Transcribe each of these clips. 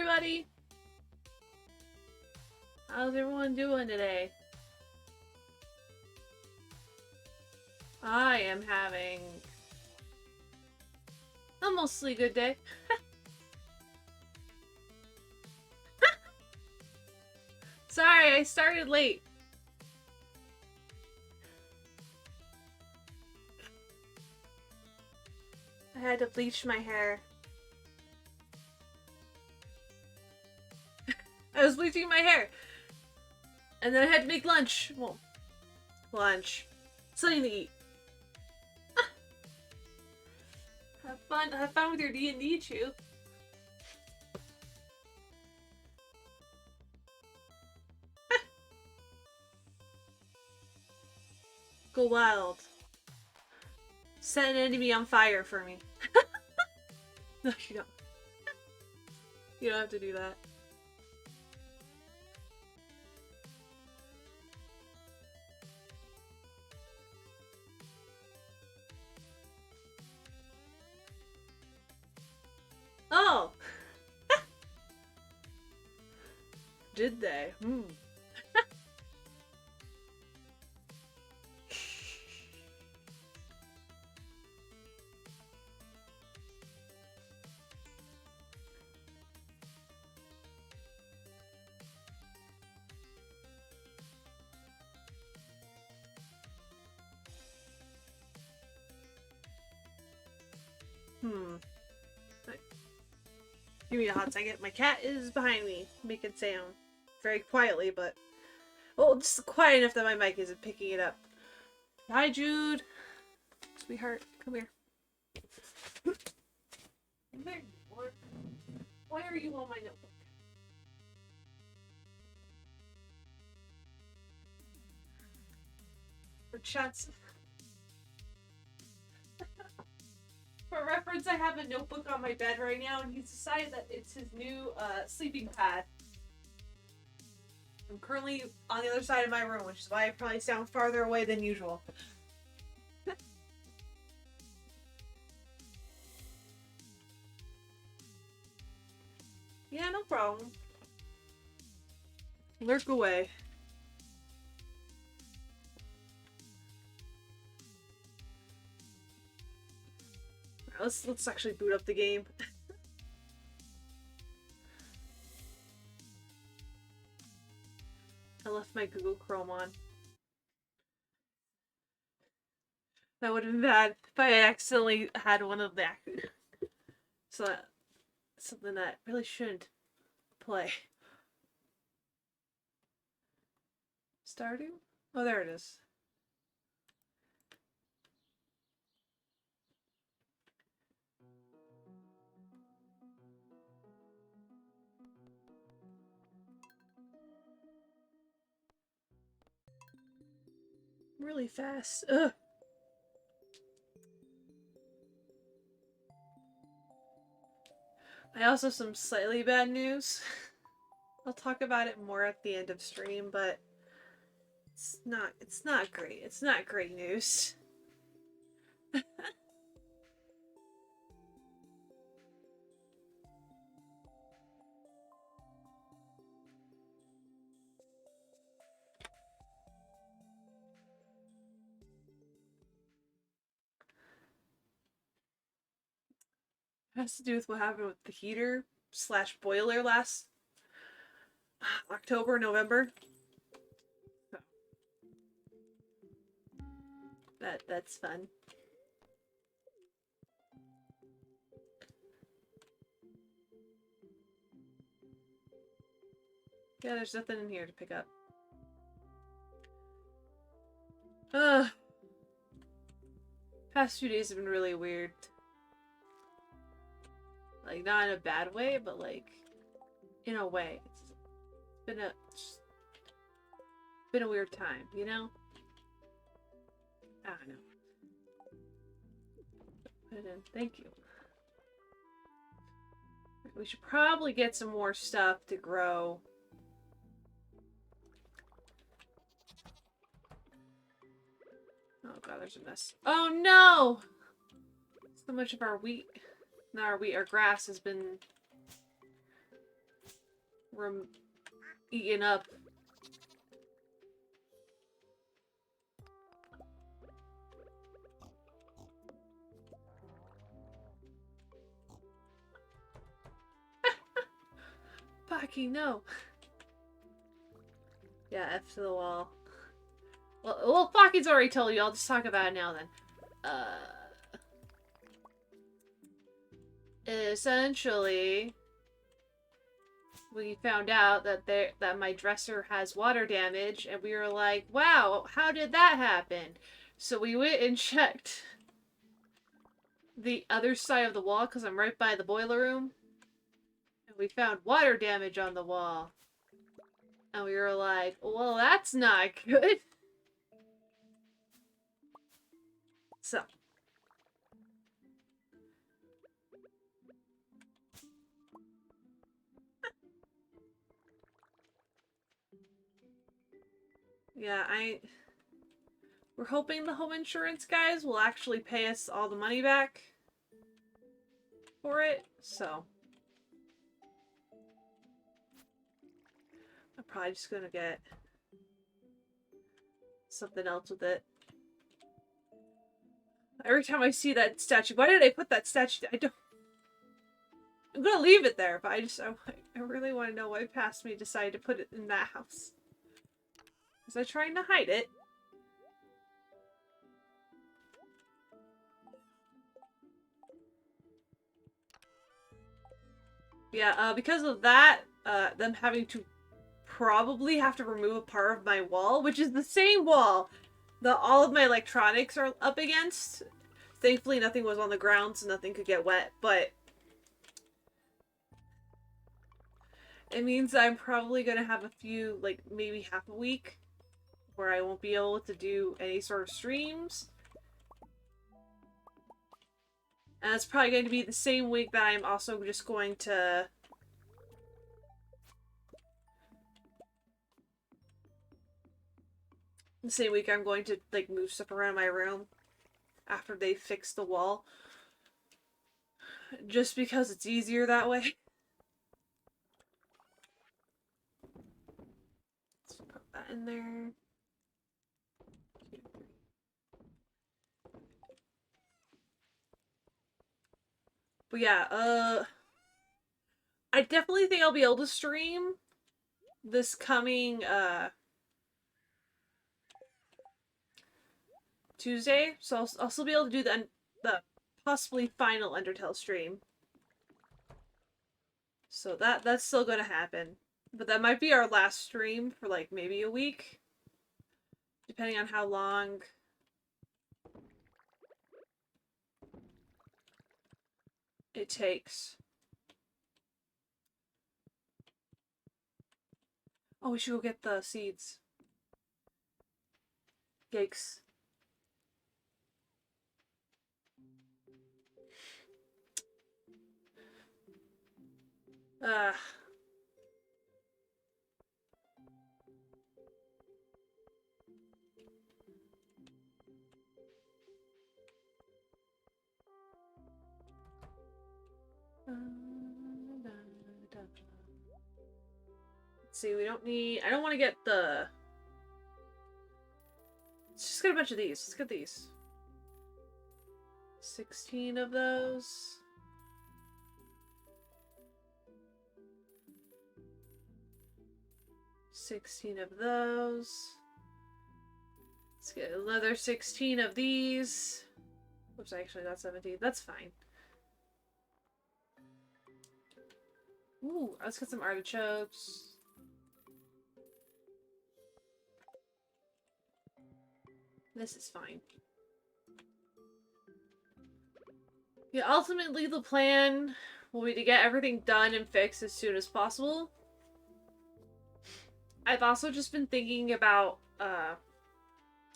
everybody! How's everyone doing today? I am having a mostly good day. Sorry, I started late. I had to bleach my hair. I was bleaching my hair. And then I had to make lunch. Well, lunch. Something to eat. Have fun with your D&D, Chew. Go wild. Set an enemy on fire for me. No, you don't. You don't have to do that. Oh! Did they? Hmm. Give me a hot second. My cat is behind me, making sound. Very quietly, but... well, just quiet enough that my mic isn't picking it up. Hi, Jude! Sweetheart, come here. There you are. Why are you on my notebook? For chats. For reference, I have a notebook on my bed right now, and he's decided that it's his new sleeping pad. I'm currently on the other side of my room, which is why I probably sound farther away than usual. Yeah, no problem. Lurk away. Let's actually boot up the game. I left my Google Chrome on. That would have been bad if I had accidentally had one of that. So that's something that really shouldn't play. Stardew? Oh, there it is. Really fast. Ugh. I also have some slightly bad news. I'll talk about it more at the end of stream, but it's not great. It's not great news. It has to do with what happened with the heater / boiler last October, November. So, that's fun. Yeah, there's nothing in here to pick up. Ugh. Past few days have been really weird. Like, not in a bad way, but like, in a way. It's been a weird time, you know? I don't know. Put it in. Thank you. We should probably get some more stuff to grow. Oh god, there's a mess. Oh no! So much of our wheat, not our wheat, our grass has been eaten up. Pocky, no. Yeah, F to the wall. Well, Pocky's already told you. I'll just talk about it now then. Essentially, we found out that my dresser has water damage, and we were like, wow, how did that happen? So we went and checked the other side of the wall, because I'm right by the boiler room, and we found water damage on the wall. And we were like, well, that's not good. So. Yeah, we're hoping the home insurance guys will actually pay us all the money back for it, so. I'm probably just gonna get something else with it. Every time I see that statue, why did I put that statue? I'm gonna leave it there, but I really want to know why past me decided to put it in that house. Was I trying to hide it? Yeah, because of that, them having to probably have to remove a part of my wall, which is the same wall that all of my electronics are up against. Thankfully, nothing was on the ground, so nothing could get wet, but it means I'm probably gonna have a few, like, maybe half a week where I won't be able to do any sort of streams. And it's probably going to be the same week that I'm also just going to... The same week I'm going to, like, move stuff around my room after they fix the wall. Just because it's easier that way. Let's put that in there. But yeah, I definitely think I'll be able to stream this coming, Tuesday. So I'll still be able to do the possibly final Undertale stream. So that's still gonna happen. But that might be our last stream for, like, maybe a week. Depending on how long it takes. Oh, we should go get the seeds. Yikes. Ugh. Let's see, we don't need... I don't want to get the... Let's just get a bunch of these. Let's get these. 16 of those. $16 of those. Let's get another 16 of these. Oops, I actually got 17. That's fine. Ooh, let's get some artichokes. This is fine. Yeah, ultimately the plan will be to get everything done and fixed as soon as possible. I've also just been thinking about,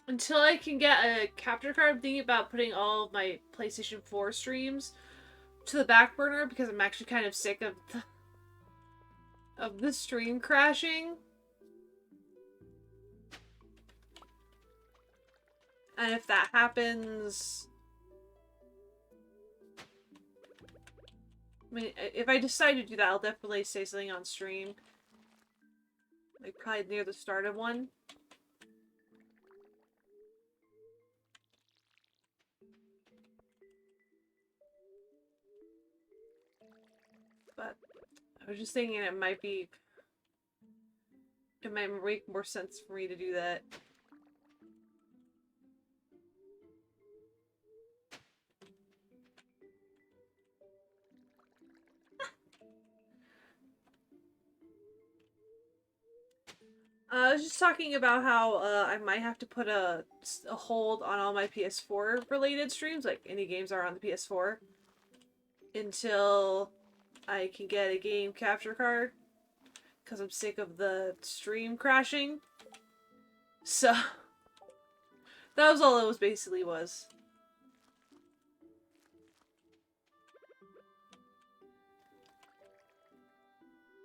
until I can get a capture card, I'm thinking about putting all of my PlayStation 4 streams to the back burner because I'm actually kind of sick of the stream crashing. And if that happens... I mean, if I decide to do that, I'll definitely say something on stream. Like, probably near the start of one. But I was just thinking it might make more sense for me to do that. I was just talking about how I might have to put a hold on all my PS4 related streams, like any games are on the PS4, until I can get a game capture card, because I'm sick of the stream crashing. So, that was all it was basically was.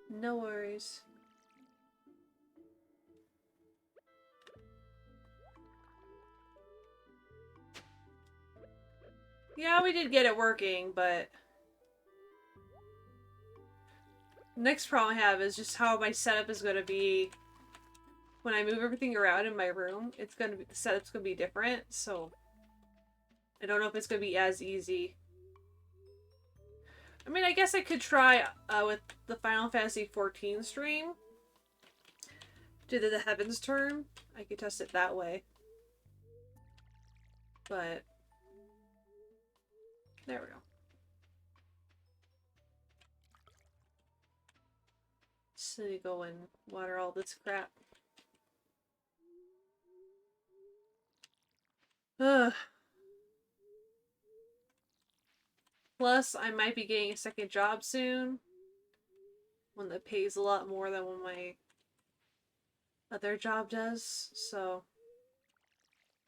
No worries. Yeah, we did get it working, but next problem I have is just how my setup is going to be when I move everything around in my room. It's going to be, the setup's going to be different, so I don't know if it's going to be as easy. I mean, I guess I could try with the Final Fantasy XIV stream. Do the Heavens turn. I could test it that way. But there we go. So you go and water all this crap. Ugh. Plus, I might be getting a second job soon. One that pays a lot more than what my other job does. So,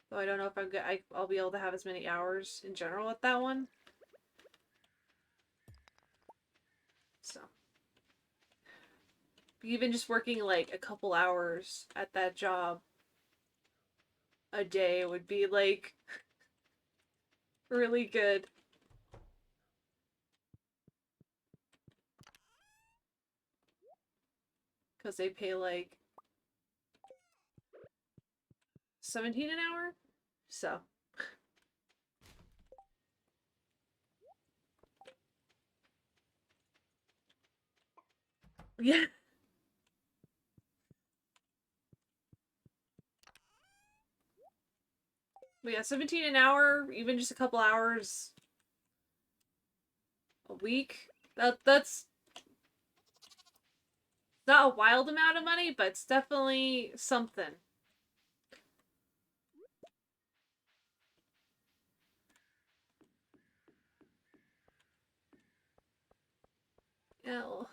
though I don't know if I'll be able to have as many hours in general at that one. So, even just working like a couple hours at that job a day would be like really good. Because they pay like 17 an hour. So. Yeah. But yeah, 17 an hour, even just a couple hours a week. That's not a wild amount of money, but it's definitely something. Yeah. Well,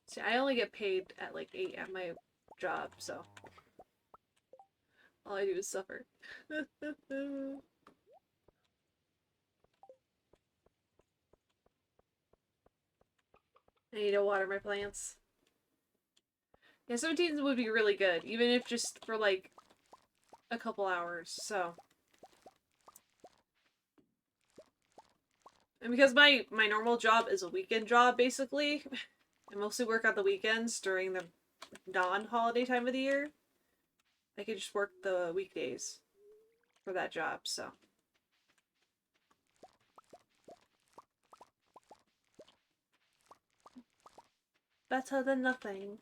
see, I only get paid at like 8 at my job, so all I do is suffer. I need to water my plants. Yeah, 17 would be really good, even if just for like a couple hours, so. And because my normal job is a weekend job, basically, I mostly work on the weekends during the non-holiday time of the year. I could just work the weekdays for that job, so. Better than nothing.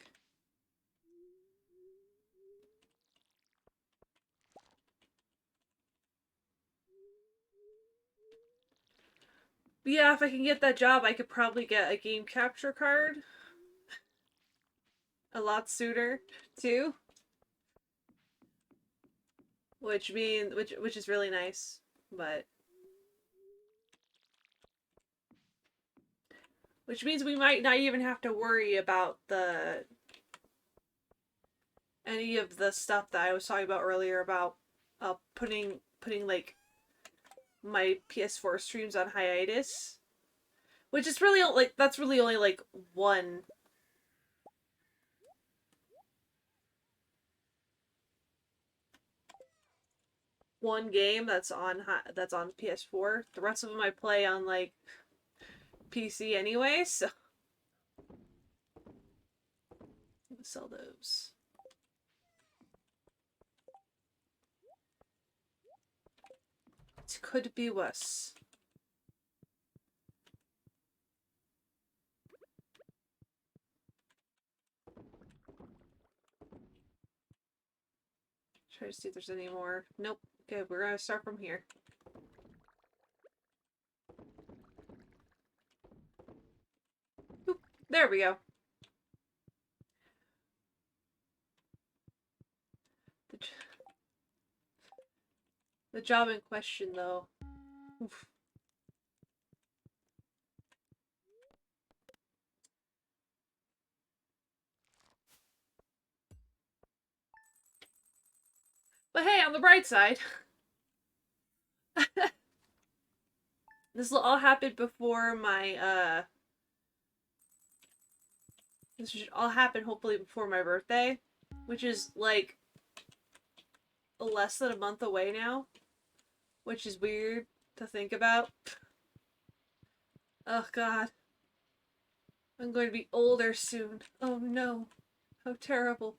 But yeah, if I can get that job, I could probably get a game capture card a lot sooner, too. Which is really nice, but which means we might not even have to worry about any of the stuff that I was talking about earlier about putting like my PS4 streams on hiatus, which is really like that's really only like one game that's on PS4. The rest of them I play on like PC anyway, so Sell those. It could be worse. Try to see if there's any more. Nope. Okay, we're gonna start from here. Oop, there we go. The job in question, though. Oof. But hey, on the bright side, this will all happen before my, this should all happen hopefully before my birthday, which is like less than a month away now, which is weird to think about. Oh god. I'm going to be older soon. Oh no. How terrible.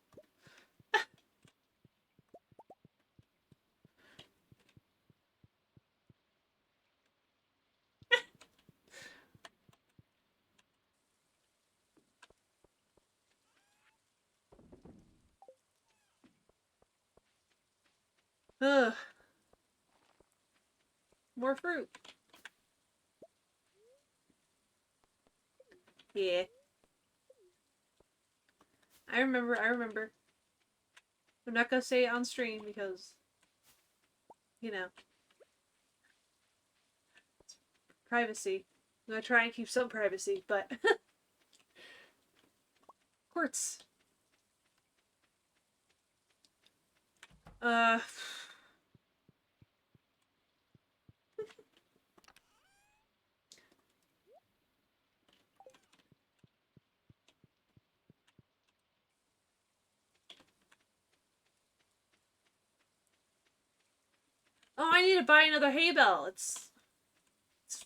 Ugh. More fruit. Yeah. I remember. I'm not gonna say it on stream because, you know, privacy. I'm gonna try and keep some privacy, but quartz. Uh, oh, I need to buy another hay bale. It's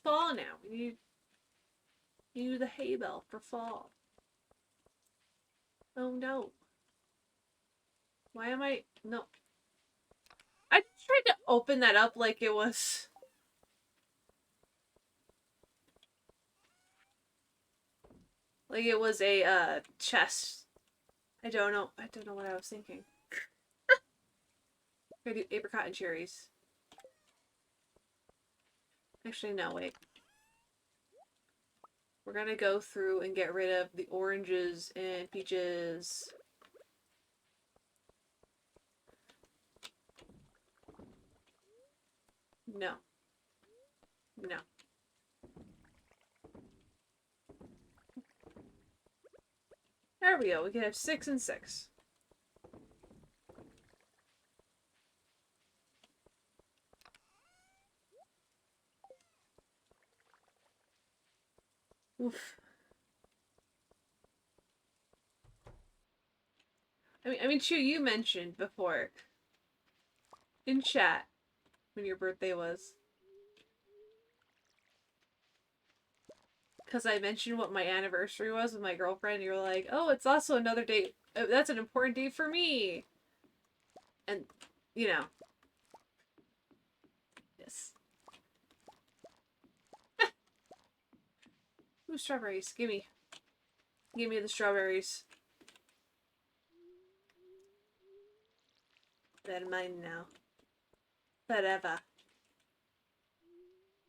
fall now. We need the hay bale for fall. Oh no. Why am I no? I tried to open that up like it was a chest. I don't know what I was thinking. I'm gonna do apricot and cherries. Actually, no, wait. We're gonna go through and get rid of the oranges and peaches. No. No. There we go. We can have 6 and 6. Oof. I mean, Chu, you mentioned before in chat when your birthday was. Because I mentioned what my anniversary was with my girlfriend, you were like, oh, it's also another date. That's an important date for me. And, you know. Yes. Ooh, strawberries. Gimme. Gimme the strawberries. They're mine now. Forever.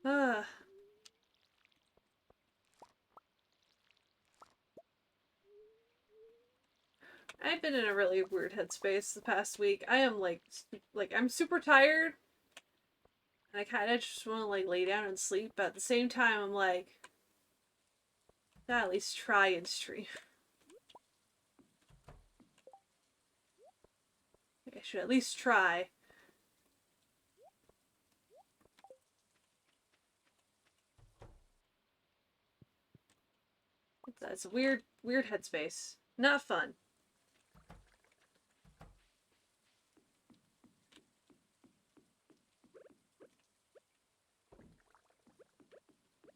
Ugh. I've been in a really weird headspace the past week. I am like I'm super tired. And I kind of just want to like lay down and sleep. But at the same time, I'm like, gotta at least try and stream. I should at least try. It's a weird headspace. Not fun.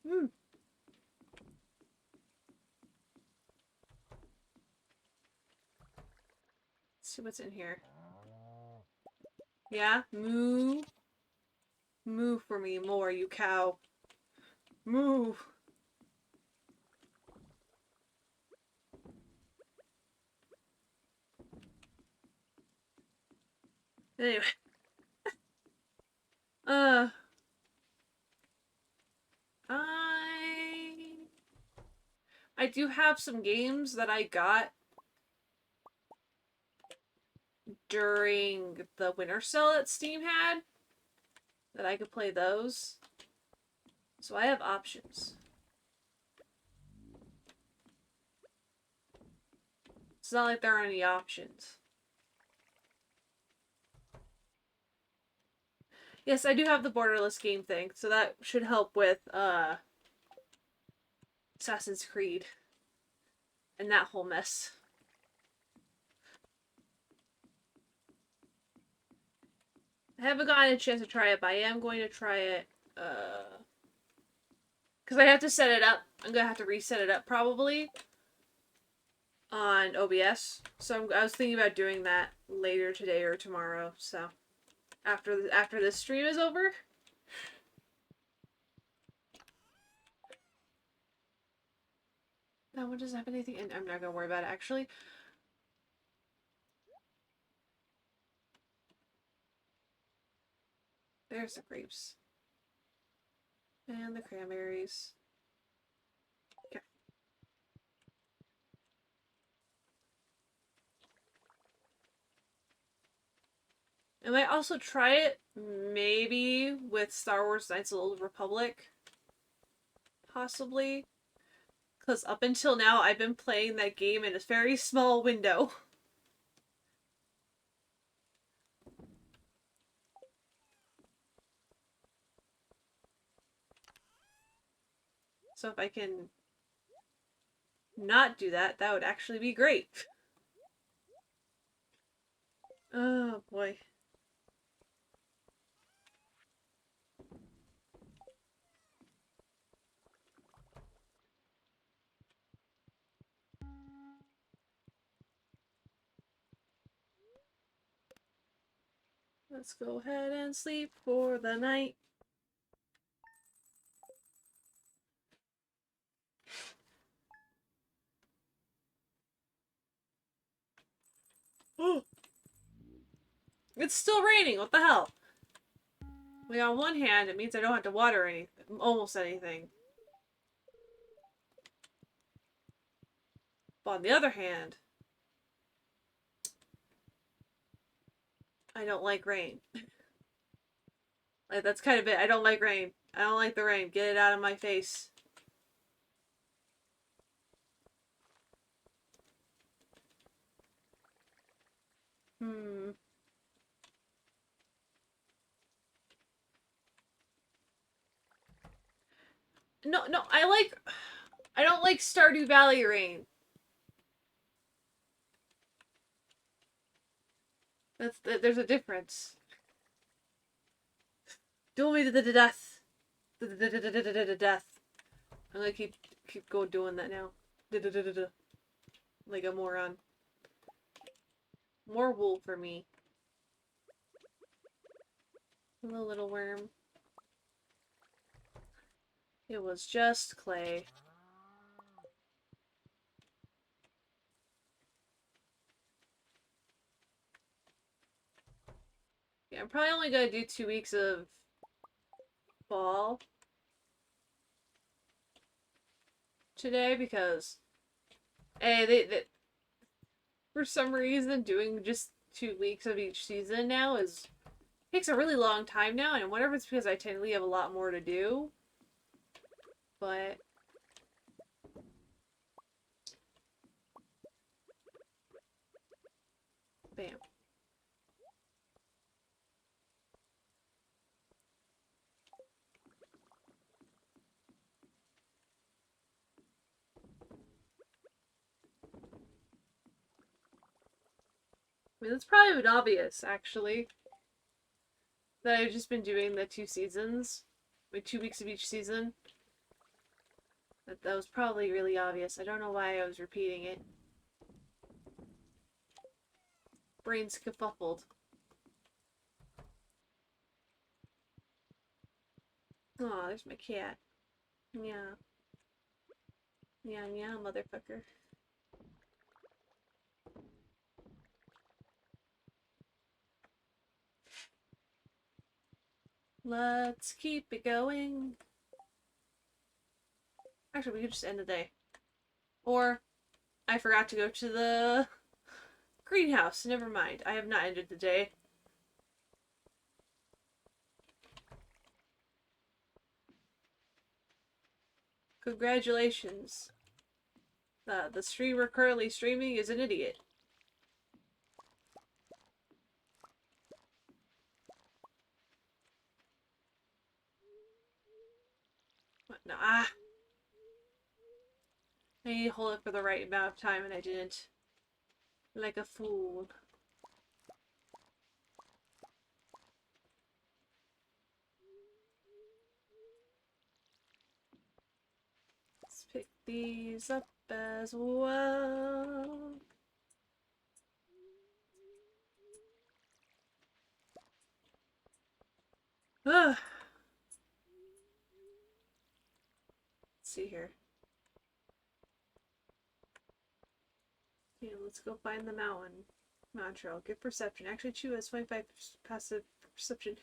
Hmm. Let's see what's in here. Yeah? Moo. Moo for me more, you cow. Moo. Anyway. Uh. I do have some games that I got during the winter sale that Steam had that I could play those. So I have options. It's not like there are any options. Yes, I do have the borderless game thing, so that should help with Assassin's Creed and that whole mess. I haven't gotten a chance to try it, but I am going to try it because I have to set it up. I'm gonna have to reset it up probably on OBS. So I was thinking about doing that later today or tomorrow. So after this stream is over. That one doesn't have anything, and I'm not gonna worry about it actually. There's the grapes. And the cranberries. Okay. I might also try it, maybe, with Star Wars Knights of the Old Republic. Possibly. Because up until now, I've been playing that game in a very small window. So if I can not do that, that would actually be great. Oh boy. Let's go ahead and sleep for the night. Oh! It's still raining, what the hell? Like, on one hand, it means I don't have to water anything, almost anything. But on the other hand, I don't like rain. Like, that's kind of it. I don't like rain. I don't like the rain. Get it out of my face. Hmm. No, no, I don't like Stardew Valley rain. There's a difference. Duel me to the death. Death. I'm gonna keep going doing that now. Like a moron. More wool for me. Hello, little worm. It was just clay. Yeah, I'm probably only gonna do 2 weeks of fall today because they for some reason doing just 2 weeks of each season now takes a really long time now, and whatever it's because I technically have a lot more to do. But bam. I mean, that's probably been obvious, actually. That I've just been doing the 2 seasons. Like 2 weeks of each season. That was probably really obvious. I don't know why I was repeating it. Brains kerfuffled. Aw, there's my cat. Yeah. Yeah, yeah, motherfucker. Let's keep it going. Actually, we could just end the day. Or, I forgot to go to the greenhouse. Never mind. I have not ended the day. Congratulations. The streamer currently streaming is an idiot. What? No, I need to hold it for the right amount of time and I didn't. Like a fool. Let's pick these up as well. Ugh. Let's see here. Okay, let's go find the mountain. Montreal. Good perception. Actually, Chew has 25 passive perception.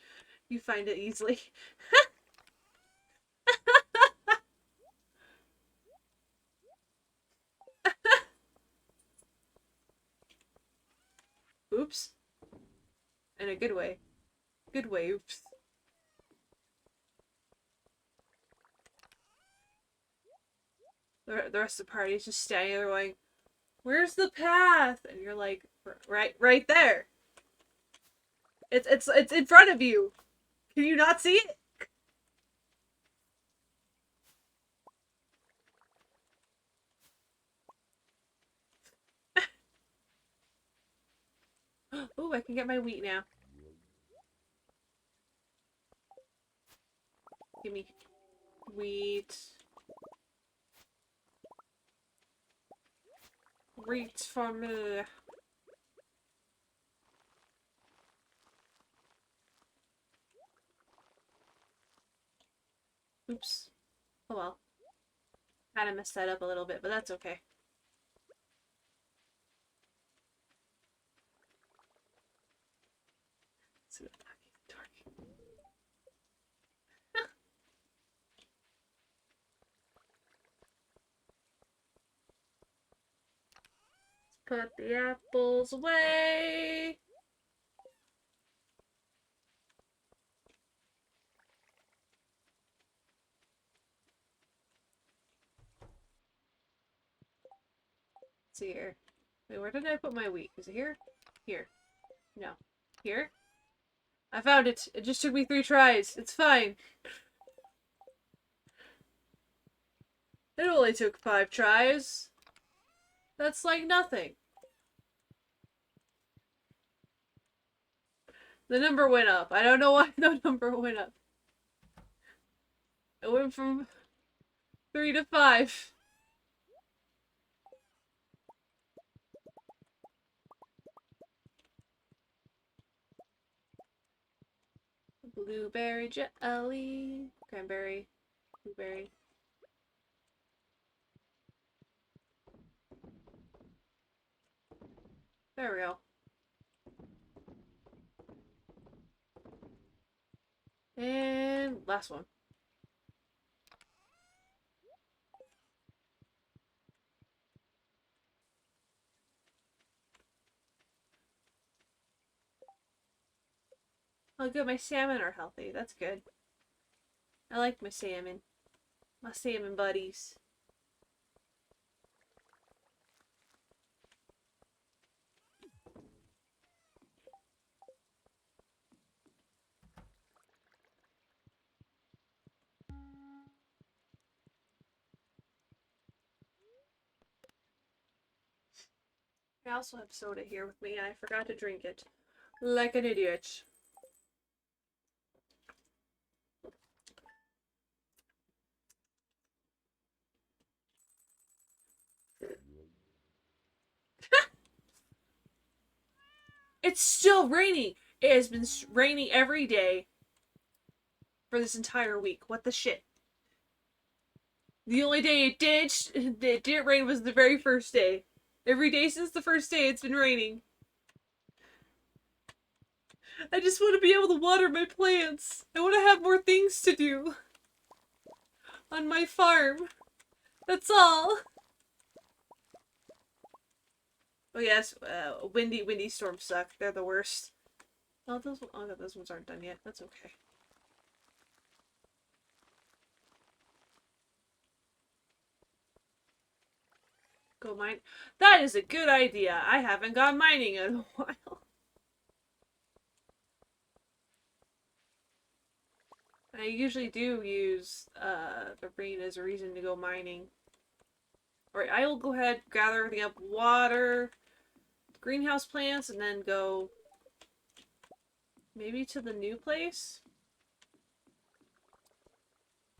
You find it easily. Oops. In a good way. Good way, oops. The rest of the party is just standing there going, "Where's the path?" And you're like, right there. It's in front of you. Can you not see it? Ooh, I can get my wheat now. Give me wheat. Wheat for me. Oops. Oh well. Kind of messed that up a little bit, but that's okay. Put the apples away. Let's see here. Wait, where did I put my wheat? Is it here? Here. No. Here? I found it. It just took me 3 tries. It's fine. It only took 5 tries. That's like nothing. The number went up. I don't know why the number went up. It went from 3 to 5. Blueberry jelly. Cranberry. Blueberry. There we go. And last one. Oh good, my salmon are healthy. That's good. I like my salmon. My salmon buddies. I also have soda here with me and I forgot to drink it. Like an idiot. It's still raining. It has been raining every day for this entire week. What the shit? The only day it didn't rain was the very first day. Every day since the first day, it's been raining. I just want to be able to water my plants. I want to have more things to do on my farm. That's all. Oh yes, windy storms suck. They're the worst. Oh, those ones aren't done yet. That's okay. Go mine. That is a good idea. I haven't gone mining in a while. I usually do use the rain as a reason to go mining. Alright, I will go ahead, gather everything up, water, greenhouse plants, and then go maybe to the new place?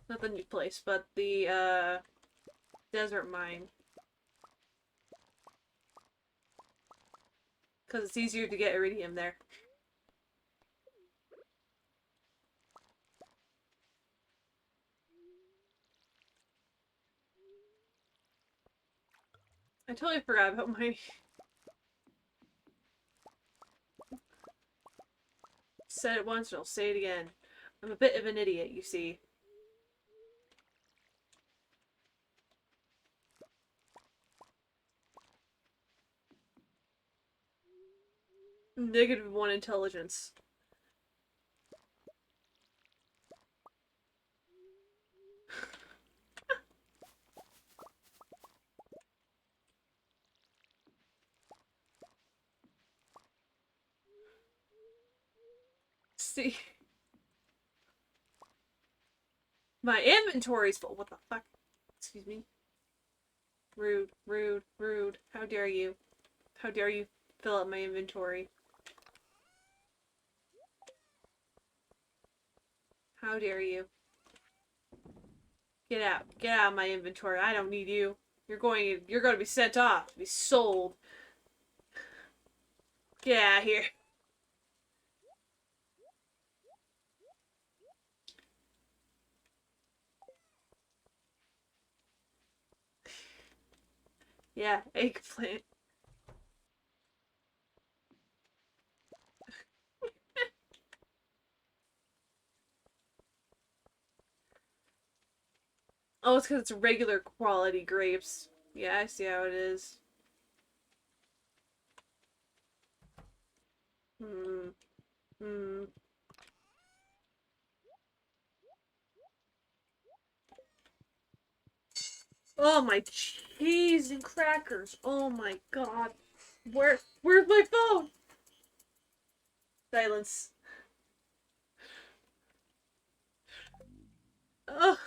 Not the new place, but the desert mine. Because it's easier to get iridium there. I totally forgot about my... Said it once and I'll say it again. I'm a bit of an idiot, you see. -1 intelligence. See. My inventory's full. What the fuck? Excuse me. Rude, rude, rude. How dare you? How dare you fill up my inventory? How dare you? Get out. Get out of my inventory. I don't need you. You're going to be sent off. Be sold. Get out of here. Yeah, eggplant. Oh, it's because it's regular quality grapes. Yeah, I see how it is. Hmm. Hmm. Oh, my cheese and crackers. Oh my god. Where's my phone? Silence. Ugh.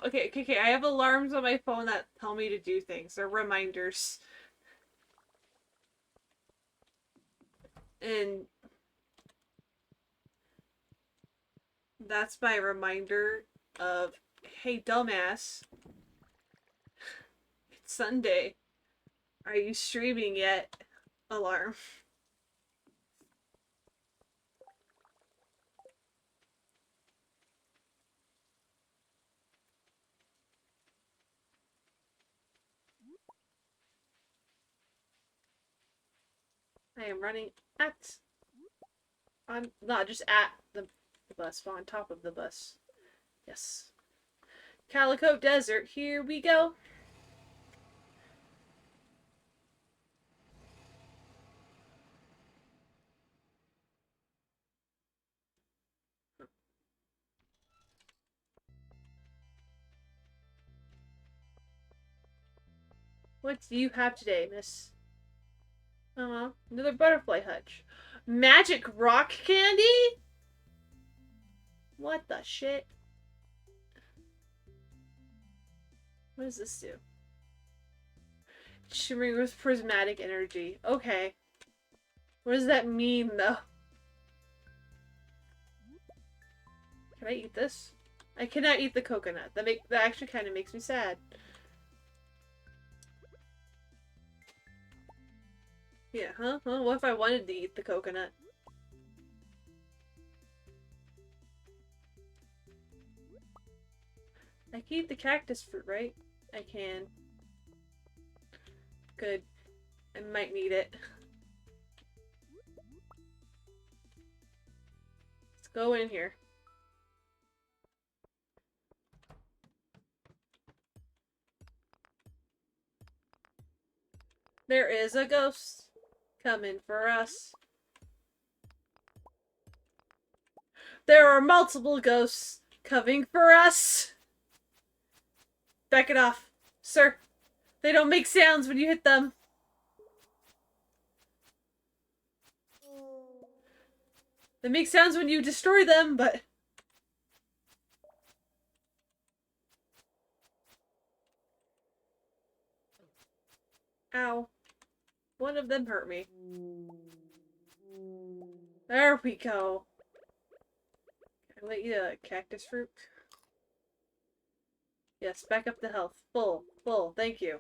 Okay. I have alarms on my phone that tell me to do things. They're reminders. And that's my reminder of, hey, dumbass, it's Sunday. Are you streaming yet? Alarm. I am running at. I'm not just at the bus, but on top of the bus. Yes. Calico Desert, here we go. What do you have today, miss? Another butterfly hutch. Magic rock candy? What the shit? What does this do? Shimmering with prismatic energy. Okay. What does that mean, though? Can I eat this? I cannot eat the coconut. That actually kind of makes me sad. Yeah, huh? Huh? What if I wanted to eat the coconut? I can eat the cactus fruit, right? I can. Good. I might need it. Let's go in here. There is a ghost coming for us. There are multiple ghosts coming for us. Back it off, sir. They don't make sounds when you hit them. They make sounds when you destroy them, but... Ow. One of them hurt me. There we go. Can I let you a cactus fruit? Yes, back up the health. Full. Full. Thank you.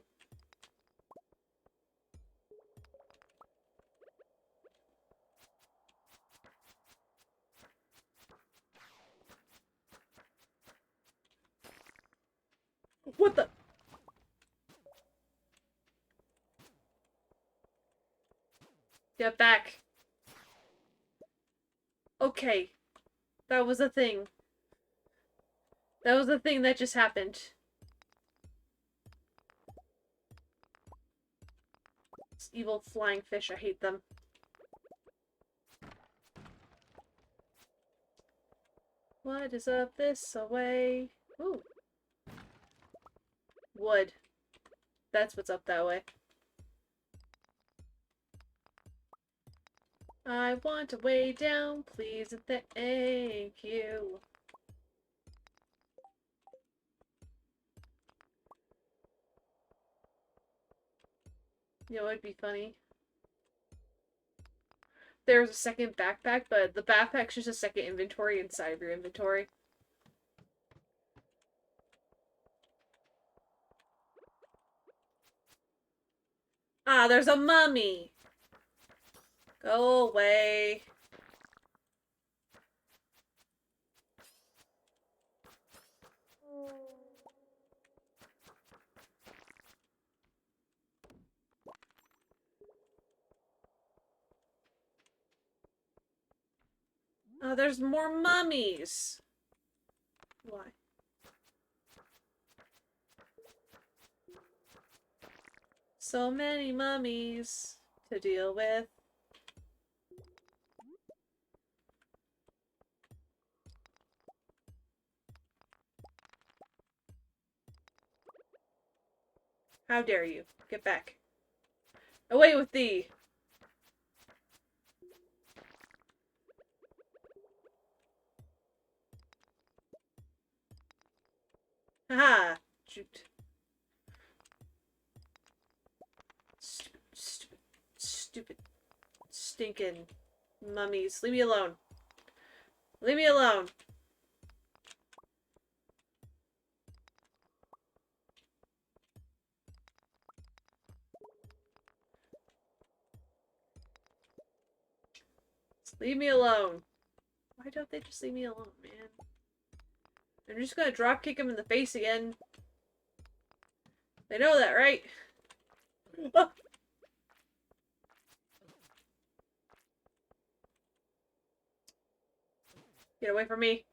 What the? Get back. Okay. That was a thing. That was a thing that just happened. This evil flying fish, I hate them. What is up this way? Ooh. Wood. That's what's up that way. I want a way down, please and thank you. You know, it'd be funny. There's a second backpack, but the backpack's just a second inventory inside of your inventory. Ah, there's a mummy! Go away. Oh, there's more mummies! Why? So many mummies to deal with. How dare you? Get back. Away with thee! Haha! Shoot. Stupid, stupid, stupid, stinking mummies. Leave me alone. Leave me alone. Just leave me alone. Why don't they just leave me alone, man? I'm just gonna drop kick him in the face again. They know that, right? Ah! Get away from me.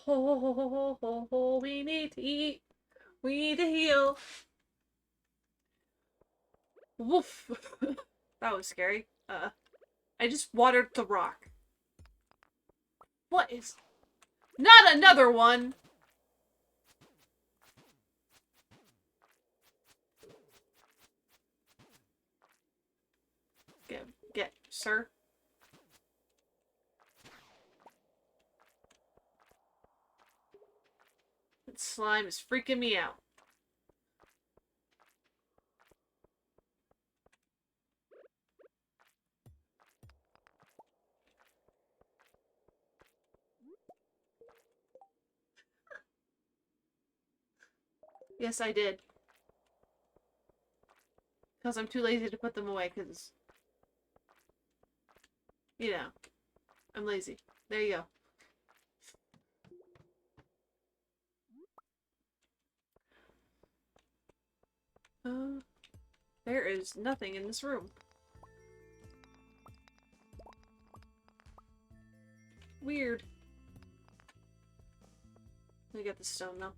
Oh, we need to eat. We need to heal. Woof. That was scary. I just watered the rock. What is... Not another one! Get, sir. That slime is freaking me out. Yes, I did. Because I'm too lazy to put them away, because, you know, I'm lazy. There you go. There is nothing in this room. Weird. Let me get the stone, though.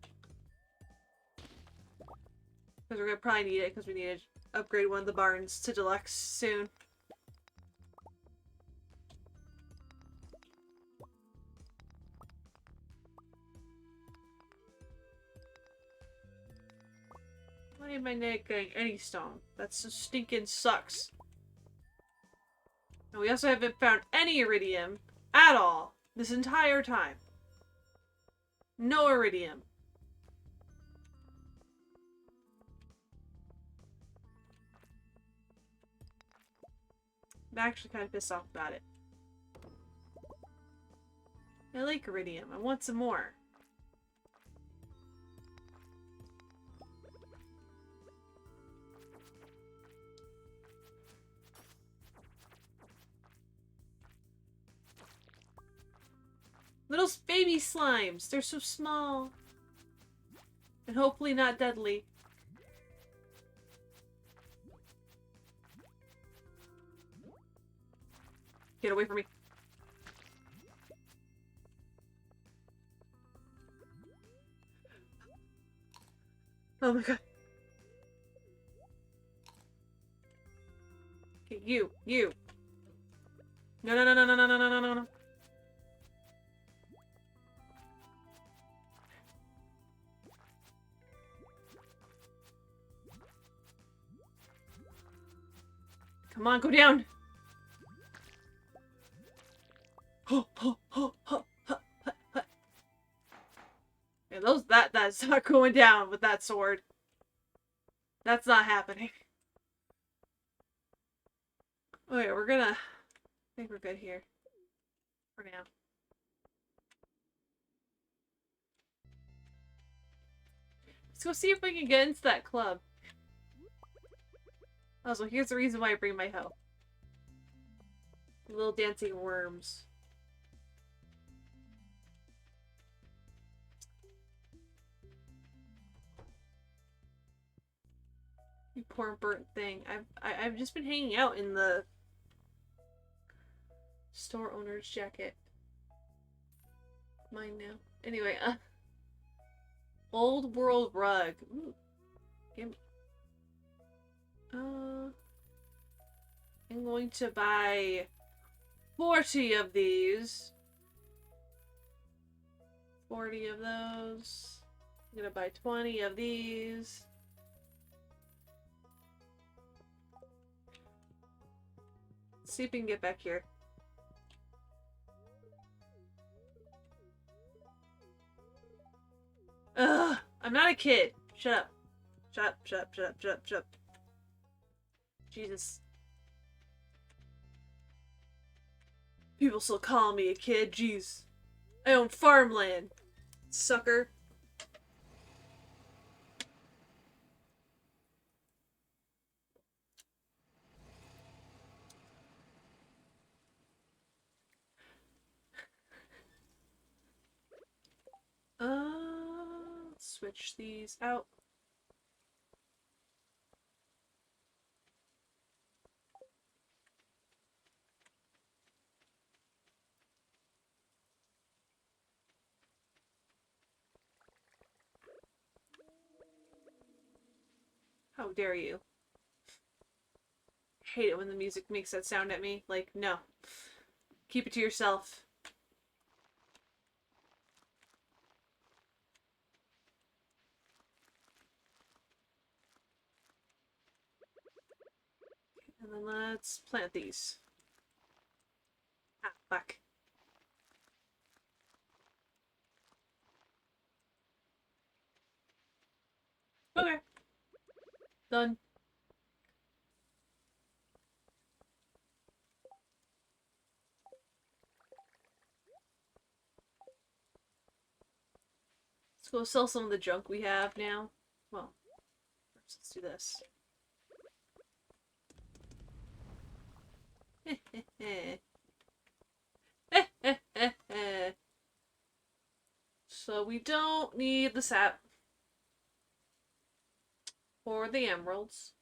Because we're gonna probably need it, because we need to upgrade one of the barns to deluxe soon. Why am I not getting any stone? That so stinking sucks. And we also haven't found any iridium at all this entire time. No iridium. I'm actually kind of pissed off about it. I like iridium. I want some more. Little baby slimes! They're so small. And hopefully not deadly. Get away from me. Oh my god. Okay, you. No, no, no, no, no, no, no, no, no, no. Come on, go down. Yeah, that's not going down with that sword. That's not happening. Okay, I think we're good here. For now. Let's go see if we can get into that club. Also, here's the reason why I bring my hoe. Little dancing worms. You poor burnt thing. I've just been hanging out in the store owner's jacket. Mine now. Anyway, old world rug. Ooh. Give me. I'm going to buy 40 of these. 40 of those. I'm gonna buy 20 of these. Let's see if we can get back here. Ugh! I'm not a kid. Shut up. Shut up, shut up, shut up, shut up, shut up. Jesus. People still call me a kid, jeez. I own farmland, sucker. Switch these out. How dare you? I hate it when the music makes that sound at me. Like, no. Keep it to yourself. And then let's plant these. Ah, fuck. Okay. Done. Let's go sell some of the junk we have now. Well, first let's do this. So we don't need the sap. Or the emeralds.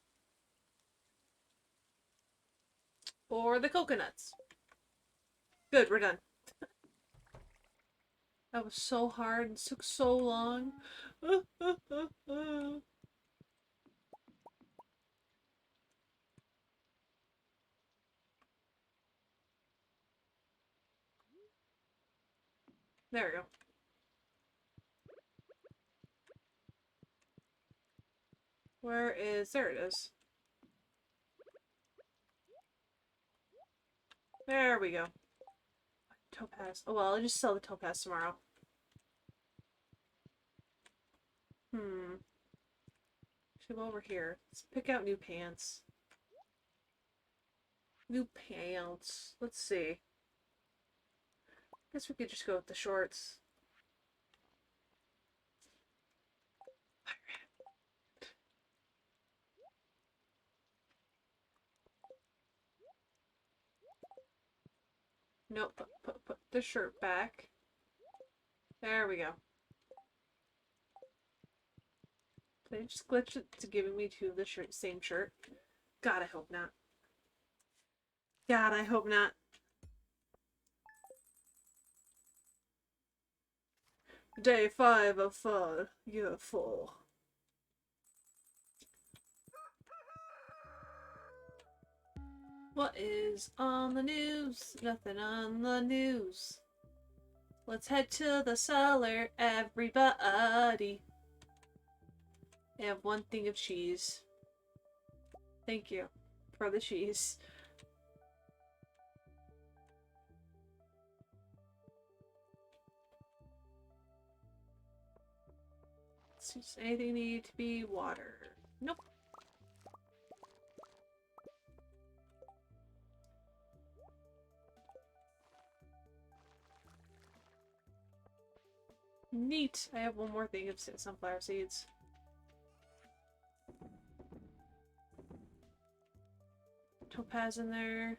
Or the coconuts. Good, we're done. That was so hard and took so long. There we go. Where is... There it is. There we go. Topaz. Oh well, I'll just sell the topaz tomorrow. Should go over here. Let's pick out new pants. New pants. Let's see. Guess we could just go with the shorts. Nope. Put the shirt back. There we go. Did I just glitch it to giving me two of the same shirt? God, I hope not. God, I hope not. Day 5 of fall, year 4. What is on the news? Nothing on the news. Let's head to the cellar, everybody. I have one thing of cheese. Thank you for the cheese. Does anything need to be water? Nope. Neat. I have one more thing of sunflower seeds. Topaz in there.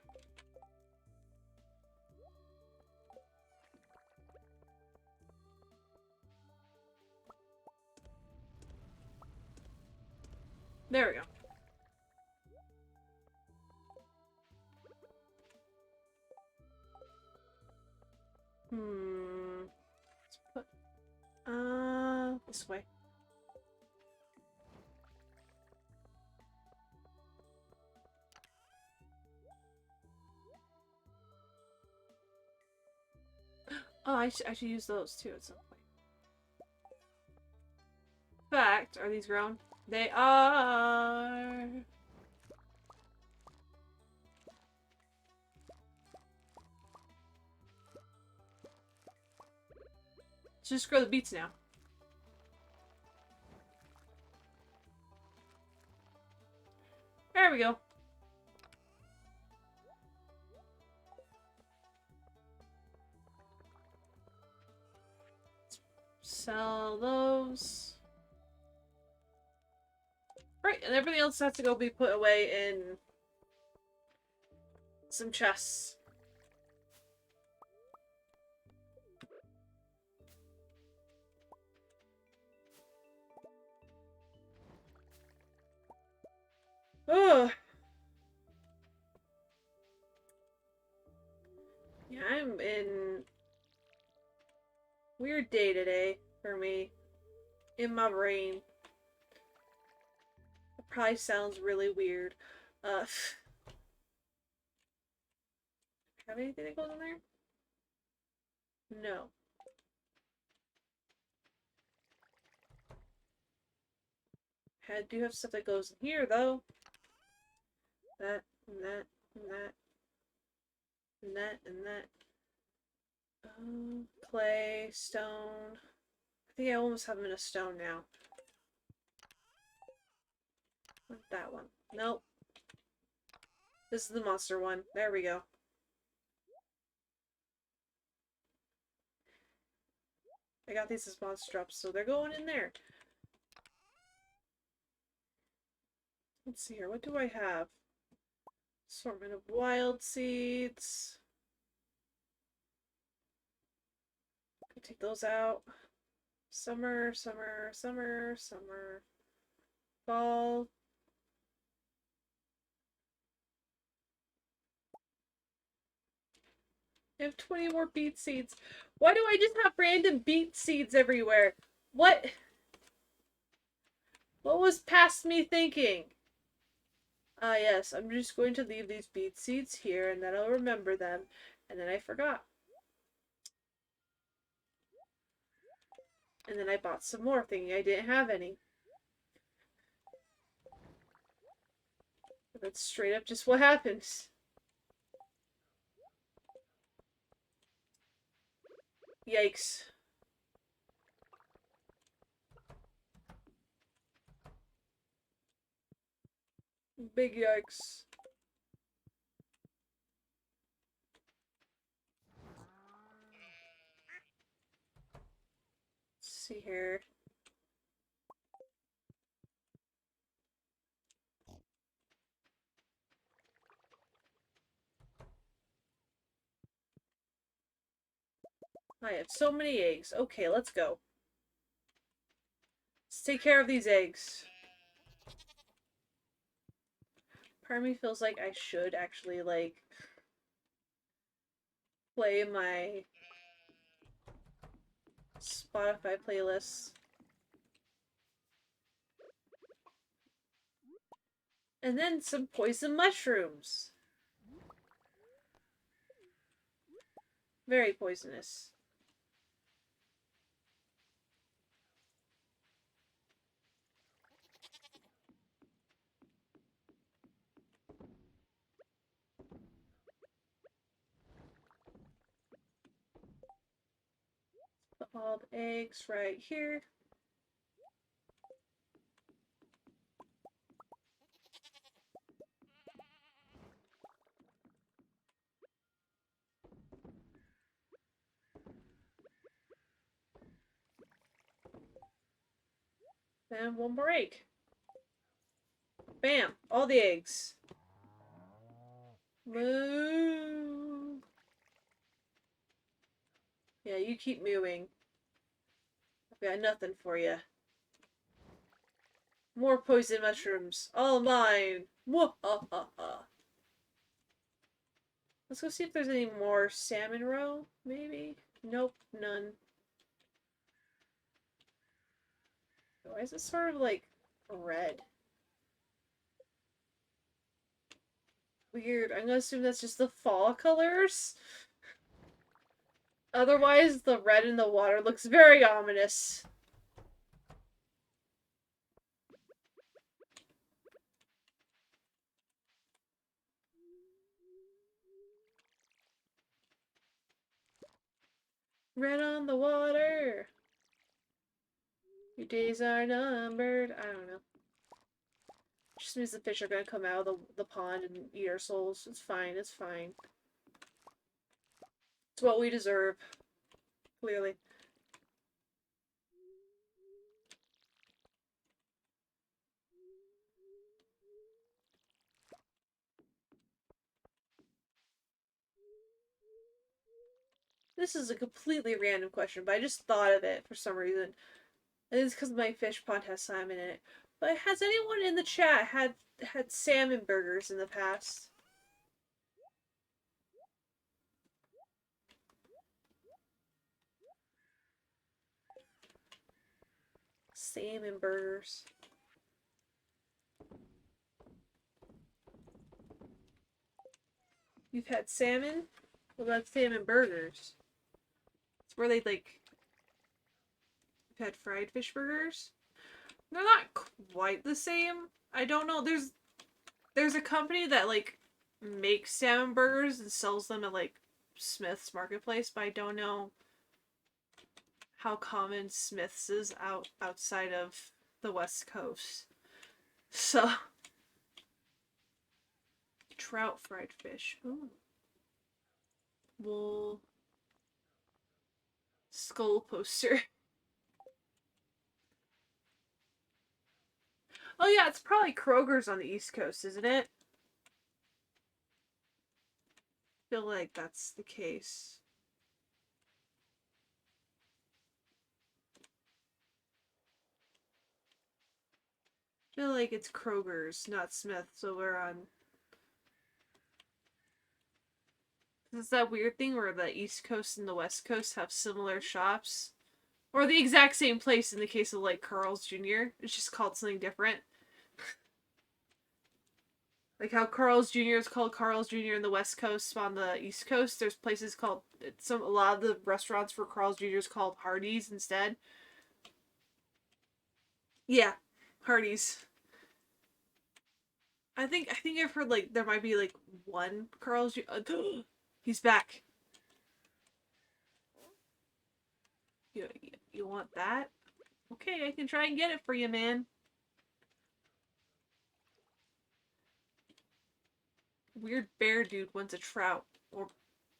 There we go. Let's put this way. Oh, I should use those too at some point. In fact, are these grown? They are. Let's just grow the beets now. There we go. Sell those. Right, and everything else has to go be put away in some chests. Ugh. Yeah, I'm in weird day today for me. In my brain. It probably sounds really weird. Have anything that goes in there? No. I do have stuff that goes in here though. That and that and that and that and that. Clay, stone. I think I almost have them in a stone now. Not that one. Nope. This is the monster one. There we go. I got these as monster drops, so they're going in there. Let's see here. What do I have? Assortment of wild seeds. Take those out. Summer, summer, summer, summer. Fall. I have 20 more beet seeds. Why do I just have random beet seeds everywhere? What? What was past me thinking? Ah, yes, I'm just going to leave these beet seeds here and then I'll remember them. And then I forgot. And then I bought some more, thinking I didn't have any. But that's straight up just what happens. Yikes. Big yikes. Let's see here. I have so many eggs. Okay, let's go. Let's take care of these eggs. Part of me feels like I should actually, like, play my Spotify playlists. And then some poison mushrooms. Very poisonous. Put all the eggs right here. And one more egg. Bam! All the eggs. Moo! Yeah, you keep mooing. I've got nothing for you. More poison mushrooms. All mine. Mwahaha. Let's go see if there's any more salmon roe, maybe? Nope, none. Why is it sort of like red? Weird. I'm gonna assume that's just the fall colors. Otherwise, the red in the water looks very ominous. Red on the water. Your days are numbered. I don't know. Just means the fish are gonna come out of the pond and eat our souls. It's fine, it's fine. It's what we deserve. Clearly. This is a completely random question, but I just thought of it for some reason. And it's because my fish pond has salmon in it. But has anyone in the chat had salmon burgers in the past? Salmon burgers. You've had salmon? What about salmon burgers? It's where they like. You've had fried fish burgers? They're not quite the same. I don't know. There's a company that like makes salmon burgers and sells them at like Smith's Marketplace, but I don't know how common Smith's is outside of the West Coast. So trout fried fish. Ooh. Wool skull poster. Oh yeah, it's probably Kroger's on the East Coast, isn't it? I feel like that's the case. I feel like it's Kroger's, not Smith, so we're on. It's that weird thing where the East Coast and the West Coast have similar shops. Or the exact same place in the case of like Carl's Jr. It's just called something different. Like how Carl's Jr. is called Carl's Jr. in the West Coast, on the East Coast, there's places called a lot of the restaurants for Carl's Jr. is called Hardee's instead. Yeah, Hardee's. I think I've heard like there might be like one Carl's Jr. He's back. You you want that? Okay, I can try and get it for you, man. Weird bear dude wants a trout or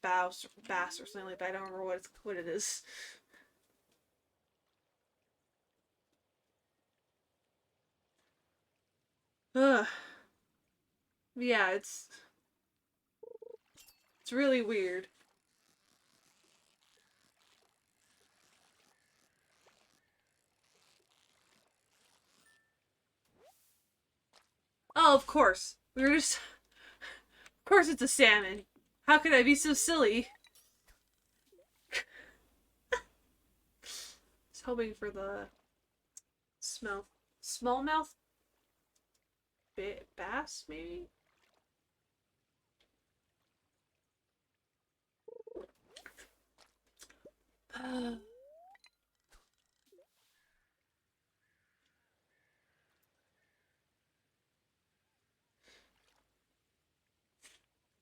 bass or something like that. I don't remember what it is. Ugh. Yeah, it's really weird. Oh, of course. We were just of course it's a salmon. How could I be so silly? Just hoping for the smell smallmouth bass maybe?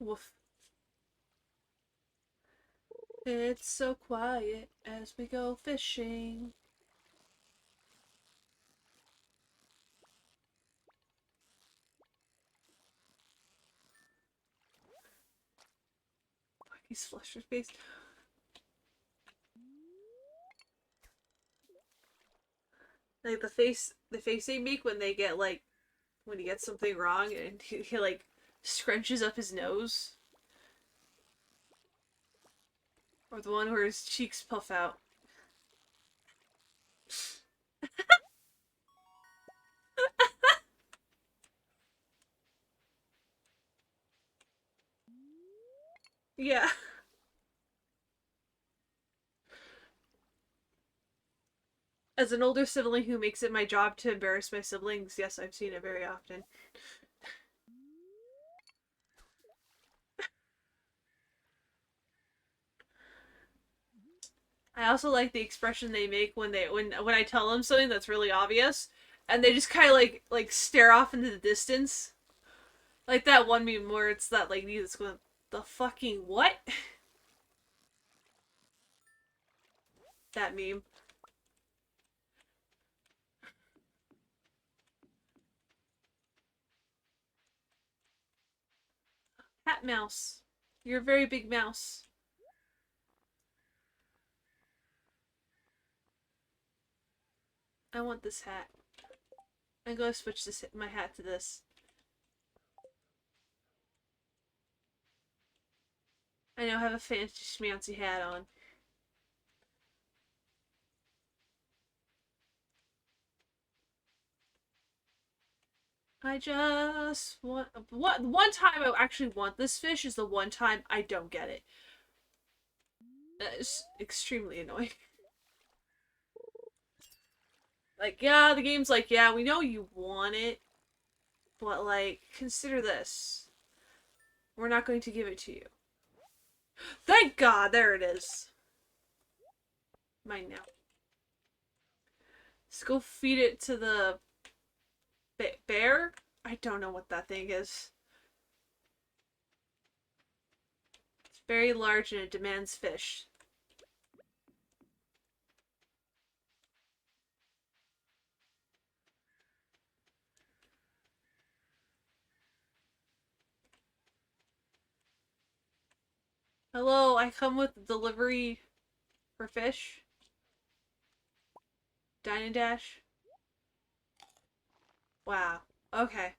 Woof. It's so quiet as we go fishing. He's flushed his face. Like the face they make when they get like when he gets something wrong and he like scrunches up his nose. Or the one where his cheeks puff out. Yeah. As an older sibling who makes it my job to embarrass my siblings, yes, I've seen it very often. I also like the expression they make when I tell them something that's really obvious, and they just kind of like stare off into the distance, like that one meme where it's that lady that's going, "The fucking what?" That meme. Hat mouse. You're a very big mouse. I want this hat. I'm gonna switch my hat to this. I now have a fancy schmancy hat on. I just want what one time I actually want this fish is the one time I don't get it. It's extremely annoying. Like, yeah, the game's like, yeah, we know you want it, but like, consider this. We're not going to give it to you. Thank God, there it is. Mine now. Let's go feed it to the bear? I don't know what that thing is. It's very large and it demands fish. Hello, I come with delivery for fish. Dine and Dash. Wow. Okay.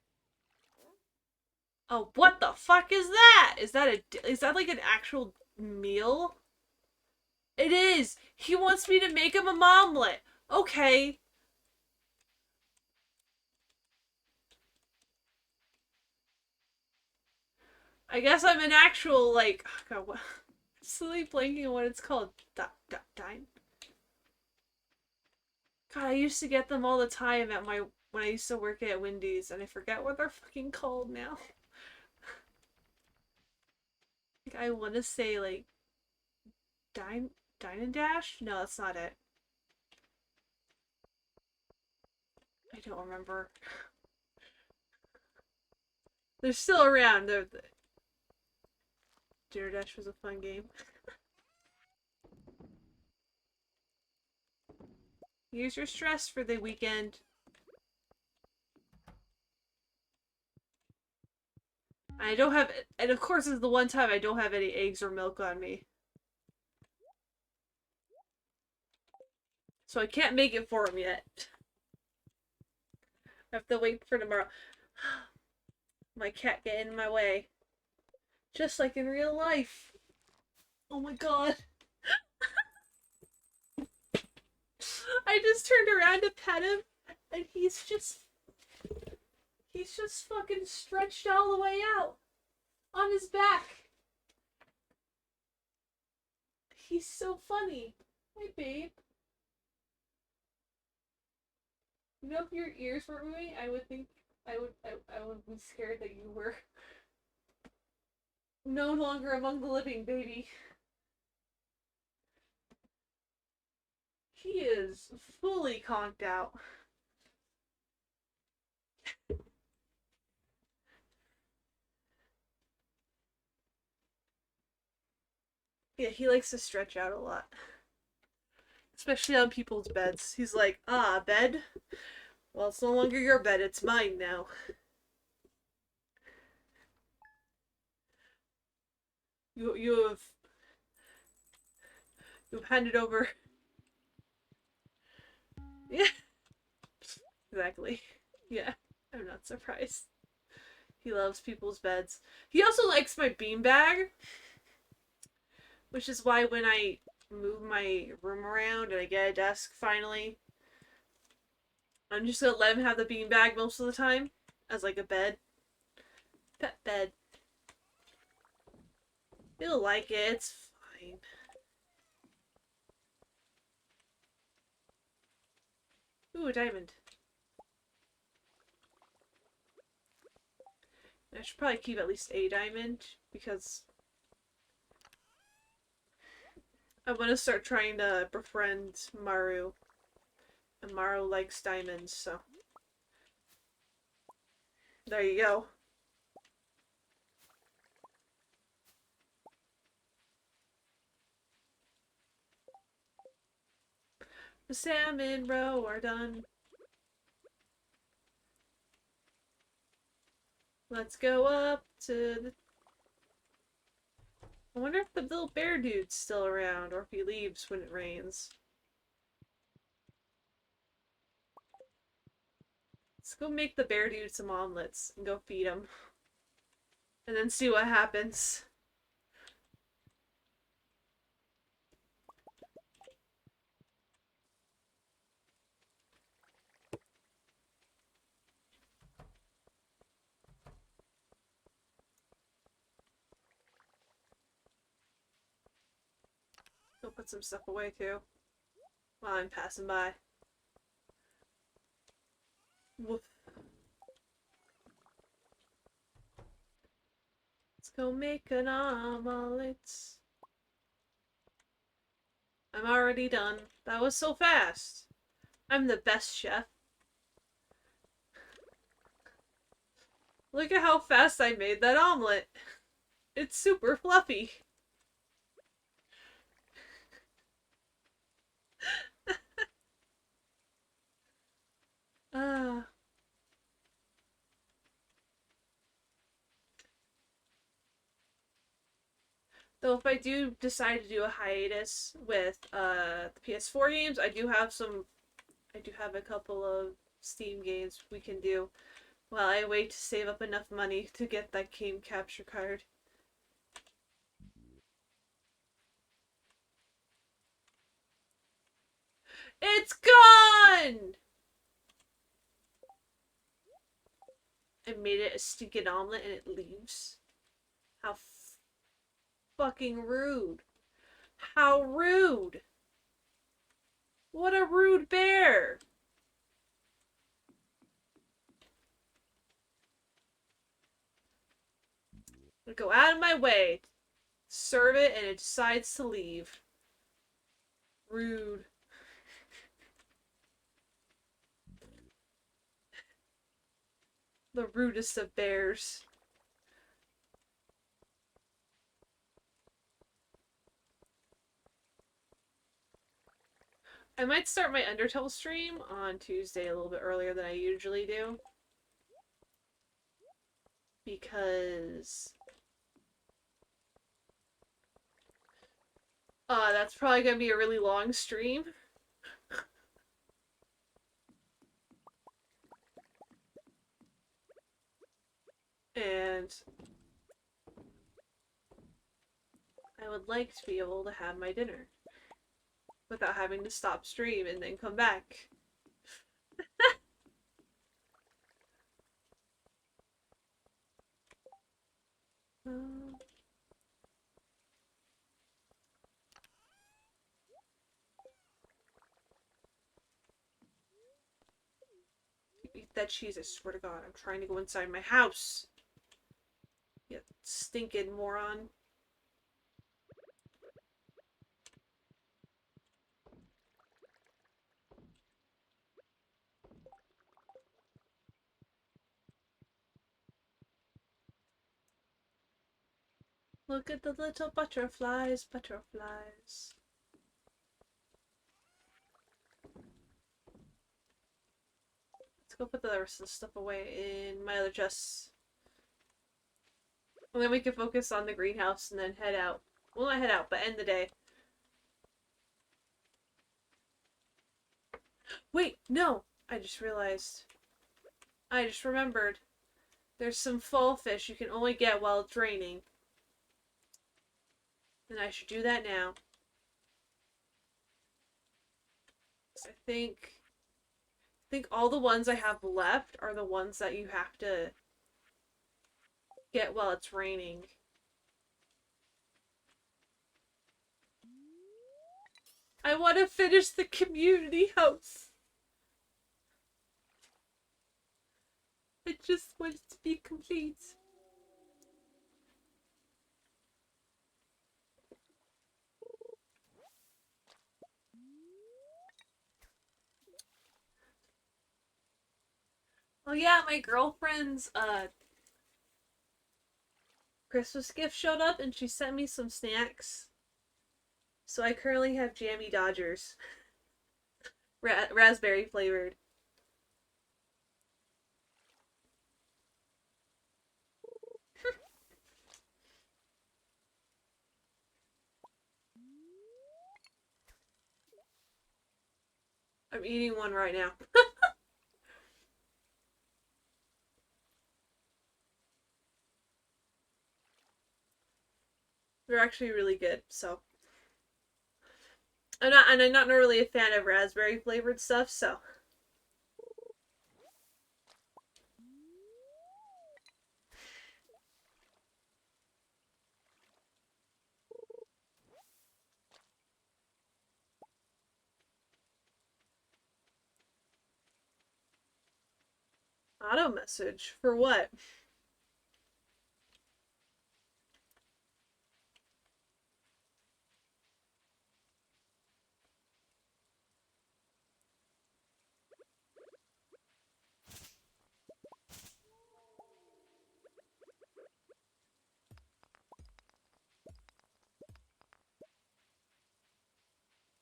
Oh, what the fuck is that? Is that like an actual meal? It is. He wants me to make him a omelet. Okay. I guess I'm an actual like. Oh God, what? Silly blanking on what it's called. Dine. God, I used to get them all the time at my when I used to work at Wendy's, and I forget what they're fucking called now. Like, I want to say like dine and dash. No, that's not it. I don't remember. They're still around. Dare Dash was a fun game. Use your stress for the weekend. I don't have, and of course, it's the one time I don't have any eggs or milk on me, so I can't make it for him yet. I have to wait for tomorrow. My cat get in my way, just like in real life. Oh my god! I just turned around to pet him, and he's just fucking stretched all the way out on his back. He's so funny. Hi, babe. You know, if your ears were moving, I would think I would be scared that you were no longer among the living, baby. He is fully conked out. Yeah, he likes to stretch out a lot. Especially on people's beds. He's like, ah, bed? Well, it's no longer your bed, it's mine now. You have you've handed over. Yeah, exactly. Yeah, I'm not surprised. He loves people's beds. He also likes my beanbag, which is why when I move my room around and I get a desk finally, I'm just gonna let him have the beanbag most of the time as like a bed. Pet bed. He'll like it, it's fine. Ooh, a diamond. I should probably keep at least a diamond because I want to start trying to befriend Maru. And Maru likes diamonds, so there you go. The salmon roe are done. Let's go up to the... I wonder if the little bear dude's still around or if he leaves when it rains. Let's go make the bear dude some omelets and go feed him. And then see what happens. Go put some stuff away too while I'm passing by. Woof. Let's go make an omelet. I'm already done. That was so fast. I'm the best chef. Look at how fast I made that omelet. It's super fluffy. Ah. Though if I do decide to do a hiatus with the PS4 games, I do have a couple of Steam games we can do while I wait to save up enough money to get that game capture card. It's gone! I made it a stinking omelet and it leaves. How fucking rude. How rude! What a rude bear! I go out of my way, serve it, and it decides to leave. Rude. The rudest of bears. I might start my Undertale stream on Tuesday a little bit earlier than I usually do. Because that's probably gonna be a really long stream. And I would like to be able to have my dinner without having to stop stream and then come back. Eat that cheese, I swear to God. I'm trying to go inside my house. You stinking moron. Look at the little butterflies, butterflies. Let's go put the rest of the stuff away in my other chests. And then we can focus on the greenhouse and then head out. Well, not head out, but end the day. Wait, no! I just realized. I just remembered. There's some fall fish you can only get while it's raining. And I should do that now. I think all the ones I have left are the ones that you have to get while it's raining. I want to finish the community house. I just want it to be complete. Oh yeah, my girlfriend's Christmas gift showed up and she sent me some snacks. So I currently have Jammy Dodgers. Raspberry flavored. I'm eating one right now. They're actually really good, so. I'm not really a fan of raspberry flavored stuff, so. Auto message? For what?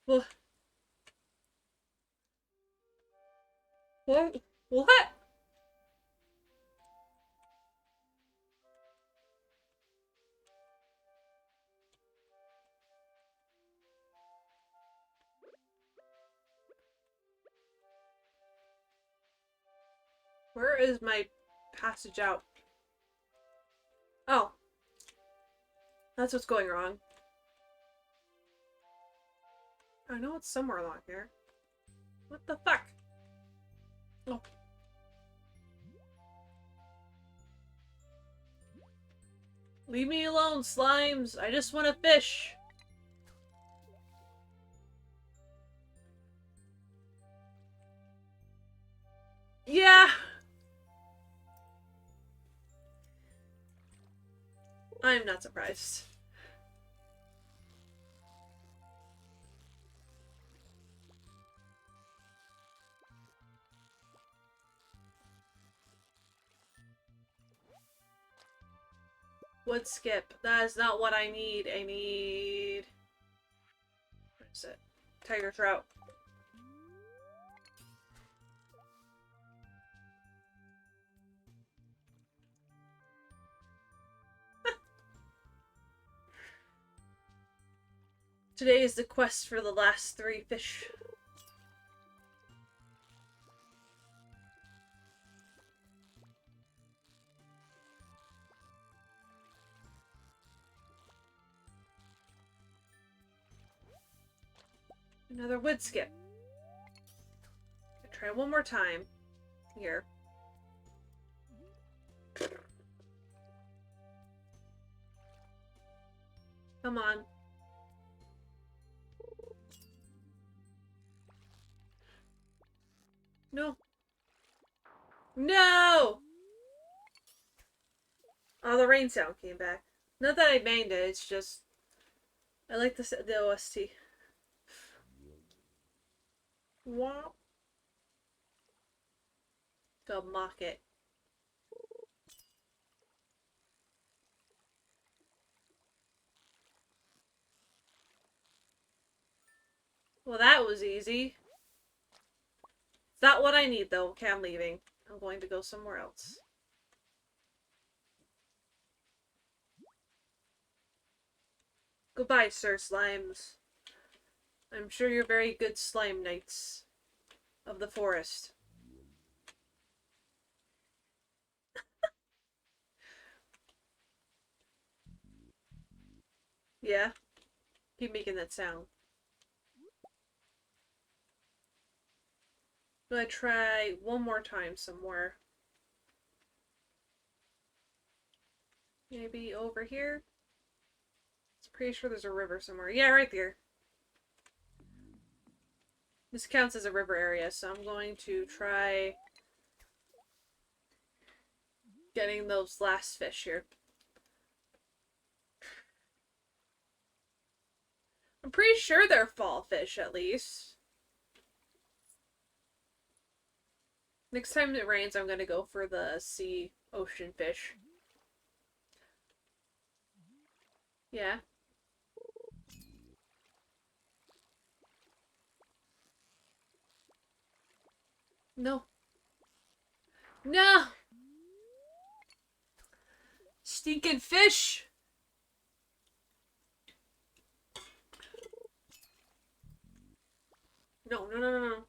What? What? What? Where is my passage out? Oh. That's what's going wrong. I know it's somewhere along here. What the fuck? Oh. Leave me alone, slimes. I just want to fish. Yeah. I'm not surprised. Wood skip. That is not what I need. I need... What is it? Tiger trout. Today is the quest for the last 3 fish. Another wood skip. Try one more time. Here. Come on. No. No! Oh, the rain sound came back. Not that I banged it, it's just... I like the OST. Wow. Go mock it. Well, that was easy. It's not what I need, though. Okay, I'm leaving. I'm going to go somewhere else. Goodbye, Sir Slimes. I'm sure you're very good slime knights of the forest. Yeah? Keep making that sound. I'm gonna try one more time somewhere. Maybe over here? I'm pretty sure there's a river somewhere. Yeah, right there. This counts as a river area, so I'm going to try getting those last fish here. I'm pretty sure they're fall fish, at least. Next time it rains, I'm gonna go for the ocean fish. Yeah. No. No! Stinking fish! No, no, no, no, no.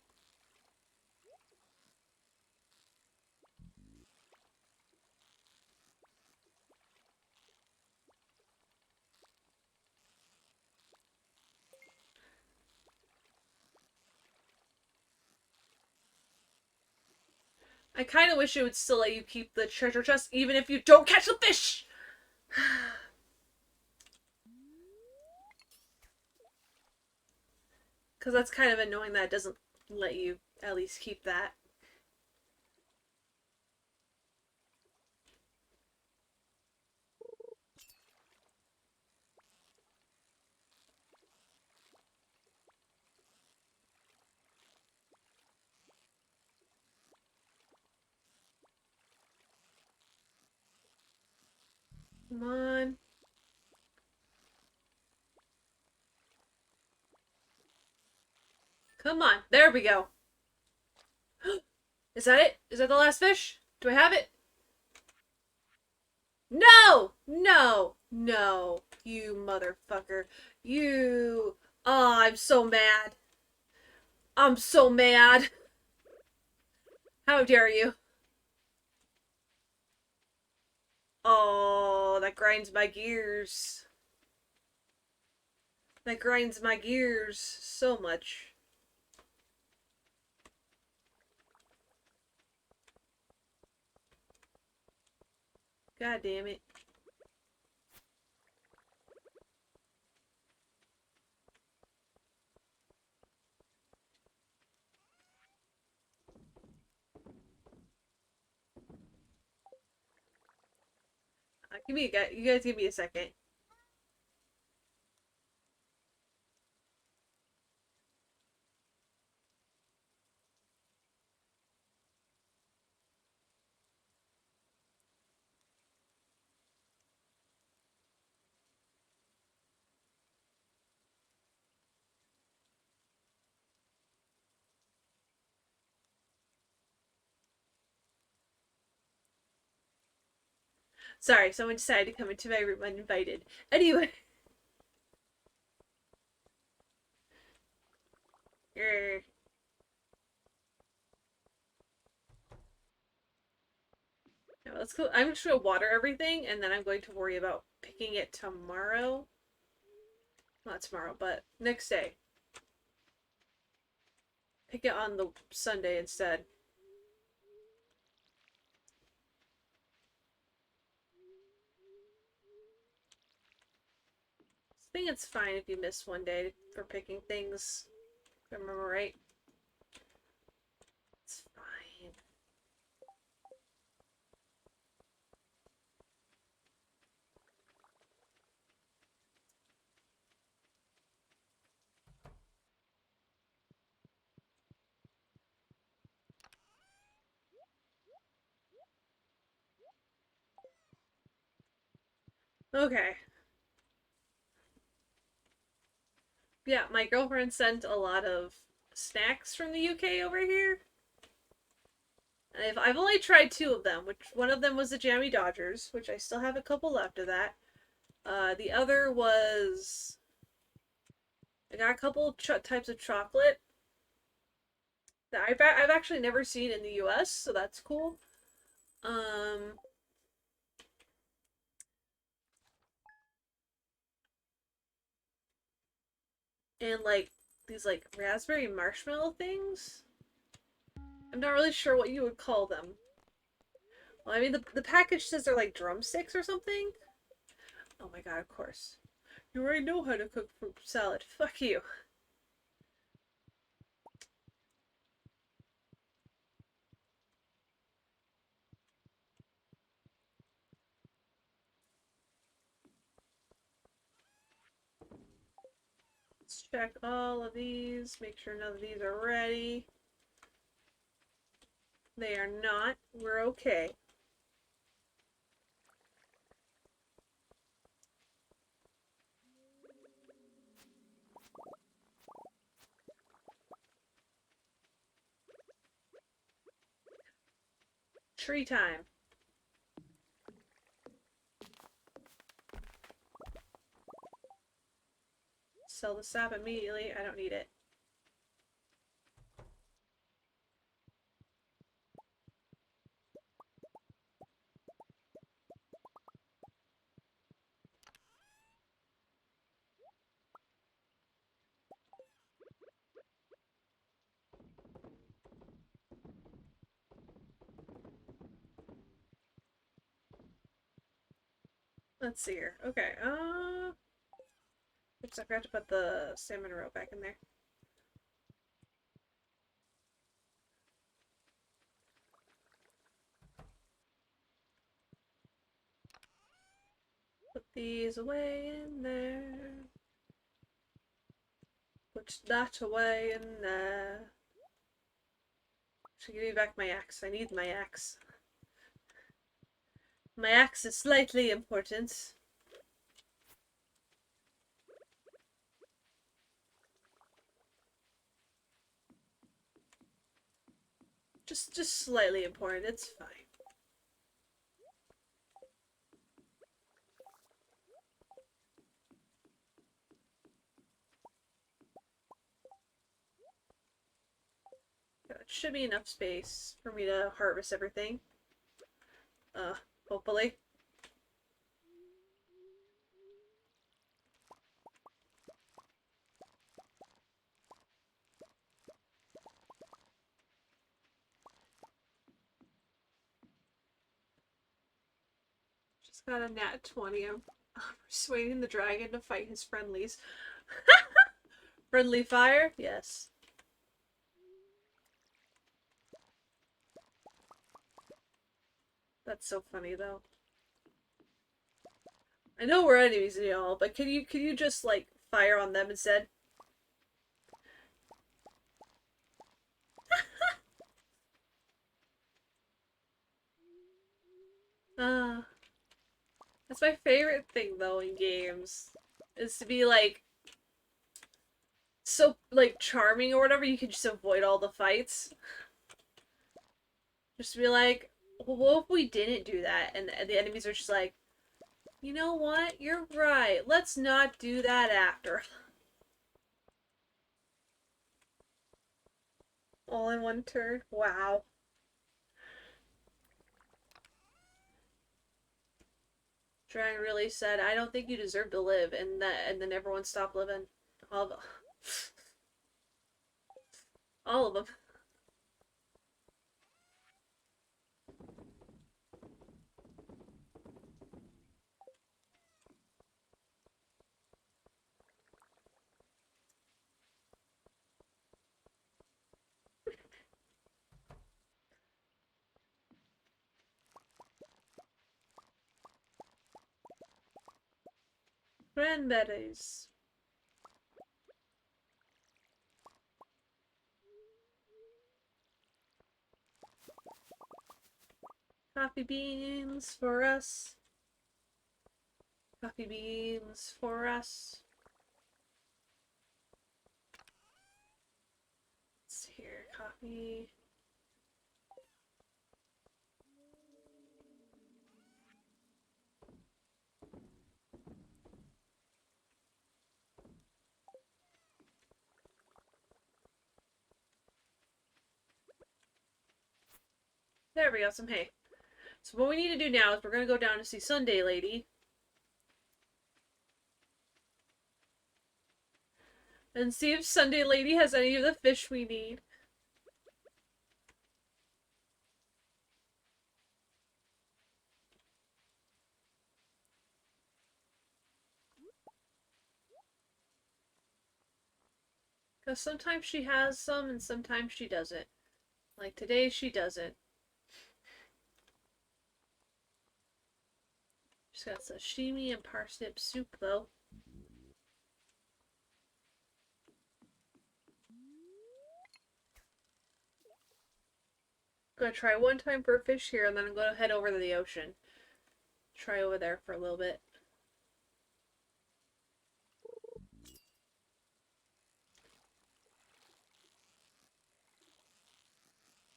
I kind of wish it would still let you keep the treasure chest even if you don't catch the fish! Because that's kind of annoying that it doesn't let you at least keep that. Come on. Come on. There we go. Is that it? Is that the last fish? Do I have it? No! No! No! You motherfucker. You... Oh, I'm so mad. I'm so mad. How dare you? Oh, that grinds my gears. That grinds my gears so much. God damn it. You guys give me a second. Sorry, someone decided to come into my room uninvited. Anyway. No, let's go. I'm just gonna water everything, and then I'm going to worry about picking it tomorrow. Not tomorrow, but next day. Pick it on the Sunday instead. I think it's fine if you miss one day for picking things. If I remember right. It's fine. Okay. Yeah, my girlfriend sent a lot of snacks from the UK over here. I've only tried two of them, which one of them was the Jammy Dodgers, which I still have a couple left of that. The other was I got a couple types of chocolate that I've actually never seen in the U.S., so that's cool. Um, and like these like raspberry marshmallow things. I'm not really sure what you would call them. Well, I mean the package says they're like drumsticks or something. Oh my god, of course. You already know how to cook fruit salad. Fuck you. Let's check all of these. Make sure none of these are ready. They are not. We're okay. Tree time. Sell the sap immediately. I don't need it. Let's see here. Okay, oops, I forgot to put the salmon roe back in there. Put these away in there. Put that away in there. Should give me back my axe. I need my axe. My axe is slightly important. Just slightly important. It's fine. It should be enough space for me to harvest everything. Hopefully. Just got a nat 20. I'm persuading the dragon to fight his friendlies. Friendly fire? Yes. That's so funny though. I know we're enemies and all, but can you just like fire on them instead? Ah, that's my favorite thing though in games, is to be like so like charming or whatever. You can just avoid all the fights. Just be like, well, what if we didn't do that? And the enemies are just like, you know what? You're right. Let's not do that after. All in one turn. Wow. Dragon really said, "I don't think you deserve to live," and then everyone stopped living. All of, all of them. Cranberries. Coffee beans for us. Coffee beans for us. Let's see here. Coffee. There we go, some hay. So what we need to do now is we're gonna go down to see Sunday Lady. And see if Sunday Lady has any of the fish we need. Because sometimes she has some and sometimes she doesn't. Like today she doesn't. She's got sashimi and parsnip soup though. I'm gonna try one time for a fish here and then I'm gonna head over to the ocean. Try over there for a little bit.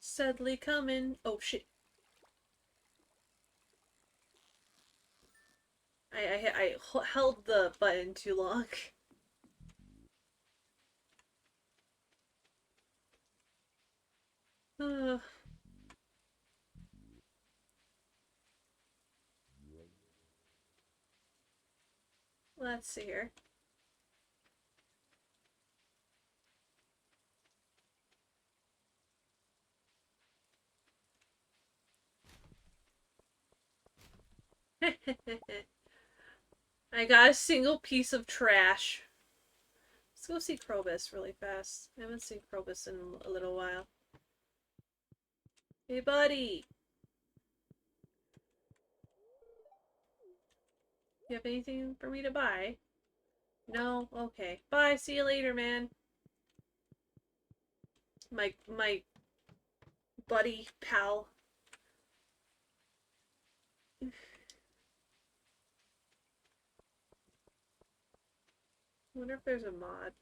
Sadly coming. Oh shit. I held the button too long. Let's see here. I got a single piece of trash. Let's go see Krobus really fast. I haven't seen Krobus in a little while. Hey, buddy! You have anything for me to buy? No? Okay. Bye, see you later, man. My buddy, pal. I wonder if there's a mod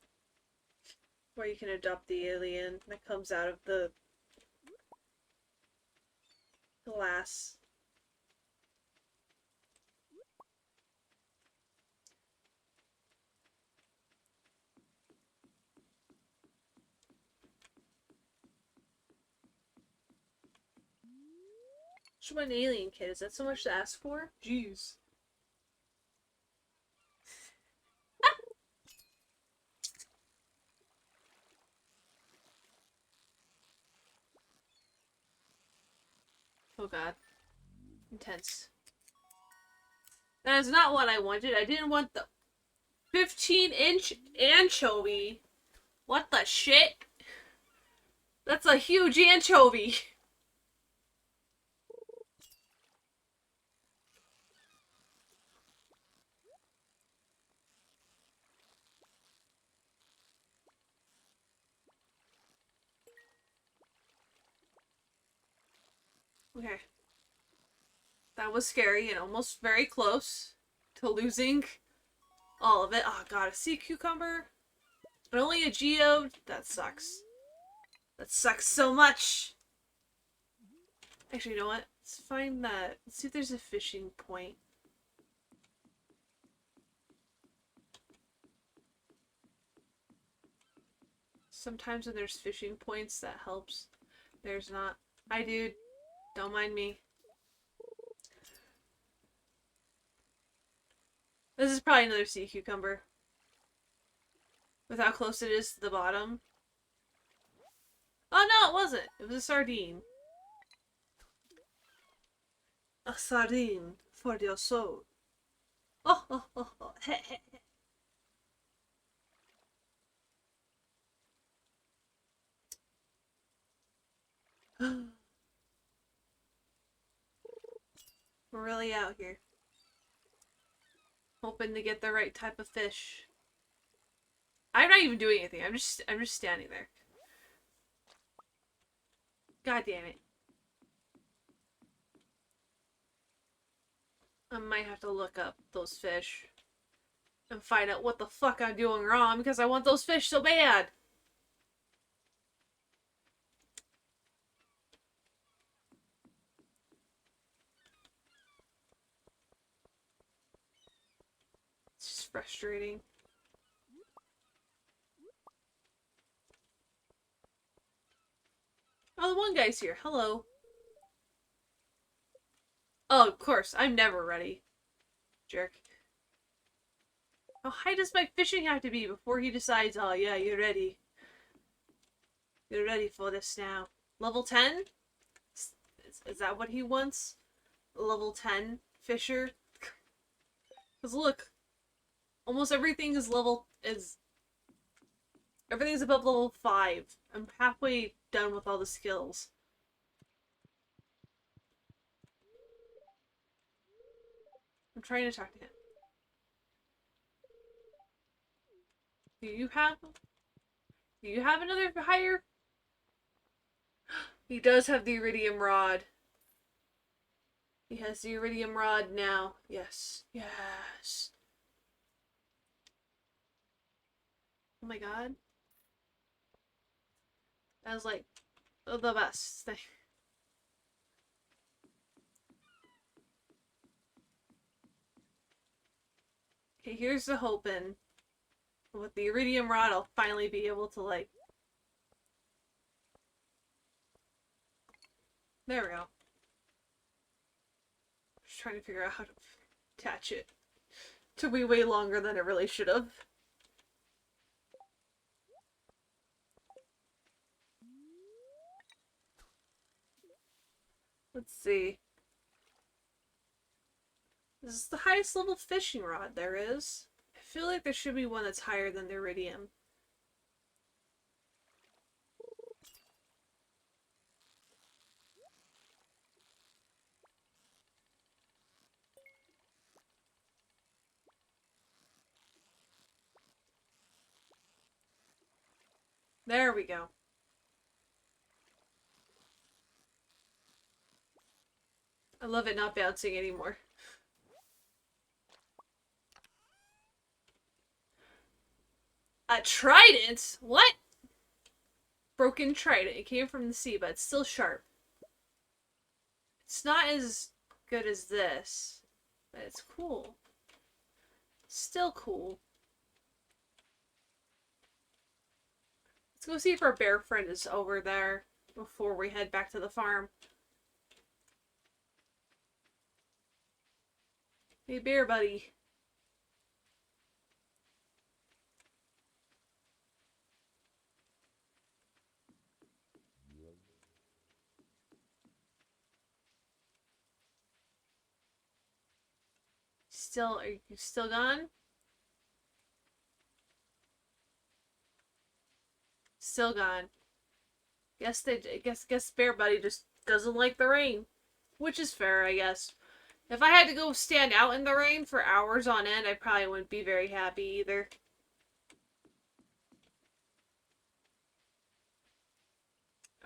where you can adopt the alien that comes out of the glass. Just want an alien kid. Is that so much to ask for? Jeez. Oh god. Intense. That is not what I wanted. I didn't want the 15-inch anchovy. What the shit? That's a huge anchovy. Okay. That was scary and almost very close to losing all of it. Oh god, a sea cucumber? And only a geode? That sucks. That sucks so much! Actually, you know what? Let's find that. Let's see if there's a fishing point. Sometimes when there's fishing points, that helps. There's not. Hi, dude. Don't mind me. This is probably another sea cucumber. With how close it is to the bottom. Oh no, it wasn't. It was a sardine. A sardine for your soul. Oh, oh, oh, oh. We're really out here. Hoping to get the right type of fish. I'm not even doing anything. I'm just standing there. God damn it. I might have to look up those fish and find out what the fuck I'm doing wrong because I want those fish so bad. It's just frustrating. Oh, the one guy's here. Hello. Oh, of course. I'm never ready. Jerk. How high does my fishing have to be before he decides, oh yeah, you're ready. You're ready for this now. Level 10? Is that what he wants? Level 10 fisher? Because look, almost everything is everything's above level 5. I'm halfway done with all the skills. I'm trying to talk to him. Do you have another higher? He does have the iridium rod. He has the iridium rod now. Yes. Yes. Oh my god. That was like the best thing. Okay, here's the hoping. With the iridium rod, I'll finally be able to, like... There we go. Just trying to figure out how to attach it. Took me way longer than it really should have. Let's see. This is the highest level fishing rod there is. I feel like there should be one that's higher than the iridium. There we go. I love it not bouncing anymore. A trident? What? Broken trident. It came from the sea, but it's still sharp. It's not as good as this, but it's cool. Still cool. Let's go see if our bear friend is over there before we head back to the farm. Hey, bear buddy. Are you still gone? Still gone. Guess Bear Buddy just doesn't like the rain. Which is fair, I guess. If I had to go stand out in the rain for hours on end, I probably wouldn't be very happy either.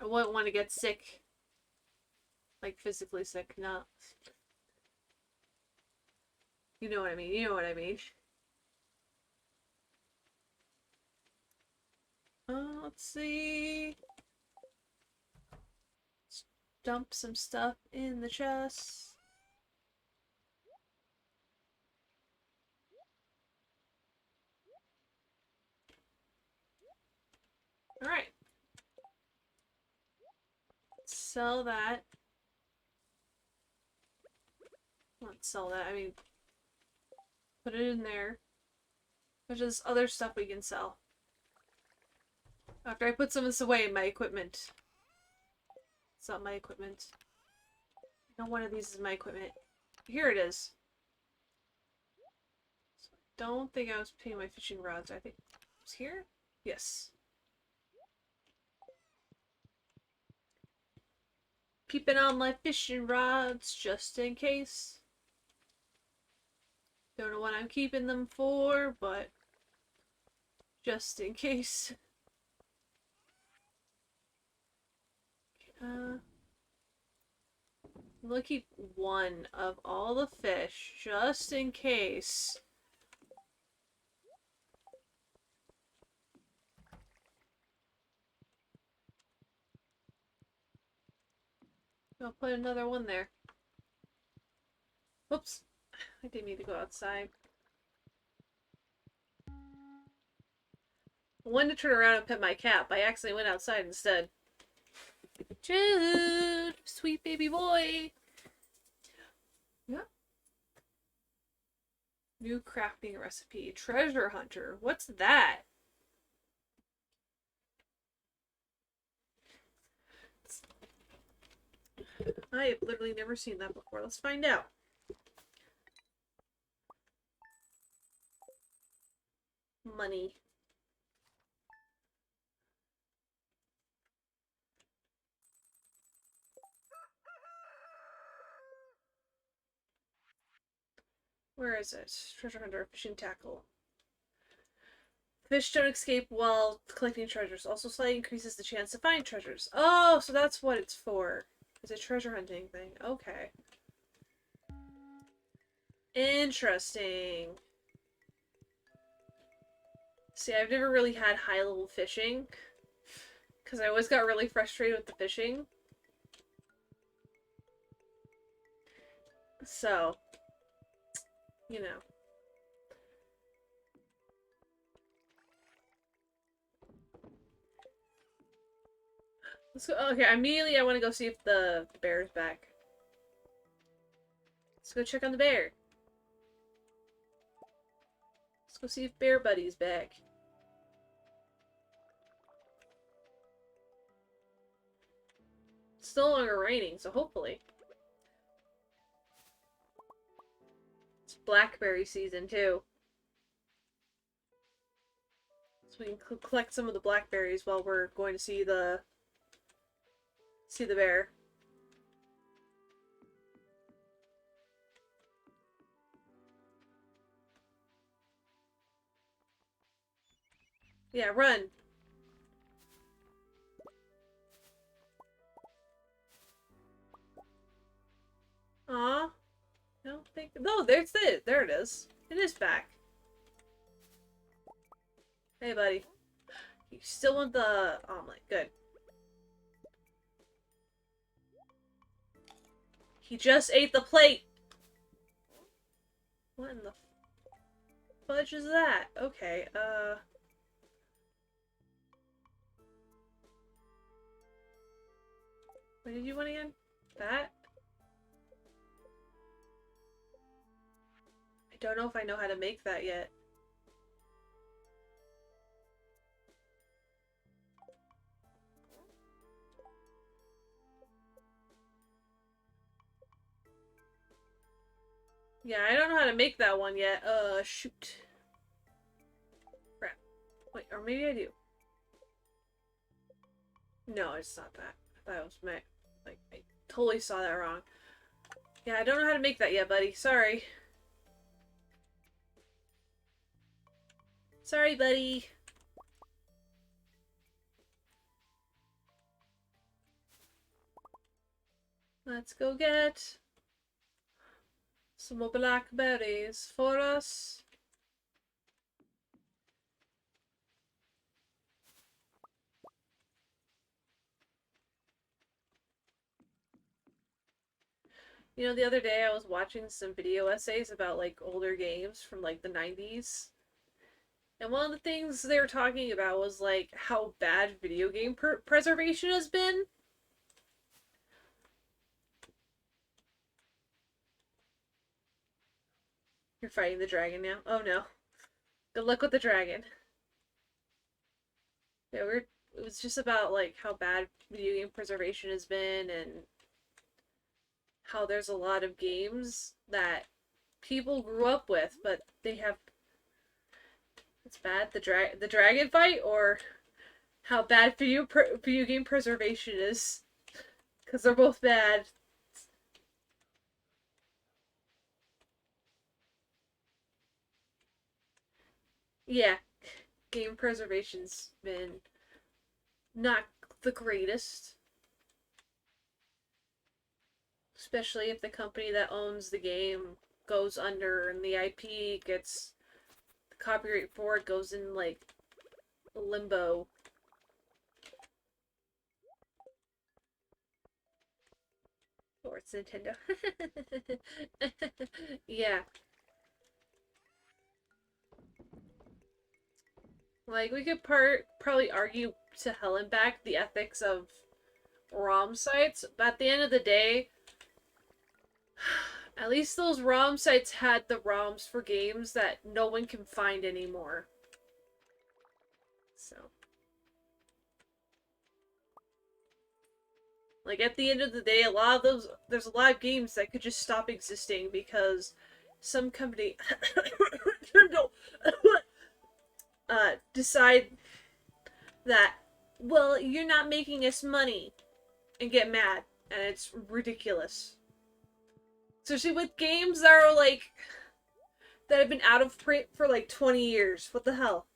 I wouldn't want to get sick. Like, physically sick, no. You know what I mean, you know what I mean. Let's see. Let's dump some stuff in the chest. Alright. Sell that. Let's sell that. I mean, put it in there. There's just other stuff we can sell. After I put some of this away in my equipment. It's not my equipment. No one of these is my equipment. Here it is. So I don't think I was putting my fishing rods. I think it was here? Yes. Keeping on my fishing rods just in case. Don't know what I'm keeping them for, but just in case. I'm gonna keep one of all the fish just in case. I'll put another one there. Whoops. I didn't mean to go outside. I wanted to turn around and pet my cat, but I accidentally went outside instead. Jude! Sweet baby boy! Yeah. New crafting recipe. Treasure hunter. What's that? I have literally never seen that before. Let's find out. Money. Where is it? Treasure hunter, fishing tackle. Fish don't escape while collecting treasures. Also slightly increases the chance to find treasures. Oh, so that's what it's for. It's a treasure hunting thing. Okay. Interesting. See, I've never really had high-level fishing. Because I always got really frustrated with the fishing. So, you know. Let's go. Okay, immediately I want to go see if the bear's back. Let's go check on the bear. Let's go see if Bear Buddy's back. It's still no longer raining, so hopefully. It's blackberry season, too. So we can collect some of the blackberries while we're going to see the bear. Yeah, run. Aw. I don't think... No, there's it. There it is. It is back. Hey, buddy. You still want the omelet. Good. He just ate the plate! What in the fudge is that? Okay, what did you want again? That? I don't know if I know how to make that yet. Yeah, I don't know how to make that one yet. Shoot. Crap. Wait, or maybe I do. No, it's not that. I thought it was my... Like, I totally saw that wrong. Yeah, I don't know how to make that yet, buddy. Sorry. Sorry, buddy. Let's go get some more blackberries for us. You know, the other day I was watching some video essays about like older games from like the 90s. And one of the things they were talking about was like how bad video game preservation has been. You're fighting the dragon now. Oh no. Good luck with the dragon. Yeah, it was just about like how bad video game preservation has been and how there's a lot of games that people grew up with, but they have it's bad the dragon fight or how bad video game preservation is because they're both bad. Yeah, game preservation's been not the greatest, especially if the company that owns the game goes under and the IP gets the copyright for it goes in like limbo. Or it's Nintendo. Yeah. Like, we could probably argue to hell and back the ethics of ROM sites, but at the end of the day, at least those ROM sites had the ROMs for games that no one can find anymore. So. Like, at the end of the day, there's a lot of games that could just stop existing because some company no, decide that, well, you're not making us money, and get mad, and it's ridiculous. Especially with games that are like that have been out of print for like 20 years. What the hell?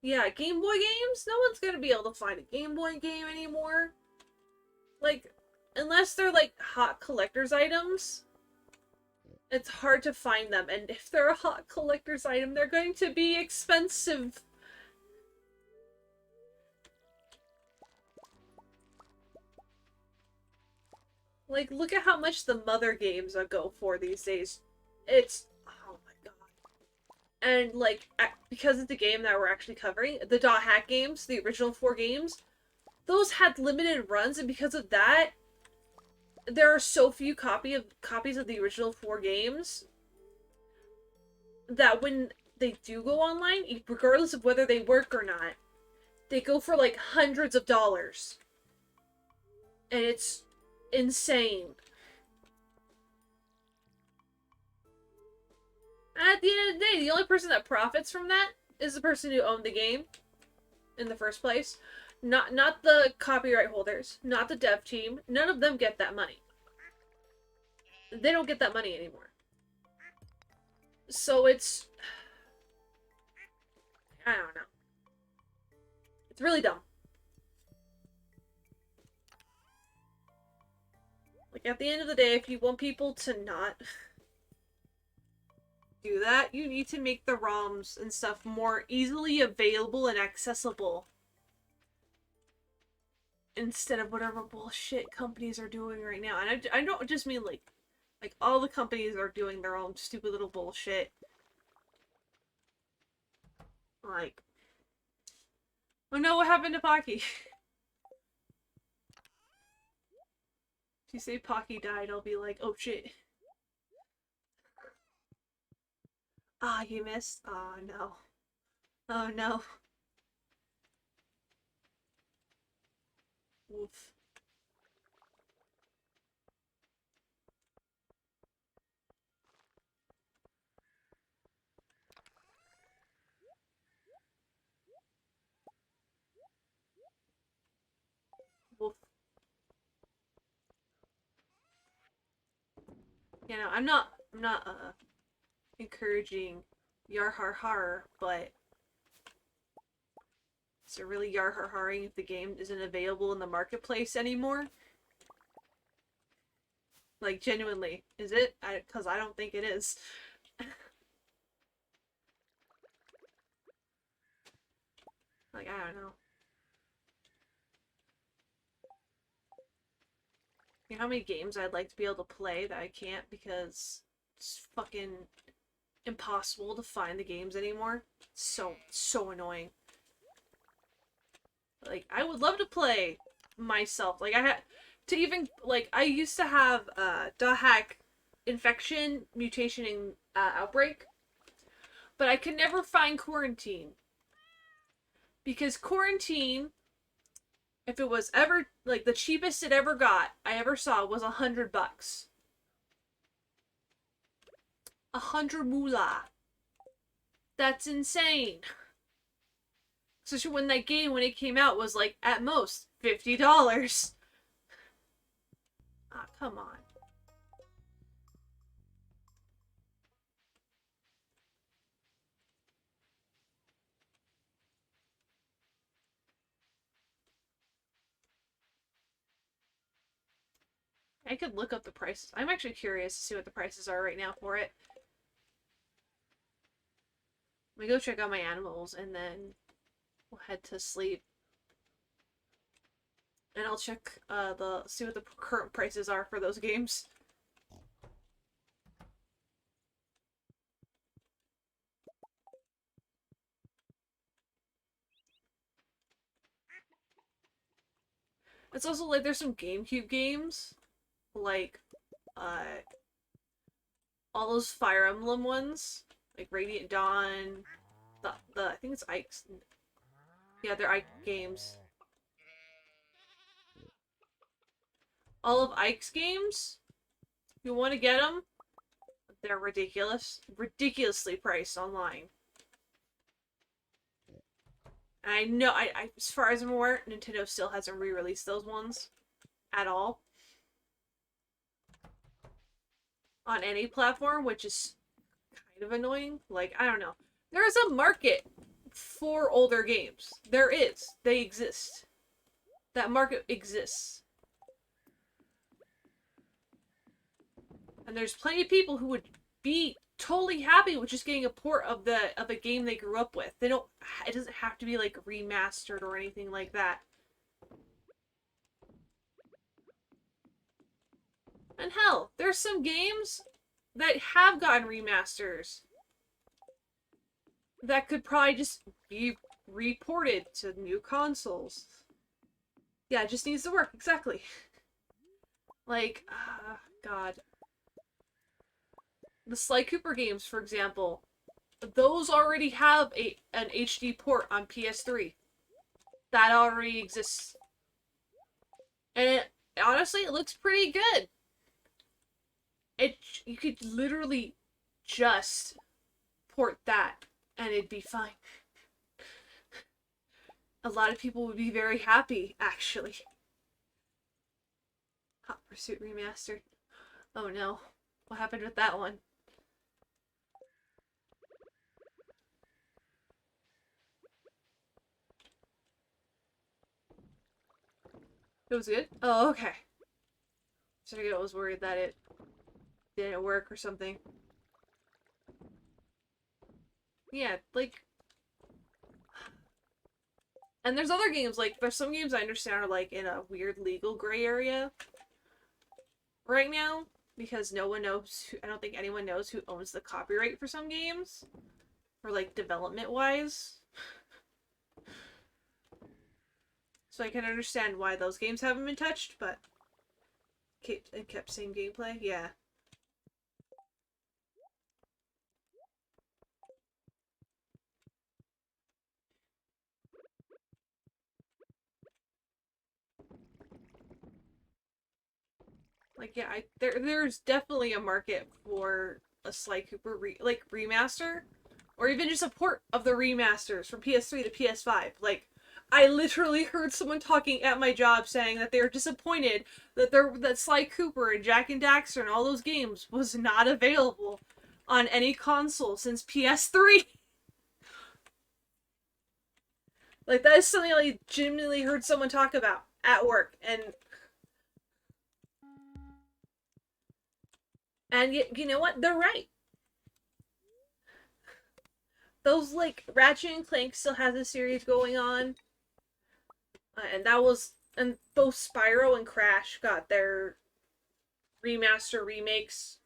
Yeah, Game Boy games? No one's gonna be able to find a Game Boy game anymore. Like, unless they're like hot collector's items, it's hard to find them. And if they're a hot collector's item, they're going to be expensive. Like, look at how much the Mother games go for these days. It's... Oh my god. And, like, because it's a game that we're actually covering, the Dot Hack games, the original 4 games, those had limited runs, and because of that, there are so few copies of the original 4 games that when they do go online, regardless of whether they work or not, they go for like hundreds of dollars. And it's insane. And at the end of the day, the only person that profits from that is the person who owned the game in the first place. Not the copyright holders, not the dev team. None of them get that money. They don't get that money anymore. So it's... I don't know. It's really dumb. Like, at the end of the day, if you want people to not do that, you need to make the ROMs and stuff more easily available and accessible. Instead of whatever bullshit companies are doing right now. And I don't just mean like all the companies are doing their own stupid little bullshit. Like, oh no, what happened to Pocky? If you say Pocky died, I'll be like, oh shit. Ah, you missed? Oh no. Oh no. Oof. know, I'm not encouraging yar har har, but is it really yar har haring if the game isn't available in the marketplace anymore? Like, genuinely, is it? Because I don't think it is. Like, I don't know. You know how many games I'd like to be able to play that I can't because it's fucking impossible to find the games anymore? So annoying. Like, I would love to play myself. Like, I had to even, like, I used to have, hack infection, mutation, and outbreak, but I could never find quarantine. Because quarantine, if it was ever, like, the cheapest it ever got, I ever saw was $100. 100 moolah. That's insane. Especially when that game, when it came out, was like, at most, $50. Ah, come on. I could look up the prices. I'm actually curious to see what the prices are right now for it. Let me go check out my animals and then we'll head to sleep. And I'll check see what the current prices are for those games. It's also like there's some GameCube games, like all those Fire Emblem ones, like Radiant Dawn, the I think it's Ike's. Yeah, they're Ike games. All of Ike's games. You want to get them? They're ridiculously priced online. And I know, as far as I'm aware, Nintendo still hasn't re-released those ones at all on any platform, which is kind of annoying. Like, I don't know. There is a market for older games. There is. They exist. That market exists. And there's plenty of people who would be totally happy with just getting a port of a game they grew up with. They don't, it doesn't have to be like remastered or anything like that. And hell, there's some games that have gotten remasters that could probably just be reported to new consoles. Yeah, it just needs to work, exactly. Like, God. The Sly Cooper games, for example, those already have an HD port on PS3. That already exists. And honestly, it looks pretty good. You could literally just port that and it'd be fine. A lot of people would be very happy, actually. Hot Pursuit Remastered. Oh no. What happened with that one? It was good? Oh, okay. So I was worried that it didn't work or something. Yeah, like... And there's other games, like, there's some games I understand are, like, in a weird legal gray area right now, because no one knows I don't think anyone knows who owns the copyright for some games. Or, like, development-wise. So I can understand why those games haven't been touched, but... It kept same gameplay? Yeah. Like, yeah, there's definitely a market for a Sly Cooper remaster, or even just a port of the remasters from PS3 to PS5. Like, I literally heard someone talking at my job saying that they were disappointed that Sly Cooper and Jack and Daxter and all those games was not available on any console since PS3. Like, that is something I legitimately heard someone talk about at work, and you know what? They're right. Those, like, Ratchet and Clank still has a series going on, and both Spyro and Crash got their remaster remakes.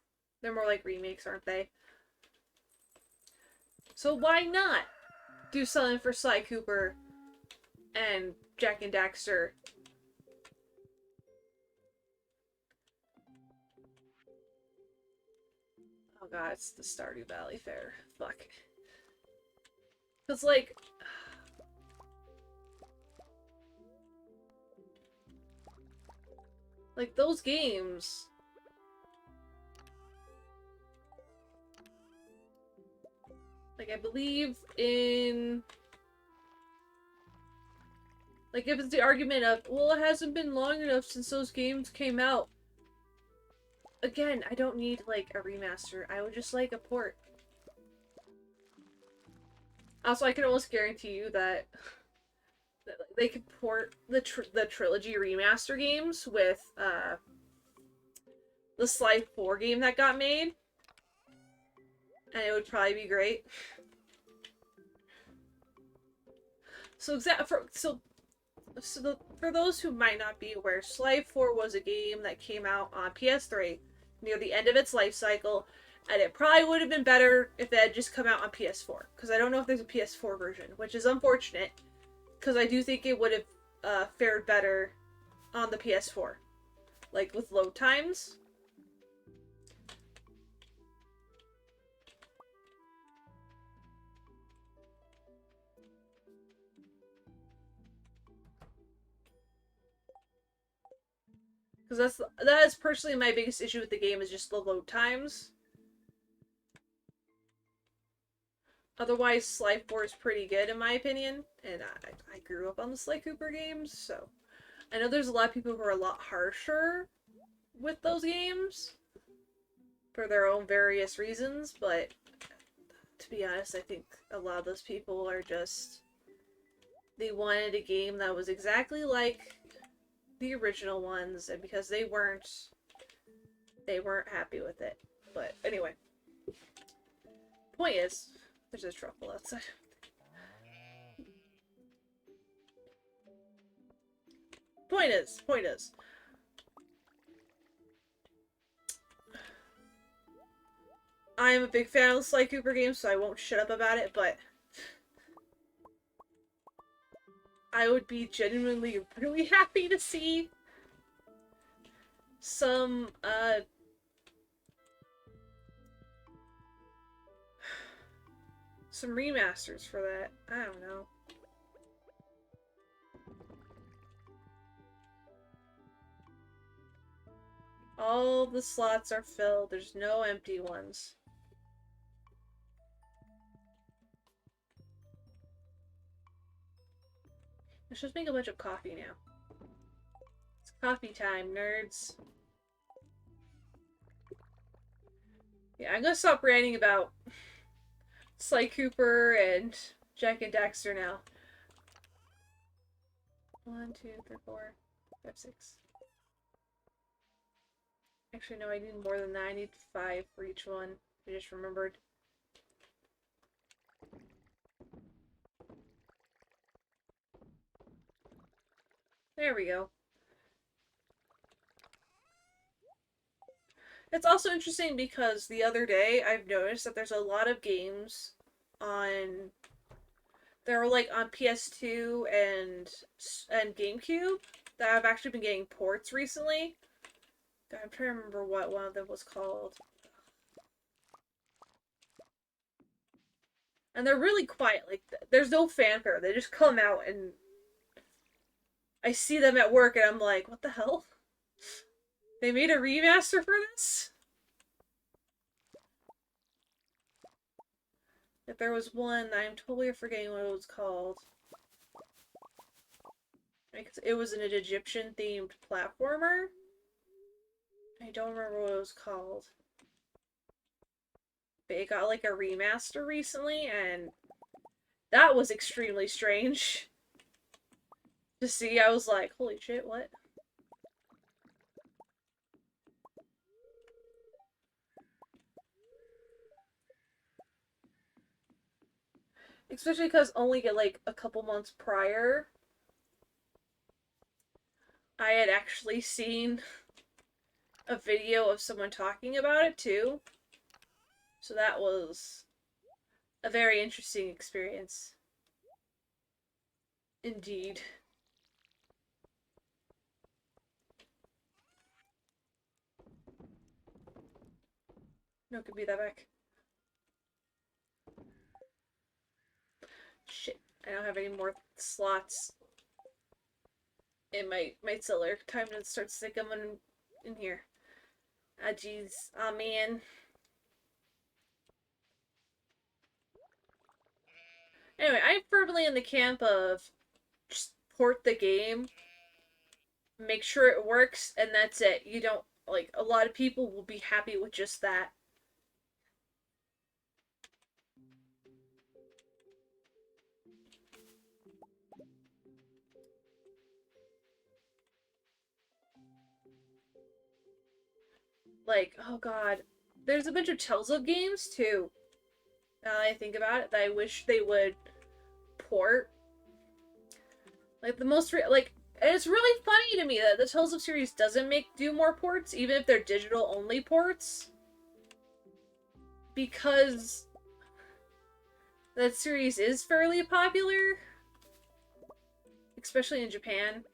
They're more like remakes, aren't they? So why not do something for Sly Cooper and Jack and Daxter? Oh god, it's the Stardew Valley Fair. Fuck. Cause like those games, like I believe in, like if it's the argument of, well, it hasn't been long enough since those games came out. Again, I don't need like a remaster. I would just like a port. Also, I can almost guarantee you that they could port the trilogy remaster games with the Sly 4 game that got made, and it would probably be great. So for those who might not be aware, Sly 4 was a game that came out on PS3 near the end of its life cycle, and it probably would have been better if it had just come out on PS4, because I don't know if there's a PS4 version, which is unfortunate, because I do think it would have fared better on the PS4, like with load times. Because that is personally my biggest issue with the game, is just the load times. Otherwise, Sly 4 is pretty good in my opinion, and I grew up on the Sly Cooper games, so I know there's a lot of people who are a lot harsher with those games for their own various reasons, but to be honest, I think a lot of those people are just, they wanted a game that was exactly like the original ones, and because they weren't happy with it. But anyway, point is, there's a truffle outside. Point is, I am a big fan of the Sly Cooper games, so I won't shut up about it, but I would be genuinely really happy to see some remasters for that. I don't know. All the slots are filled. There's no empty ones. Let's just make a bunch of coffee now. It's coffee time, nerds. Yeah, I'm gonna stop ranting about Sly Cooper and Jack and Daxter now. 1, 2, 3, 4, 5, 6. Actually, no, I need more than that. I need 5 for each one. I just remembered. There we go. It's also interesting because the other day I've noticed that there's a lot of games on, they're like on PS2 and GameCube that have actually been getting ports recently. God, I'm trying to remember what one of them was called. And they're really quiet. Like, there's no fanfare. They just come out and I see them at work and I'm like, what the hell? They made a remaster for this? If there was one, I'm totally forgetting what it was called. It was an Egyptian themed platformer. I don't remember what it was called. But it got like a remaster recently, and that was extremely strange to see. I was like, holy shit, what? Especially because only like a couple months prior, I had actually seen a video of someone talking about it too. So that was a very interesting experience. Indeed. No, it could be that back. Shit. I don't have any more slots in my cellar. Time to start sticking them in here. Ah, jeez. Ah, man. Anyway, I'm firmly in the camp of just port the game, make sure it works, and that's it. You don't, like, a lot of people will be happy with just that. Like, oh god. There's a bunch of Tales of games, too. Now that I think about it, that I wish they would port. Like, and it's really funny to me that the Tales of series doesn't do more ports, even if they're digital only ports. Because that series is fairly popular. Especially in Japan.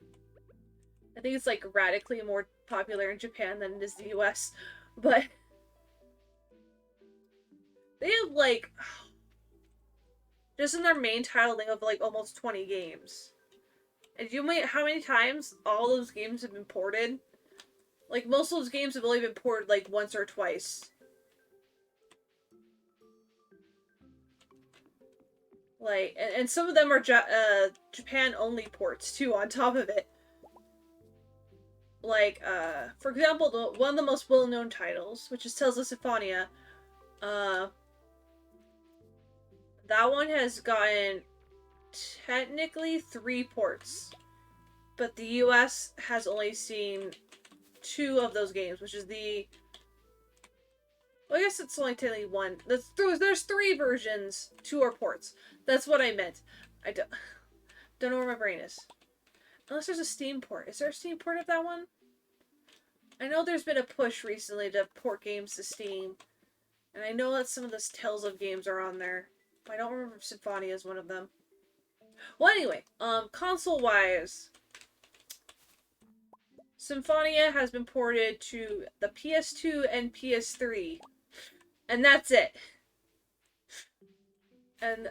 I think it's like radically more popular in Japan than it is the US. But they have like just in their main title they have like almost 20 games. And do you know how many times all those games have been ported? Like most of those games have only been ported like once or twice. Like and some of them are Japan only ports too on top of it. Like for example, one of the most well-known titles, which is Tales of Symphonia, that one has gotten technically 3 ports, but the US has only seen 2 of those games, which is well, I guess it's only technically 1. There's 3 versions, 2 are ports. That's what I meant. I don't know where my brain is. Unless there's a Steam port. Is there a Steam port of that one? I know there's been a push recently to port games to Steam. And I know that some of the Tales of games are on there. I don't remember if Symphonia is one of them. Well, anyway, console-wise, Symphonia has been ported to the PS2 and PS3. And that's it. And,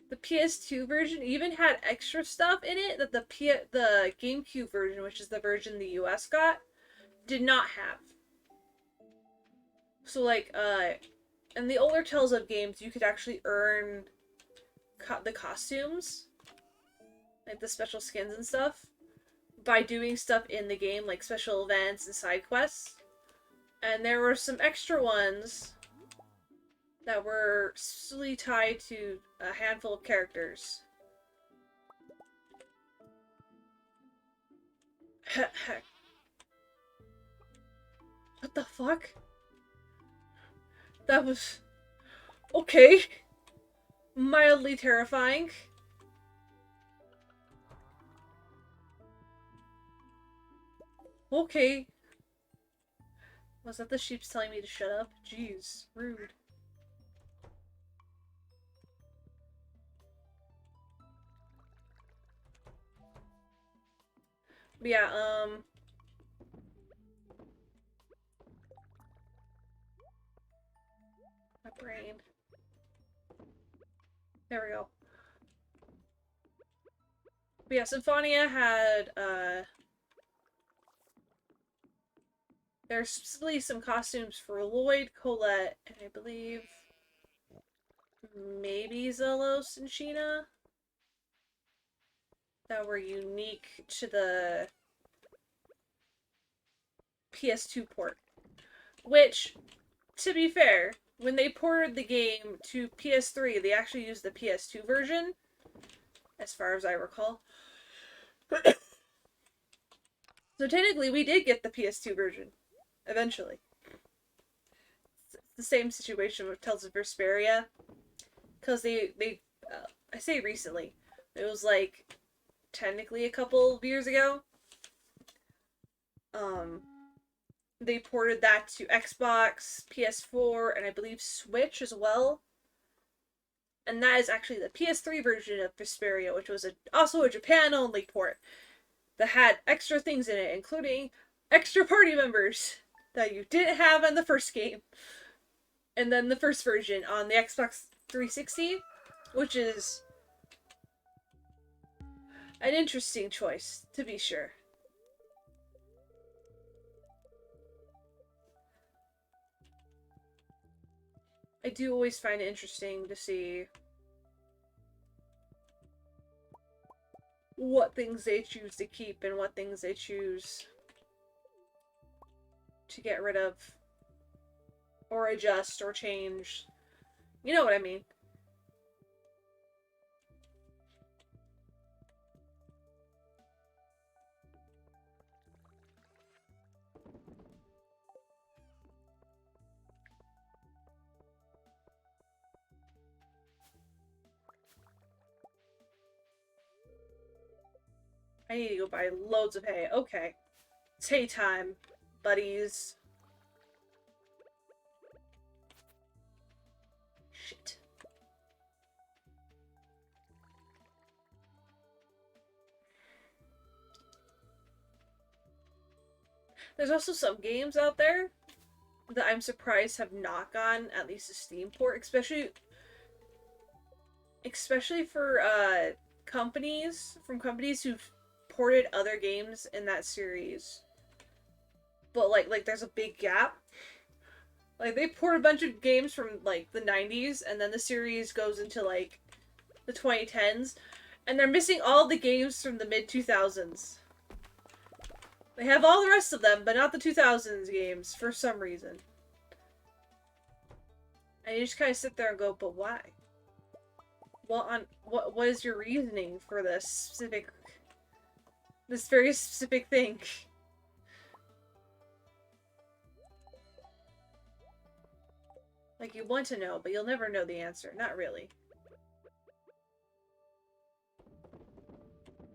the PS2 version even had extra stuff in it that the GameCube version, which is the version the US got, did not have. So, like, in the older Tales of games, you could actually earn the costumes, like the special skins and stuff, by doing stuff in the game, like special events and side quests. And there were some extra ones that were solely tied to a handful of characters. What the fuck? That was... okay. Mildly terrifying. Okay. Was that the sheep telling me to shut up? Jeez, rude. But yeah, my brain. There we go. But yeah, Symphonia had, there's specifically some costumes for Lloyd, Colette, and I believe maybe Zelos and Sheena. that were unique to the PS2 port. Which, to be fair, when they ported the game to PS3, they actually used the PS2 version, as far as I recall. So technically, we did get the PS2 version, eventually. It's the same situation with Tales of Vesperia, because I say recently, it was like, technically a couple of years ago, um, they ported that to Xbox, PS4, and I believe Switch as well. And that is actually the PS3 version of Vesperia, which was also a Japan-only port that had extra things in it, including extra party members that you didn't have in the first game. And then the first version on the Xbox 360, which is an interesting choice, to be sure. I do always find it interesting to see what things they choose to keep and what things they choose to get rid of or adjust or change. You know what I mean. I need to go buy loads of hay. Okay. It's hay time, buddies. Shit. There's also some games out there that I'm surprised have not gotten at least a Steam port, especially for companies who've ported other games in that series. But like there's a big gap. Like they port a bunch of games from like the 90s and then the series goes into like the 2010s and they're missing all the games from the mid 2000s. They have all the rest of them, but not the 2000s games for some reason. And you just kind of sit there and go, but why? What is your reasoning for this very specific thing? Like, you want to know, but you'll never know the answer. Not really.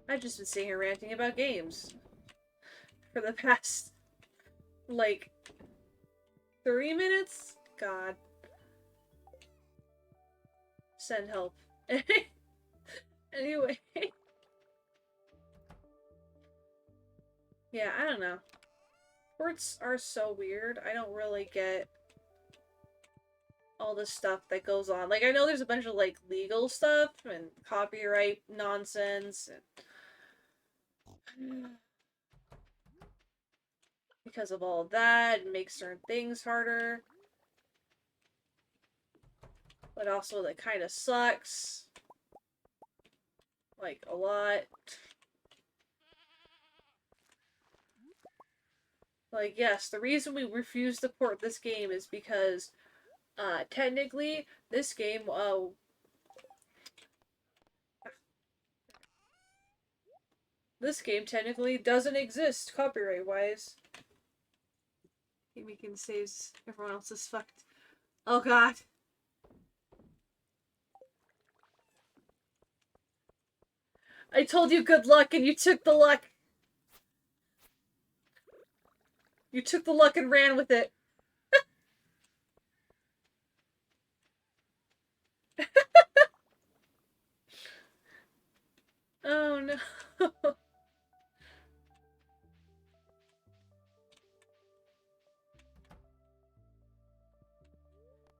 I've just been sitting here ranting about games for the past, like, 3 minutes? God. Send help. Anyway. Yeah, I don't know. Ports are so weird. I don't really get all the stuff that goes on. Like, I know there's a bunch of, like, legal stuff and copyright nonsense. And because of all of that, it makes certain things harder. But also, that kind of sucks. Like, a lot. Like, yes, the reason we refused to port this game is because, technically, this game, this game technically doesn't exist copyright-wise. Making saves, everyone else is fucked. Oh god. I told you good luck and you took the luck. You took the luck and ran with it. Oh no.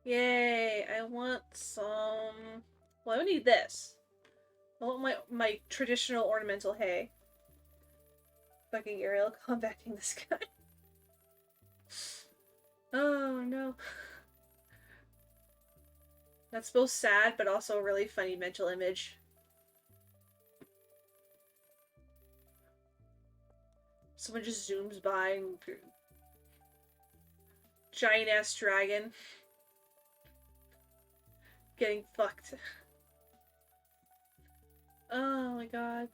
Yay, I want some... Well, I need this. I want my traditional ornamental hay. Fucking aerial combating this guy. Oh no. That's both sad, but also a really funny mental image. Someone just zooms by and... Giant-ass dragon. Getting fucked. Oh my god.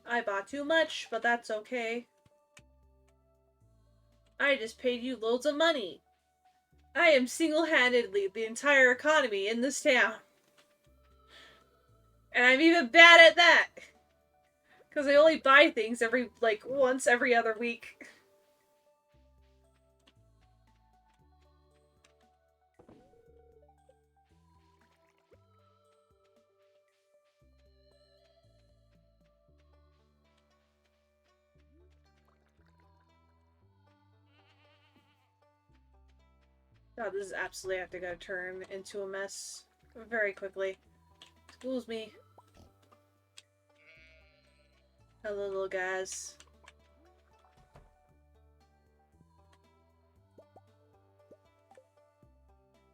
I bought too much, but that's okay. I just paid you loads of money. I am single-handedly the entire economy in this town. And I'm even bad at that! Because I only buy things once every other week. God, this is absolutely have to go turn into a mess very quickly. Excuse me. Hello, little guys.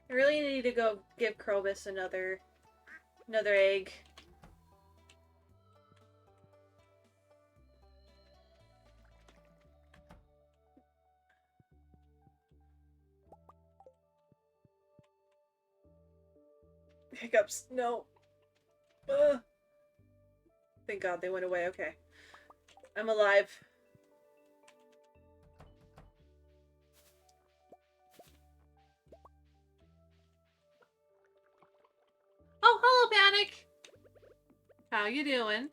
I really need to go give Krobus another egg. Hiccups. No. Ugh. Thank God they went away. Okay. I'm alive. Oh, hello, Panic! How you doing?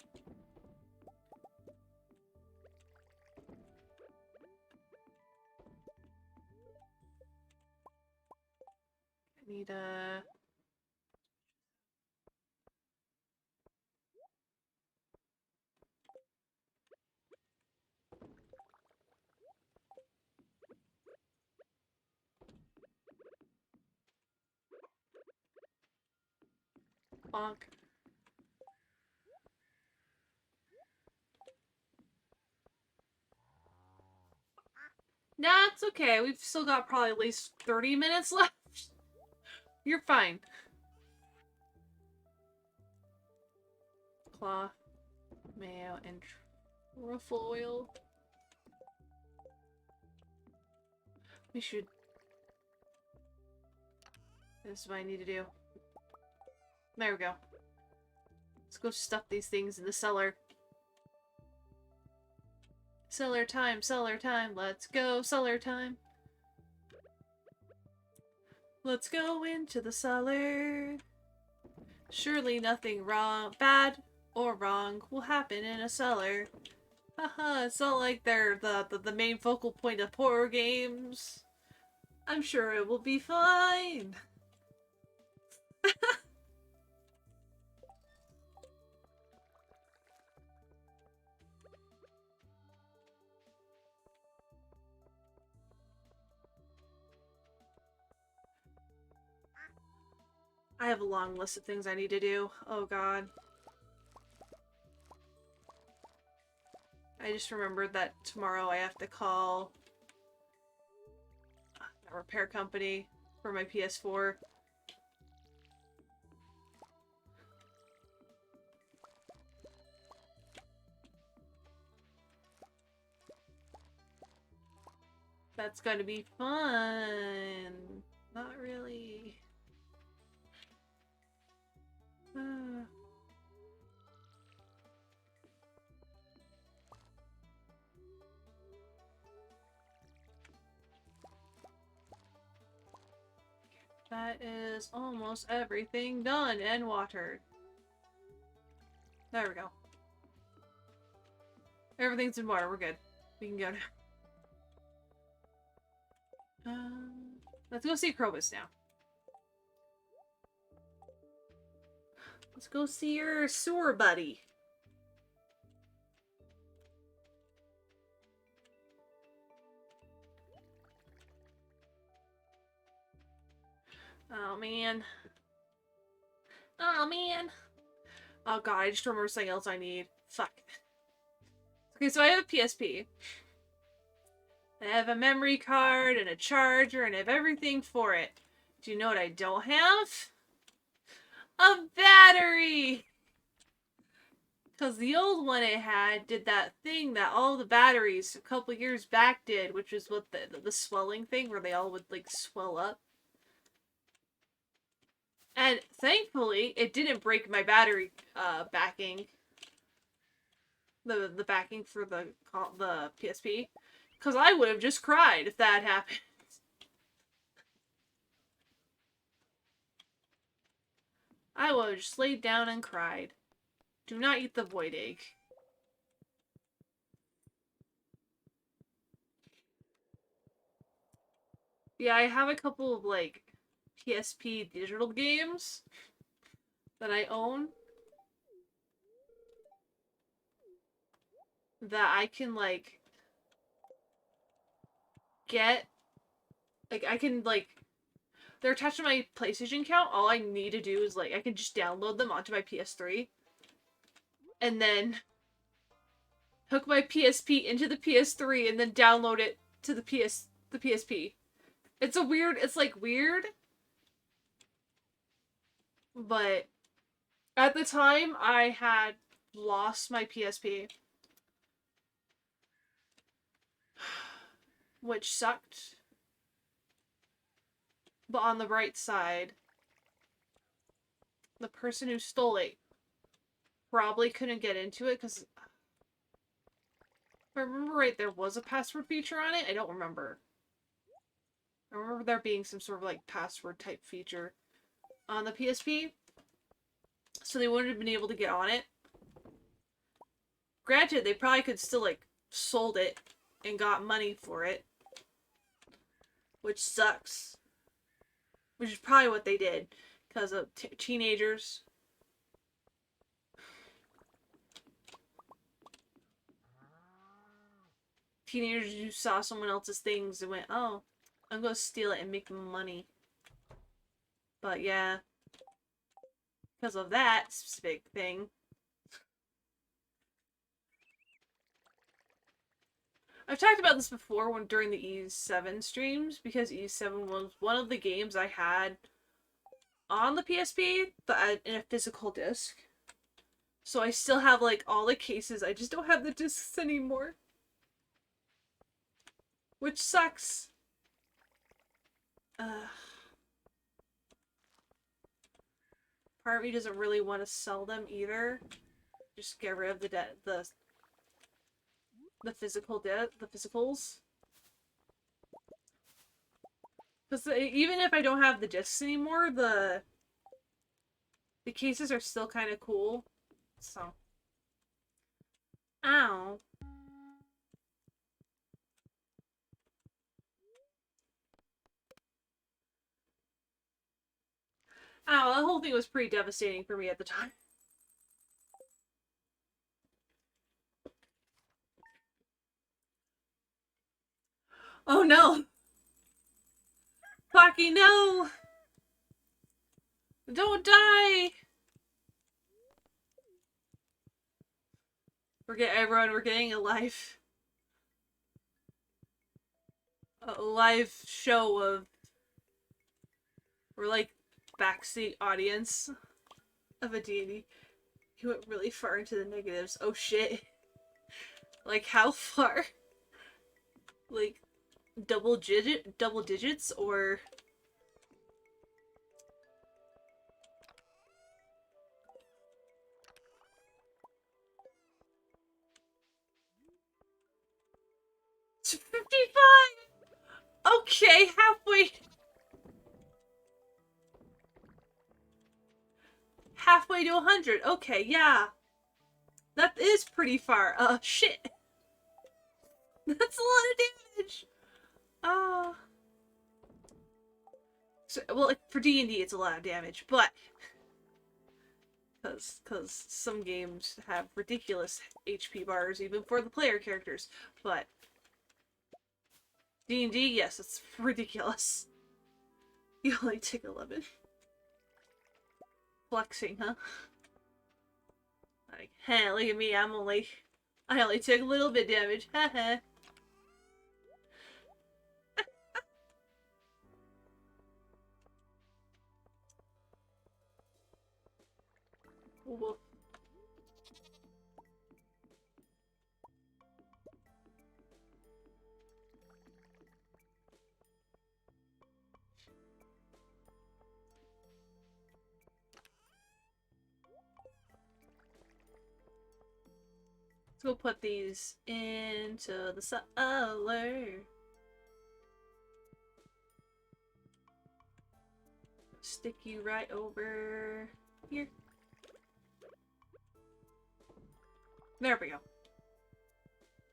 I need a... bonk. Nah, it's okay. We've still got probably at least 30 minutes left. You're fine. Cloth, mayo, and truffle oil. We should... This is what I need to do. There we go. Let's go stuff these things in the cellar. Cellar time, let's go, cellar time. Let's go into the cellar. Surely nothing wrong, bad or wrong will happen in a cellar. Haha, it's not like they're the main focal point of horror games. I'm sure it will be fine. I have a long list of things I need to do. Oh god. I just remembered that tomorrow I have to call a repair company for my PS4. That's going to be fun. Not really. That is almost everything done and watered. There we go. Everything's in water. We're good. We can go now. Let's go see Krobus now. Let's go see your sewer buddy. Oh, man. Oh, man. Oh, God. I just remember something else I need. Fuck. Okay, so I have a PSP. I have a memory card and a charger and I have everything for it. Do you know what I don't have? A battery! Because the old one it had did that thing that all the batteries a couple years back did, which is what the swelling thing where they all would like swell up. And thankfully, it didn't break my battery backing. The backing for the PSP. Because I would have just cried if that happened. I would have just laid down and cried. Do not eat the void egg. Yeah, I have a couple of, like, PSP digital games that I own that I can, like, get. Like, I can, like, they're attached to my PlayStation account. All I need to do is, like, I can just download them onto my PS3 and then hook my PSP into the PS3 and then download it to the PSP. It's like weird, but at the time I had lost my PSP, which sucked. But on the bright side, the person who stole it probably couldn't get into it because if I remember right, there was a password feature on it. I don't remember. I remember there being some sort of like password type feature on the PSP. So they wouldn't have been able to get on it. Granted, they probably could still like sold it and got money for it. Which sucks. Which is probably what they did. Because of teenagers. Teenagers who saw someone else's things and went, oh, I'm gonna steal it and make money. But yeah. Because of that specific thing. I've talked about this before during the E7 streams, because E7 was one of the games I had on the PSP, but in a physical disc. So I still have, like, all the cases, I just don't have the discs anymore. Which sucks. Part of me doesn't really want to sell them either. Just get rid of the physical the physicals. Because even if I don't have the discs anymore, the cases are still kind of cool. So. Ow. Ow, that whole thing was pretty devastating for me at the time. Oh no! Pocky, no! Don't die! We're getting a live show of, we're like backseat audience of a D&D. He went really far into the negatives. Oh shit. Like how far? Like double digits or it's 55. Okay, halfway to 100. Okay, yeah. That is pretty far. Shit. That's a lot of damage. So, well, for D&D it's a lot of damage, but because some games have ridiculous HP bars even for the player characters, but D&D, yes, it's ridiculous. You only take 11. Flexing, huh? Like, heh, look at me, I only took a little bit damage, heh. go. Let's go put these into the cellar. Stick you right over here. There we go. I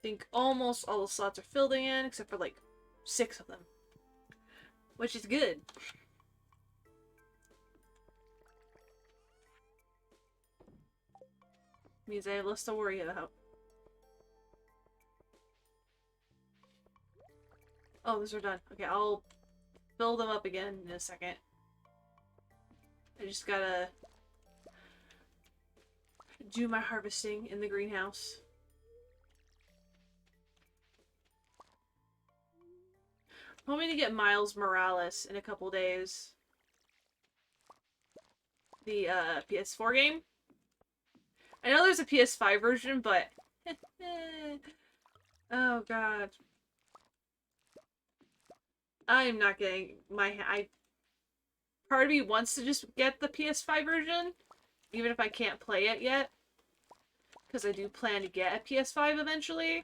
think almost all the slots are filled in, except for like 6 of them. Which is good. Means I have less to worry about. Oh, those are done. Okay, I'll fill them up again in a second. I just gotta do my harvesting in the greenhouse. I'm hoping to get Miles Morales in a couple days. The PS4 game. I know there's a PS5 version, but oh god. I'm not getting part of me wants to just get the PS5 version, even if I can't play it yet. Because I do plan to get a PS5 eventually.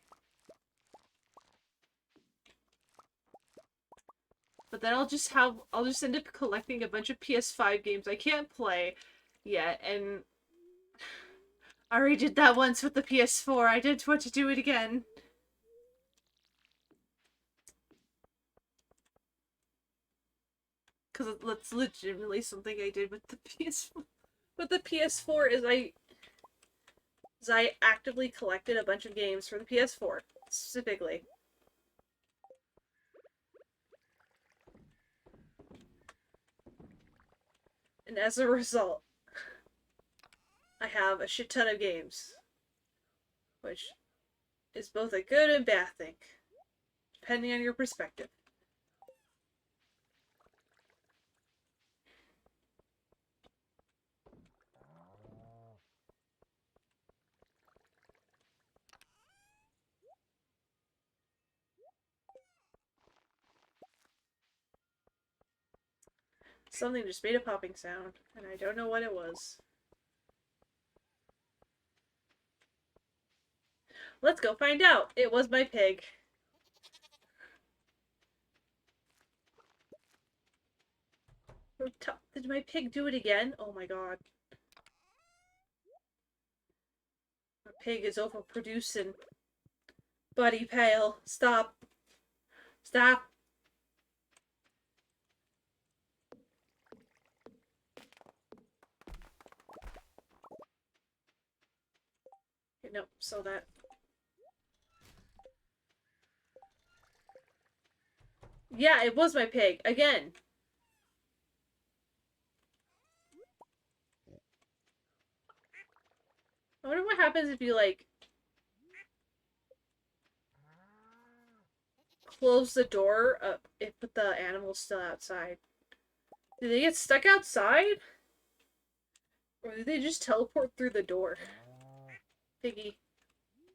But then I'll just end up collecting a bunch of PS5 games I can't play yet, and I already did that once with the PS4. I didn't want to do it again. Because that's legitimately something I did with the PS4. With the PS4 is I actively collected a bunch of games for the PS4, specifically. And as a result, I have a shit ton of games. Which is both a good and bad thing, depending on your perspective. Something just made a popping sound, and I don't know what it was. Let's go find out. It was my pig. Did my pig do it again? Oh my god. My pig is overproducing. Buddy Pale, stop. Stop. Okay, nope, so that. Yeah, it was my pig. Again. I wonder what happens if you, like, close the door if the animal's still outside. Do they get stuck outside? Or do they just teleport through the door? Piggy.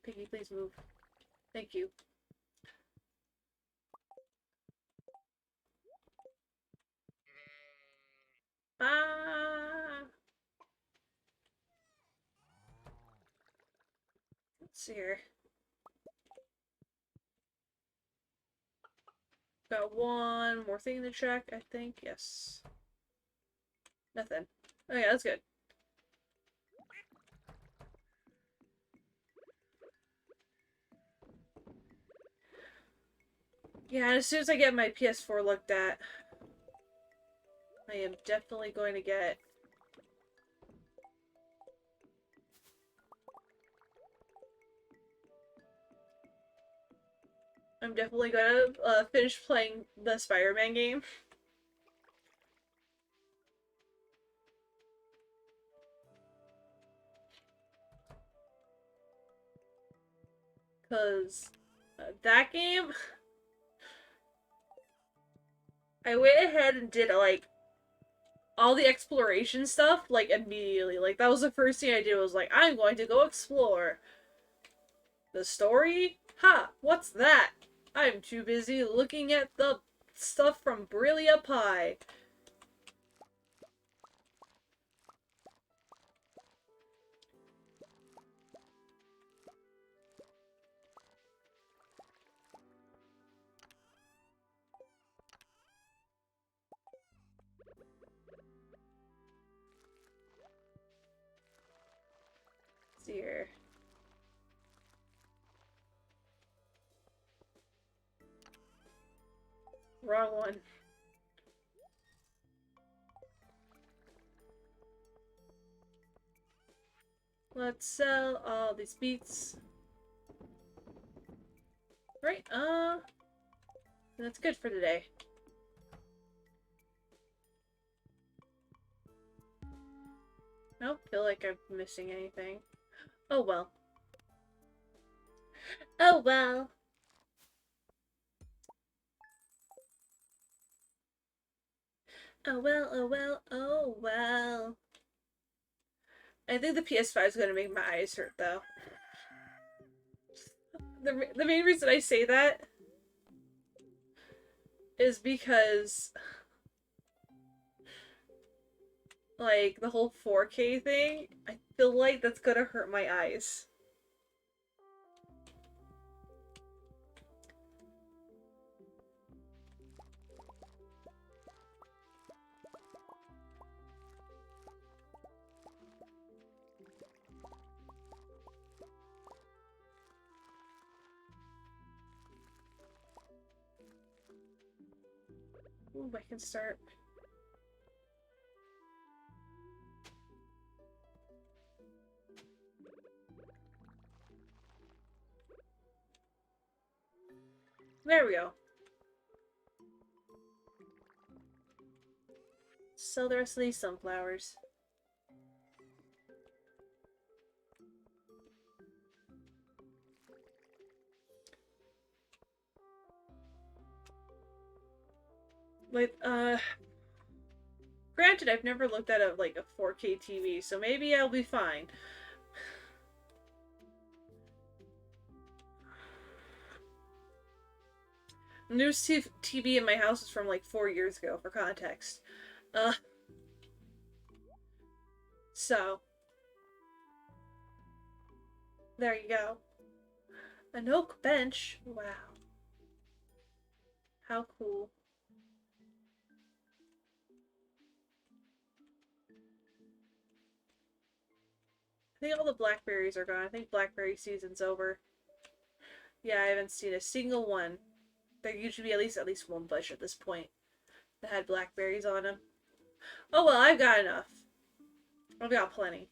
Piggy, please move. Thank you. Ah! Let's see here. Got one more thing to check, I think. Yes. Nothing. Okay, that's good. Yeah, as soon as I get my PS4 looked at, I am definitely going to get... I'm definitely gonna finish playing the Spider-Man game. Because that game... I went ahead and did, like, all the exploration stuff, like, immediately. Like, that was the first thing I did, was like, I'm going to go explore. The story? Ha! What's that? I'm too busy looking at the stuff from Brillia Pie. Let's see here. Wrong one. Let's sell all these beets. Right, that's good for today. I don't feel like I'm missing anything. Oh well. Oh well. Oh well, oh well, oh well. I think the PS5 is gonna make my eyes hurt, though. The main reason I say that is because, like, the whole 4K thing, I feel like that's gonna hurt my eyes. Ooh, I can start. There we go. Sell the rest of these sunflowers. Like, granted, I've never looked at a 4K TV, so maybe I'll be fine. The newest TV in my house is from like 4 years ago, for context. So there you go. An oak bench. Wow. How cool. I think all the blackberries are gone. I think blackberry season's over. Yeah, I haven't seen a single one. There usually be at least one bush at this point that had blackberries on them. Oh well, I've got enough. I've got plenty.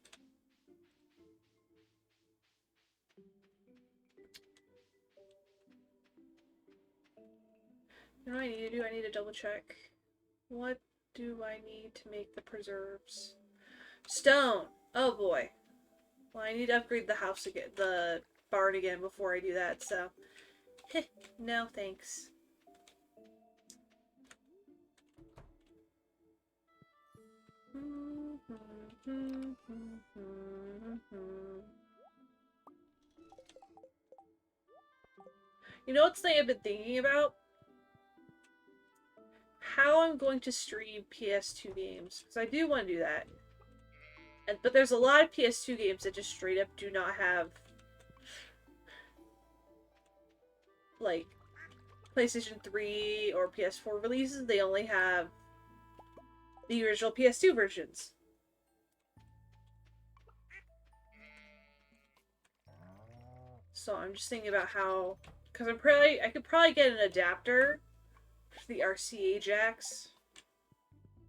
You know what I need to do? I need to double check. What do I need to make the preserves? Stone! Oh boy. Well, I need to upgrade the house again, the barn again before I do that, so. No thanks. You know what's the thing I've been thinking about? How I'm going to stream PS2 games. Because I do want to do that. But there's a lot of PS2 games that just straight up do not have, like, PlayStation 3 or PS4 releases. They only have the original PS2 versions. So I'm just thinking about how, because I could probably get an adapter for the RCA jacks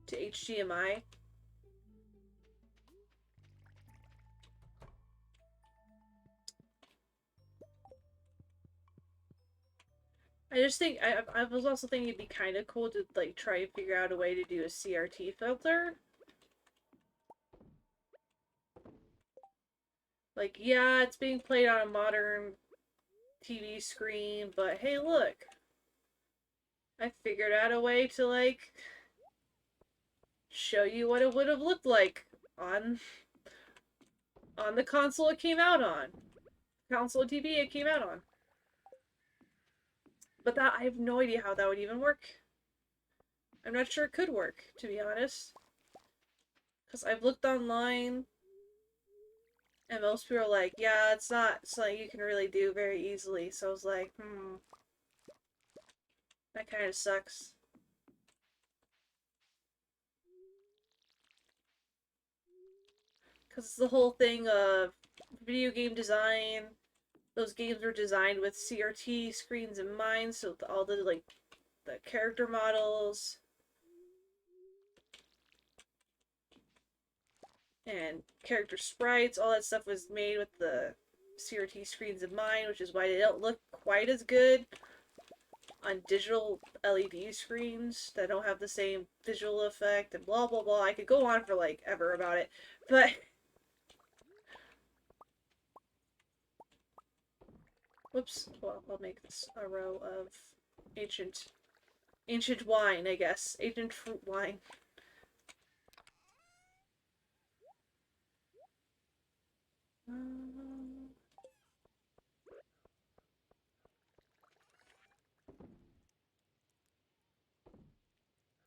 to HDMI. I just think I was also thinking it'd be kind of cool to like try and figure out a way to do a CRT filter. Like, yeah, it's being played on a modern TV screen, but hey, look. I figured out a way to, like, show you what it would have looked like on the console it came out on. Console TV it came out on. But that I have no idea how that would even work. I'm not sure it could work, to be honest. Because I've looked online and most people are like, yeah, it's not something you can really do very easily. So I was like, that kind of sucks. Because it's the whole thing of video game design. Those games were designed with CRT screens in mind, so all the, like, the character models and character sprites, all that stuff was made with the CRT screens in mind, which is why they don't look quite as good on digital LED screens that don't have the same visual effect and blah blah blah. I could go on for like ever about it, but whoops. Well, I'll make this a row of ancient wine, I guess. Ancient fruit wine.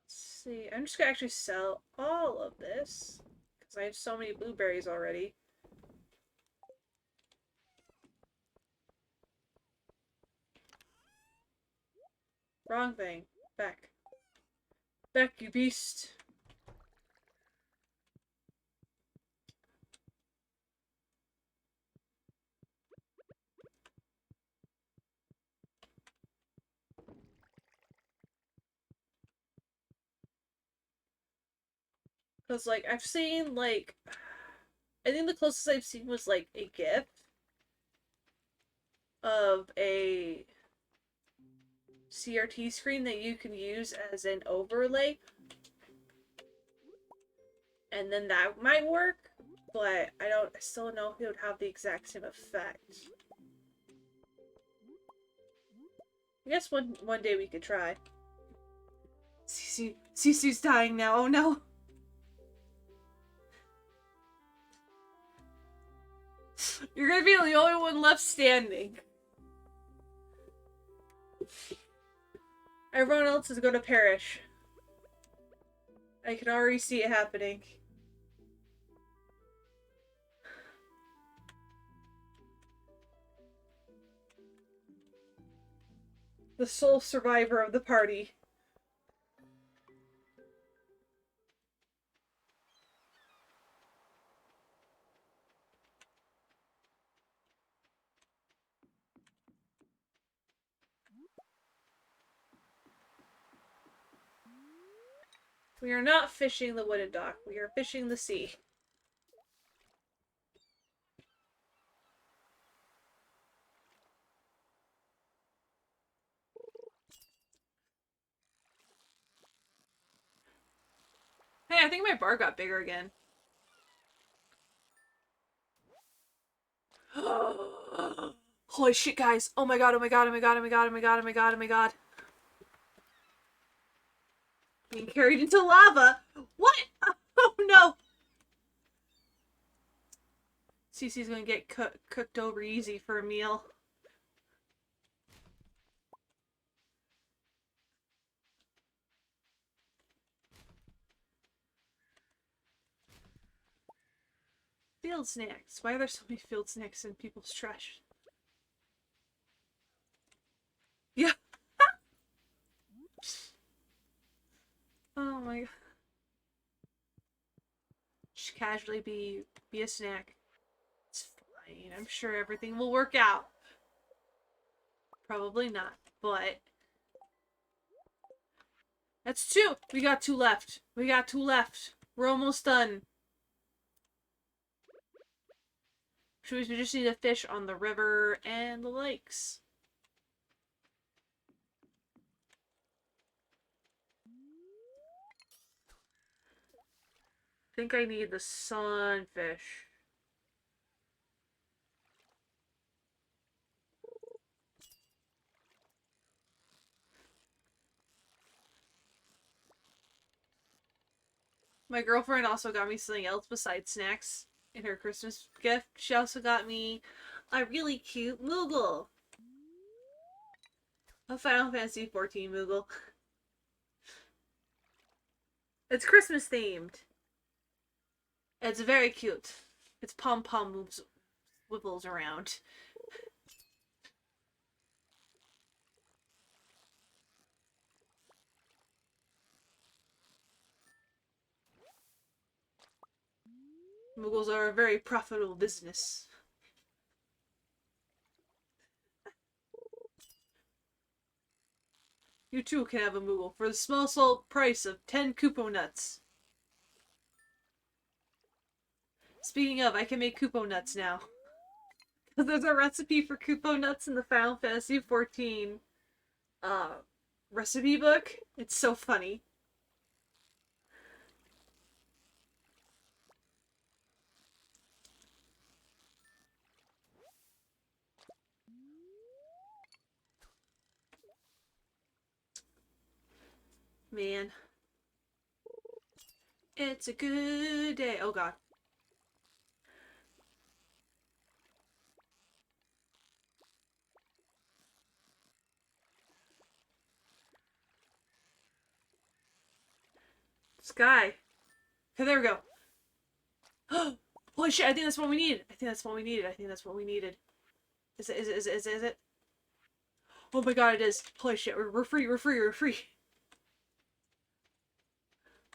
See, I'm just gonna actually sell all of this because I have so many blueberries already. Wrong thing. Back. Back, you beast. Because, like, I've seen, like, I think the closest I've seen was, like, a GIF of a CRT screen that you can use as an overlay. And then that might work, but I still don't know if it would have the exact same effect. I guess one day we could try. Cece's dying now, oh no! You're gonna be the only one left standing. Everyone else is gonna perish. I can already see it happening. The sole survivor of the party. We are not fishing the wooden dock. We are fishing the sea. Hey, I think my bar got bigger again. Holy shit, guys. Oh my god, oh my god, oh my god, oh my god, oh my god, oh my god, oh my god. Being carried into lava. What? Oh no. Cece's gonna get cooked over easy for a meal. Field snacks. Why are there so many field snacks in people's trash? Yeah. Oh my god. Just casually be a snack. It's fine. I'm sure everything will work out. Probably not, but that's two. We got two left. We got two left. We're almost done. We just need to fish on the river and the lakes. I think I need the sunfish. My girlfriend also got me something else besides snacks in her Christmas gift. She also got me a really cute Moogle. A Final Fantasy 14 Moogle. It's Christmas themed. It's very cute. Its pom-pom moves wibbles around. Moogles are a very profitable business. You too can have a Moogle for the small salt price of 10 Koopo nuts. Speaking of, I can make Koopo nuts now. There's a recipe for Koopo nuts in the Final Fantasy 14 uh, recipe book. It's so funny. Man. It's a good day. Oh god. Sky. Okay, there we go. Holy shit, I think that's what we needed. I think that's what we needed. I think that's what we needed. Is it? Is it? Is it? Is it? Is it? Oh my god, it is. Holy shit, we're free, we're free, we're free.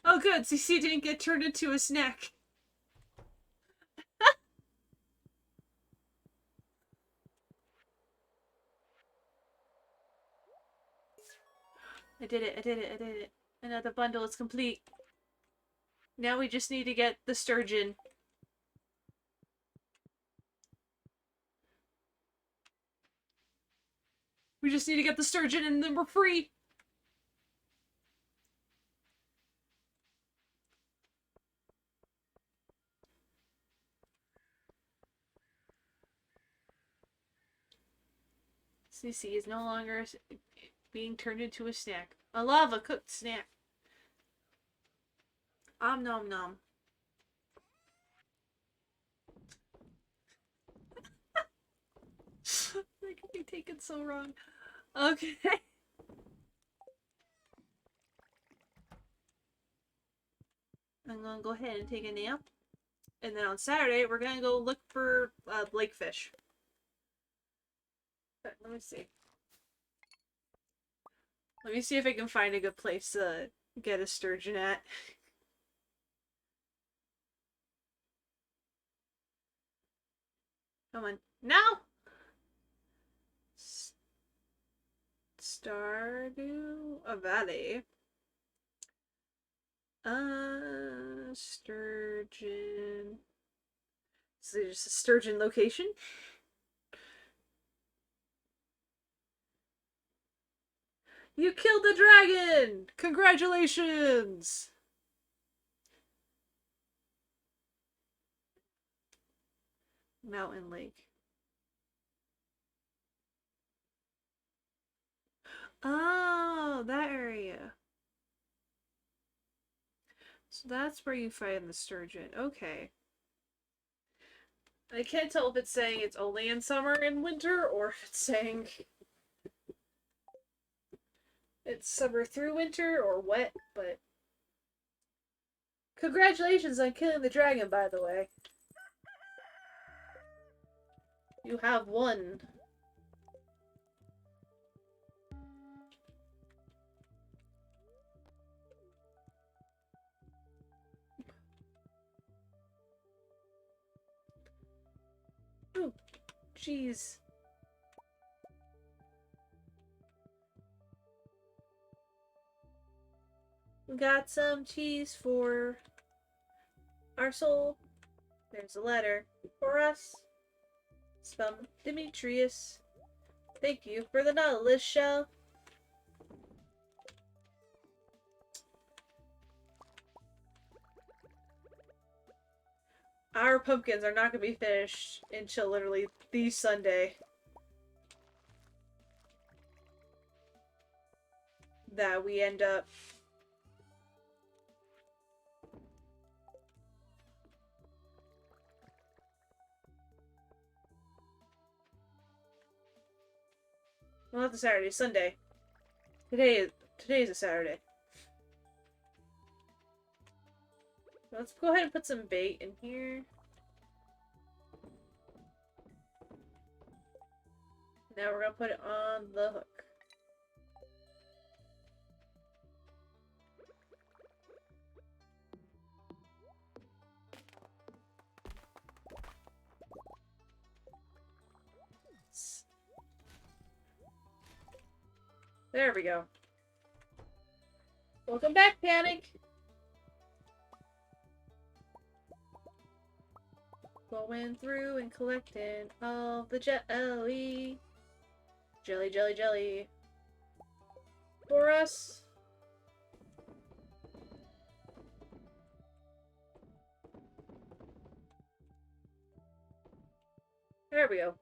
Oh good, CC didn't get turned into a snack. I did it, I did it, I did it. Another bundle is complete. Now we just need to get the sturgeon. We just need to get the sturgeon and then we're free. CC is no longer being turned into a snack. A lava cooked snack. Om nom nom. That could be taken so wrong. Okay. I'm gonna go ahead and take a nap. And then on Saturday, we're gonna go look for lake fish. Let me see. Let me see if I can find a good place to get a sturgeon at. Come on. Now! Stardew? A valley. Sturgeon. Is there just a sturgeon location? You killed the dragon! Congratulations! Mountain Lake. Oh, that area. So that's where you find the sturgeon. Okay. I can't tell if it's saying it's only in summer and winter, or if it's saying it's summer through winter or what, but congratulations on killing the dragon, by the way. You have won. Oh, jeez. We got some cheese for our soul. There's a letter for us. It's from Demetrius. Thank you for the Nautilus shell. Our pumpkins are not going to be finished until literally the Sunday that we end up Well, not the Saturday, Sunday. Today's a Saturday. Let's go ahead and put some bait in here. Now we're gonna put it on the hook. There we go. Welcome back, Panic! Going through and collecting all the jelly. Jelly, jelly, jelly. For us. There we go.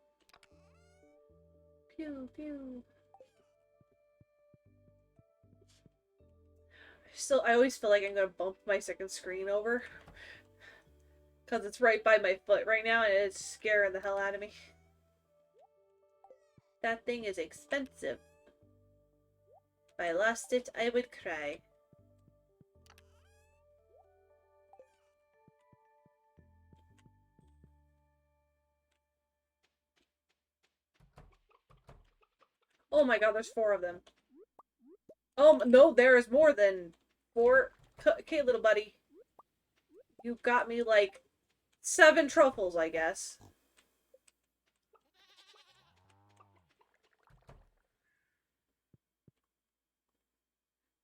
Pew, pew. I always feel like I'm gonna bump my second screen over. Because it's right by my foot right now and it's scaring the hell out of me. That thing is expensive. If I lost it, I would cry. Oh my god, there's 4 of them. Oh, no, there is more than 4. Okay, little buddy. You got me, like, 7 truffles, I guess.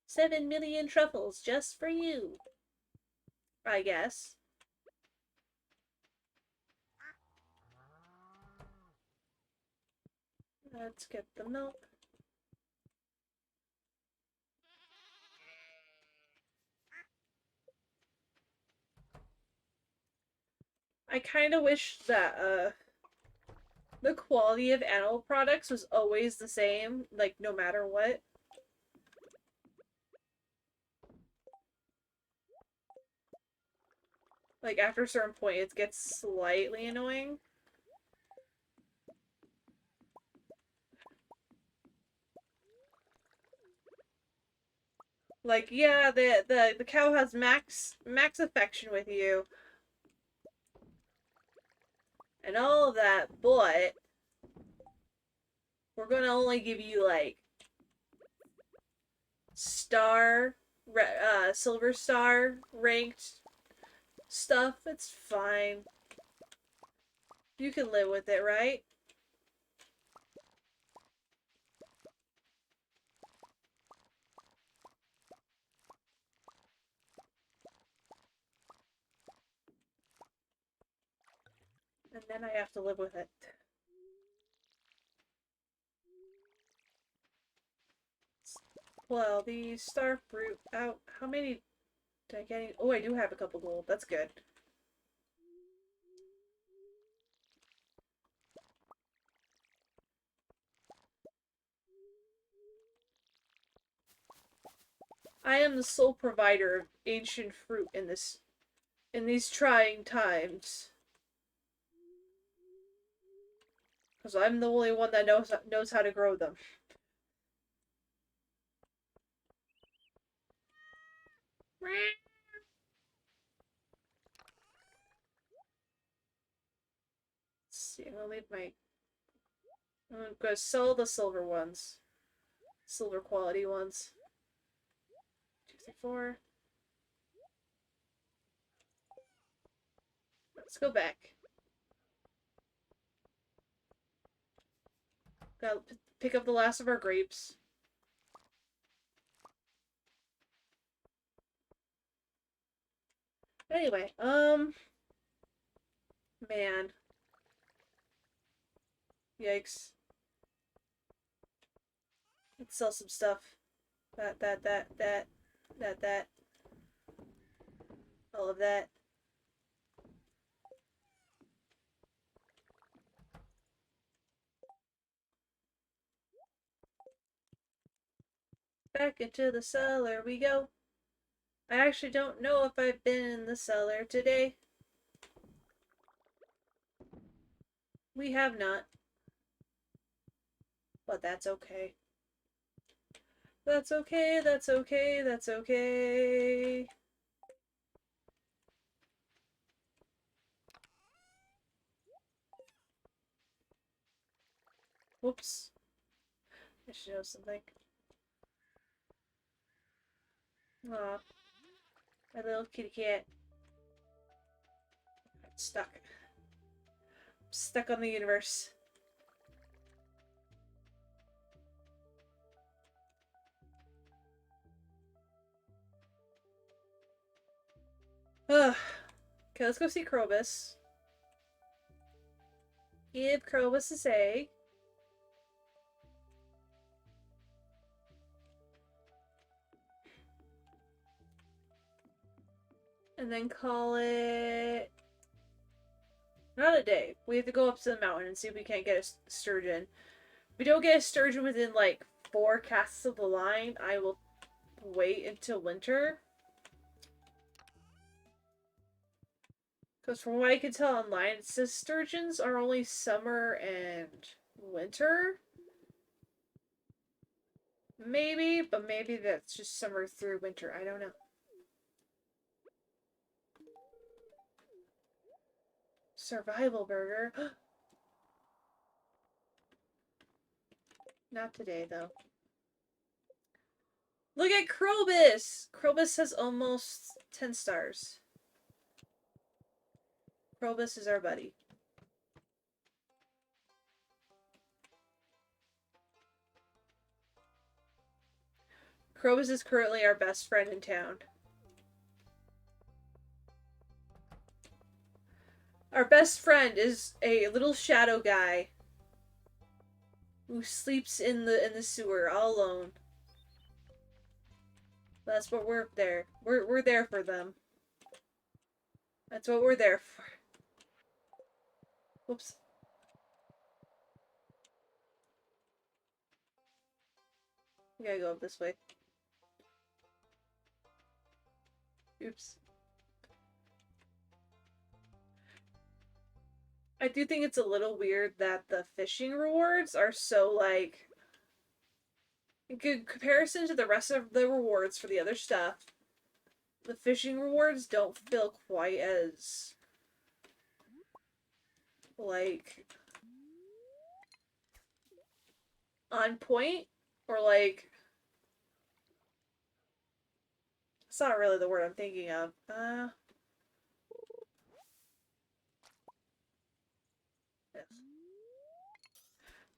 "7 million truffles just for you." I guess. Let's get the milk. I kind of wish that, the quality of animal products was always the same, like, no matter what. Like, after a certain point, it gets slightly annoying. Like, yeah, the cow has max affection with you. And all of that, but we're gonna only give you, like, silver star ranked stuff. It's fine. You can live with it, right? And then I have to live with it. Well, the star fruit out. How many did I get? Oh, I do have a couple gold. That's good. I am the sole provider of ancient fruit in these trying times. Because I'm the only one that knows how to grow them. Let's see, I'll leave my... I'm gonna sell the silver ones. Silver quality ones. 2, 3, 4. Let's go back. Gotta pick up the last of our grapes. Anyway, man. Yikes. Let's sell some stuff. That. All of that. Back into the cellar we go. I actually don't know if I've been in the cellar today. We have not. But that's okay. That's okay, that's okay, that's okay. Whoops. I should know something. Aw, my little kitty cat. It's stuck. I'm stuck on the universe. Ugh. Okay, let's go see Krobus. Give Krobus his egg. And then call it... Not a day. We have to go up to the mountain and see if we can't get a sturgeon. If we don't get a sturgeon within, like, 4 casts of the line, I will wait until winter. Because from what I can tell online, it says sturgeons are only summer and winter. Maybe, but maybe that's just summer through winter. I don't know. Survival burger. Not today, though. Look at Krobus! Krobus has almost 10 stars. Krobus is our buddy. Krobus is currently our best friend in town. Our best friend is a little shadow guy who sleeps in the sewer all alone. That's what we're there. We're there for them. That's what we're there for. Whoops. We gotta go up this way. Oops. I do think it's a little weird that the fishing rewards are so, like... In comparison to the rest of the rewards for the other stuff, the fishing rewards don't feel quite as... like... on point, or like... It's not really the word I'm thinking of.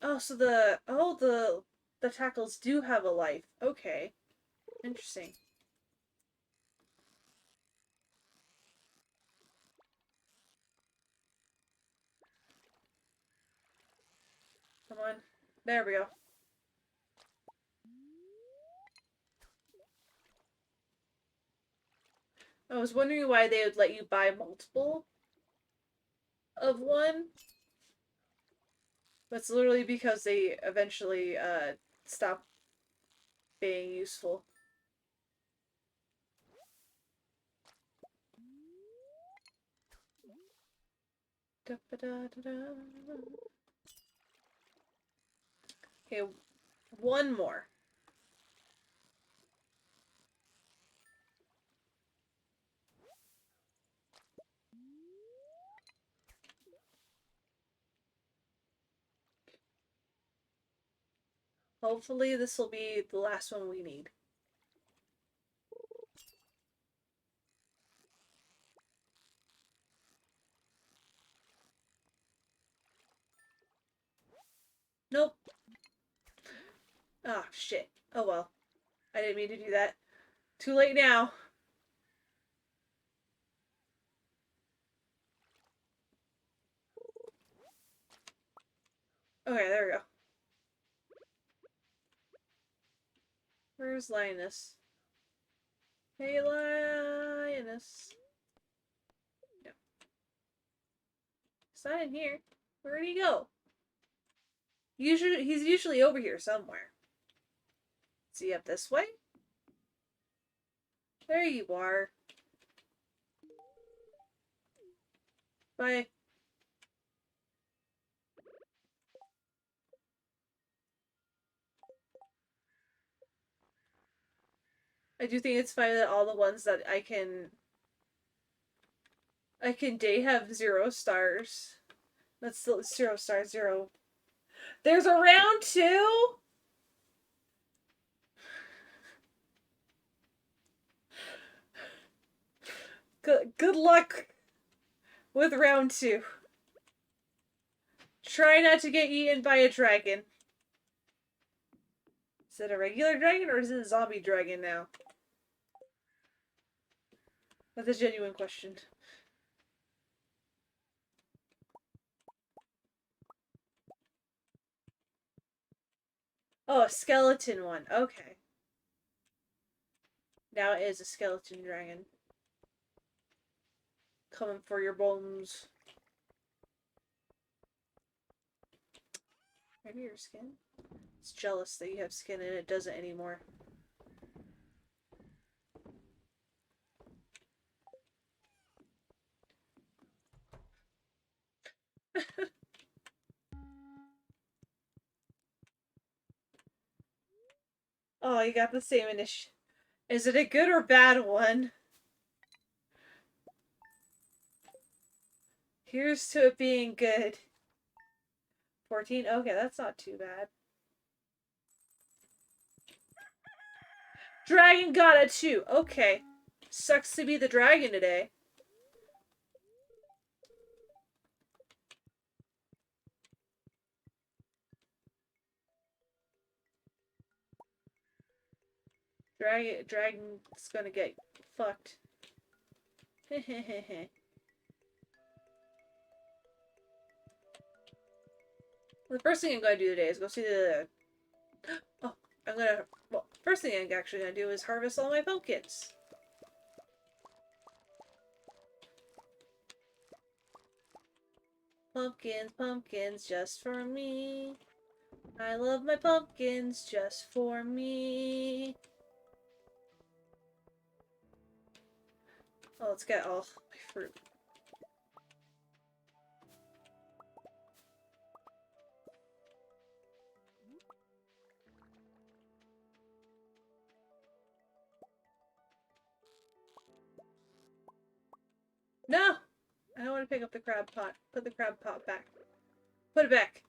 Oh, so the tackles do have a life. Okay. Interesting. Come on. There we go. I was wondering why they would let you buy multiple of one. That's literally because they eventually stop being useful. Okay, one more. Hopefully this will be the last one we need. Nope. Ah, shit. Oh well. I didn't mean to do that. Too late now. Okay, there we go. Where's Lioness? Hey, Lioness. No. He's not in here. Where'd he go? He's usually over here somewhere. Is he up this way? There you are. Bye. I do think it's funny that all the ones that I can date have 0 stars. That's still 0 stars, zero. There's a round two? Good luck with round two. Try not to get eaten by a dragon. Is it a regular dragon or is it a zombie dragon now? That's a genuine question. Oh, a skeleton one. Okay. Now it is a skeleton dragon. Coming for your bones. Maybe your skin? It's jealous that you have skin and it doesn't anymore. Oh, you got the same initiative. Is it a good or bad one? Here's to it being good. 14? Okay, that's not too bad. Dragon got a 2. Okay. Sucks to be the dragon today. Dragon's gonna get fucked. Hehehehe. The first thing I'm gonna do today is go see the... Oh, I'm gonna... Well, first thing I'm actually gonna do is harvest all my pumpkins. Pumpkins, pumpkins, just for me. I love my pumpkins just for me. Oh, let's get all my fruit. No! I don't want to pick up the crab pot. Put the crab pot back. Put it back.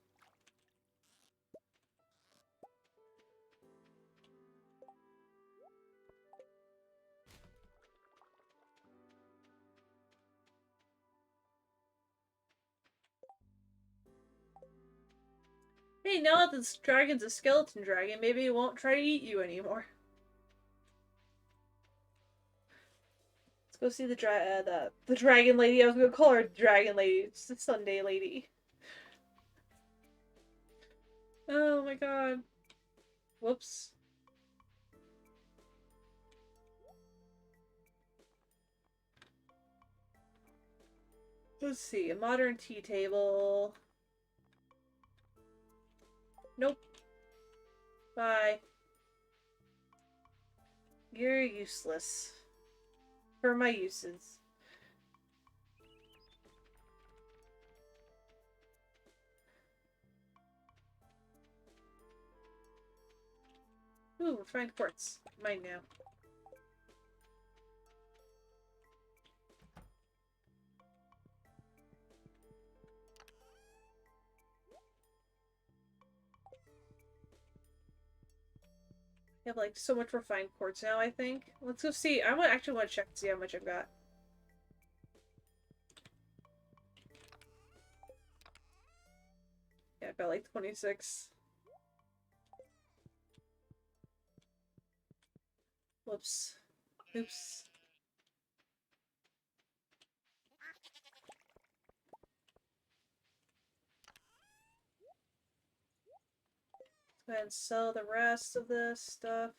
Hey, now that this dragon's a skeleton dragon, maybe it won't try to eat you anymore. Let's go see the dragon lady. I was gonna call her dragon lady. It's the Sunday lady. Oh my god. Whoops. Let's see. A modern tea table. Nope. Bye. You're useless. For my uses. Ooh, refined quartz. Mine now. I have like so much refined quartz now, I think. Let's go see. I actually want to check to see how much I've got. Yeah, I've got like 26. Whoops. Oops. Let's go ahead and sell the rest of this stuff.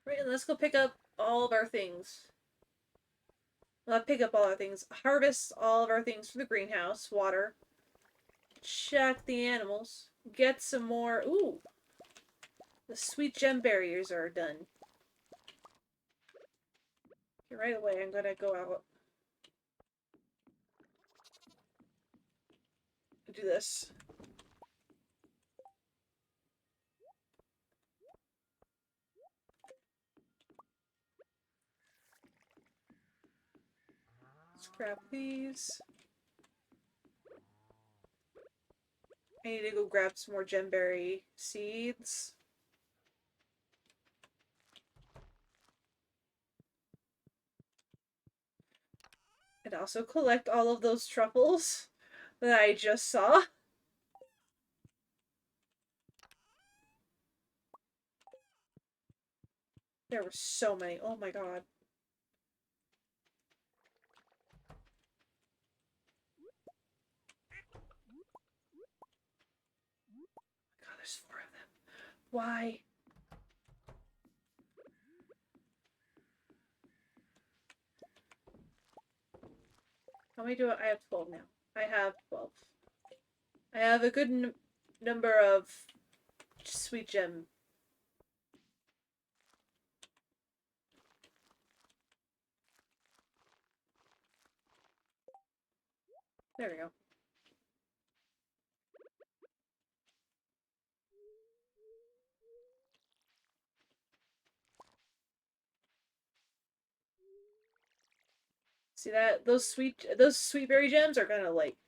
Right, and let's go pick up all of our things. Not pick up all our things. Harvest all of our things for the greenhouse. Water. Check the animals. Get some more. Ooh. The sweet gem barriers are done. Okay, right away, I'm gonna go out. Do this. Grab these. I need to go grab some more gemberry seeds. And also collect all of those truffles that I just saw. There were so many. Oh my god. God, there's 4 of them. Why? How many do I have? 12 now. I have 12. I have a good number of sweet gem. There we go. See that? Those sweet berry gems are gonna like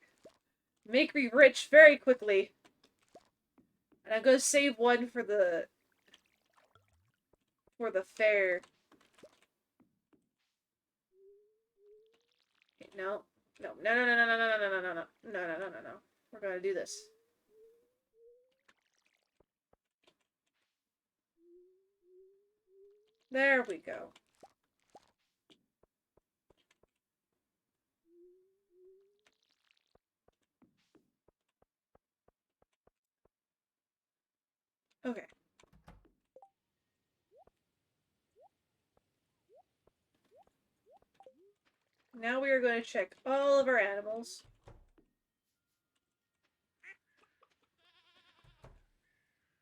make me rich very quickly. And I'm gonna save one for the fair. Okay, no. No, no, no, no, no, no, no, no, no, no, no, no, no, no, no, no. We're gonna do this. There we go. Okay. Now we are going to check all of our animals.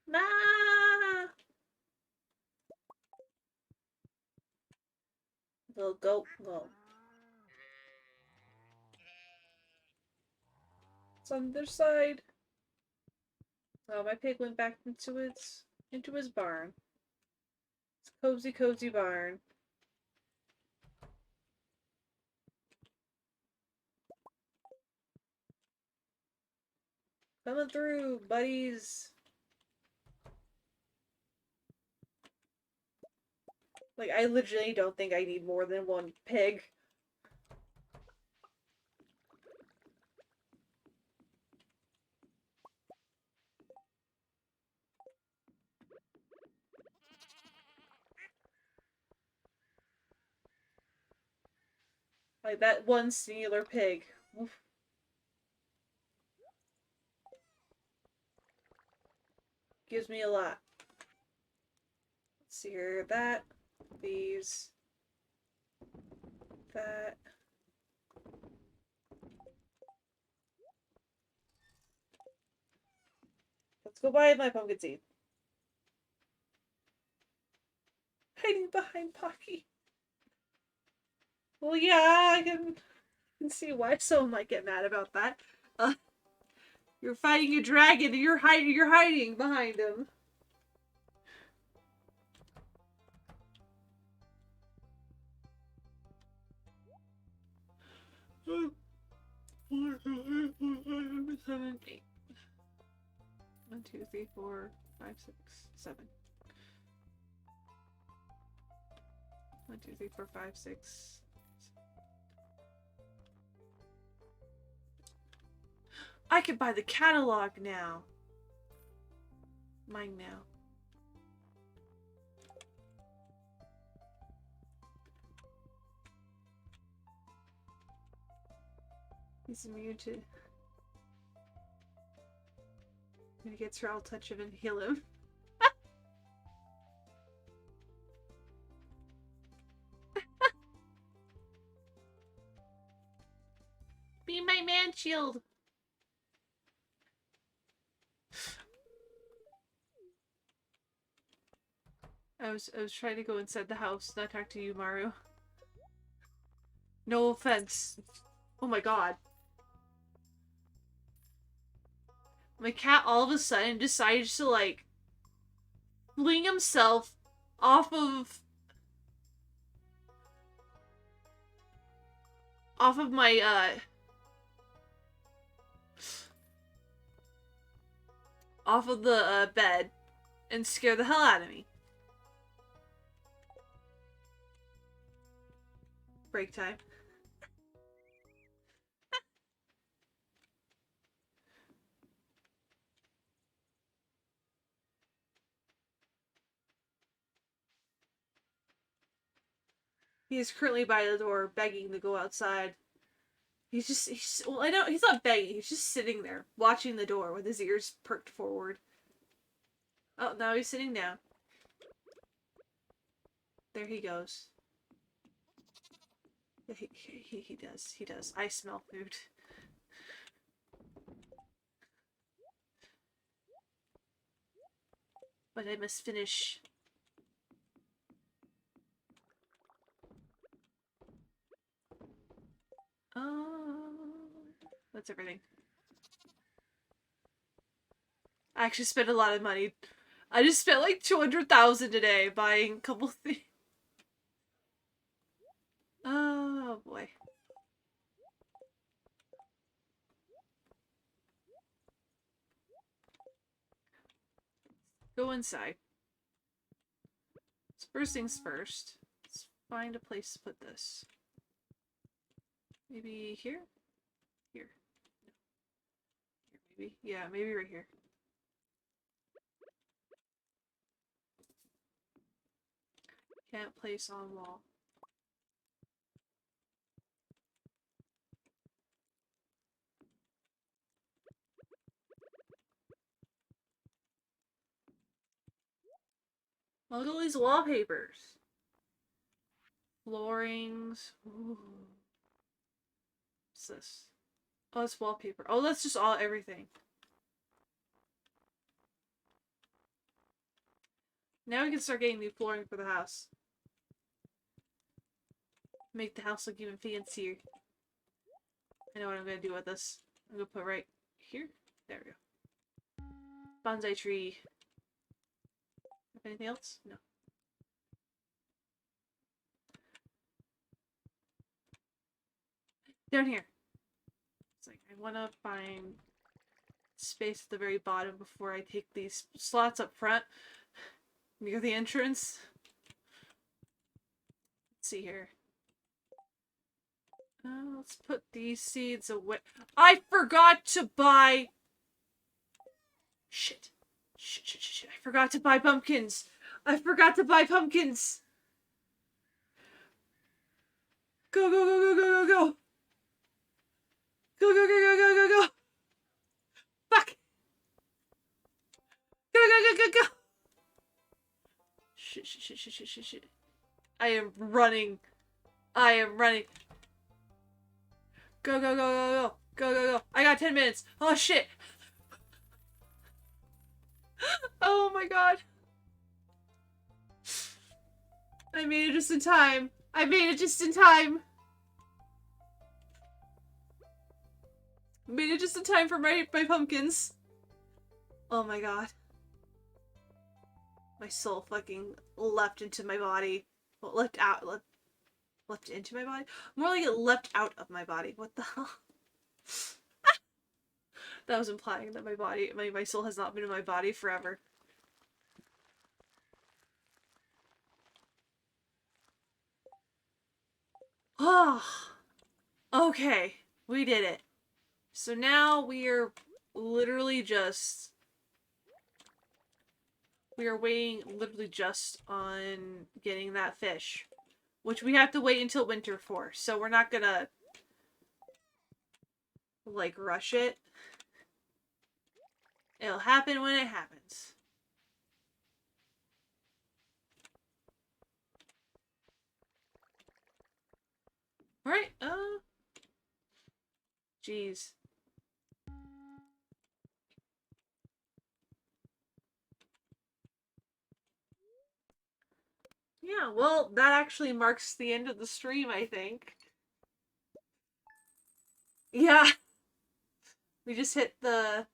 Nah! Little goat, go. It's on their side. Oh, my pig went back into his barn. It's cozy, cozy barn. Coming through, buddies. Like, I literally don't think I need more than one pig. Like, that one singular pig. Oof. Gives me a lot. Let's see here. That. These. That. Let's go buy my pumpkin seed. Hiding behind Pocky. Well, yeah, I can see why someone might get mad about that. You're fighting a dragon and you're hiding behind him. Seven, 8. 1, 2, 3, 4, 5, 6, 7. 1, 2, 3, 4, 5, 6. I can buy the catalog now. Mine now. He's immune to. When he gets her, I'll touch him and heal him. Be my man shield. I was trying to go inside the house, not talk to you, Maru. No offense. Oh my god. My cat all of a sudden decides to like fling himself off of off of my, off of the, bed and scare the hell out of me. Break time. He is currently by the door, begging to go outside. Well, I know, he's not begging, he's just sitting there, watching the door with his ears perked forward. Oh, now he's sitting down. There he goes. He does. I smell food. But I must finish. That's everything. I actually spent a lot of money. I just spent like 200,000 today buying a couple things. Oh boy. Go inside. So first things first. Let's find a place to put this. Maybe here? Here. Here, maybe. Yeah, maybe right here. Can't place on wall. Look at all these wallpapers. Floorings. Ooh. What's this? Oh, it's wallpaper. Oh, that's just all everything. Now we can start getting new flooring for the house. Make the house look even fancier. I know what I'm gonna do with this. I'm gonna put right here. There we go. Bonsai tree. Anything else? No. Down here. It's like, I want to find space at the very bottom before I take these slots up front near the entrance. Let's see here. Let's put these seeds away. I forgot to buy... Shit. Shit. I forgot to buy pumpkins. I forgot to buy pumpkins. Go. Go. Fuck. Go. Shit. I am running. Go. I got 10 minutes. Oh shit. Oh my god. I made it just in time. Made it just in time for my pumpkins. Oh my god. My soul fucking leapt into my body. Well, leapt into my body? More like it leapt out of my body. What the hell? That was implying that my soul has not been in my body forever. Oh. Okay. We did it. So now we are literally just... We are waiting literally just on getting that fish. Which we have to wait until winter for. So we're not gonna... like, rush it. It'll happen when it happens. Alright, jeez. Yeah, well, that actually marks the end of the stream, I think. Yeah. We just hit the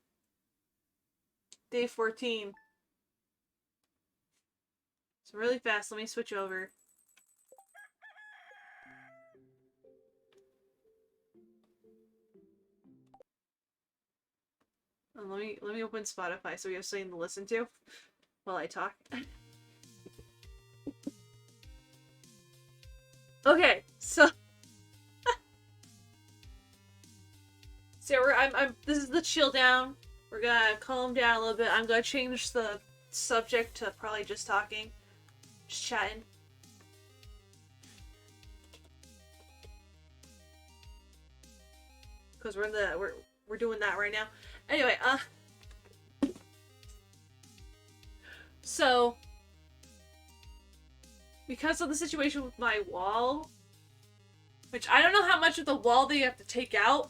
day 14. So really fast, let me switch over. Let me open Spotify so we have something to listen to while I talk. Okay, so this is the chill down. We're gonna calm down a little bit. I'm gonna change the subject to probably just talking, just chatting. Because we're doing that right now. Anyway, so because of the situation with my wall, which I don't know how much of the wall they have to take out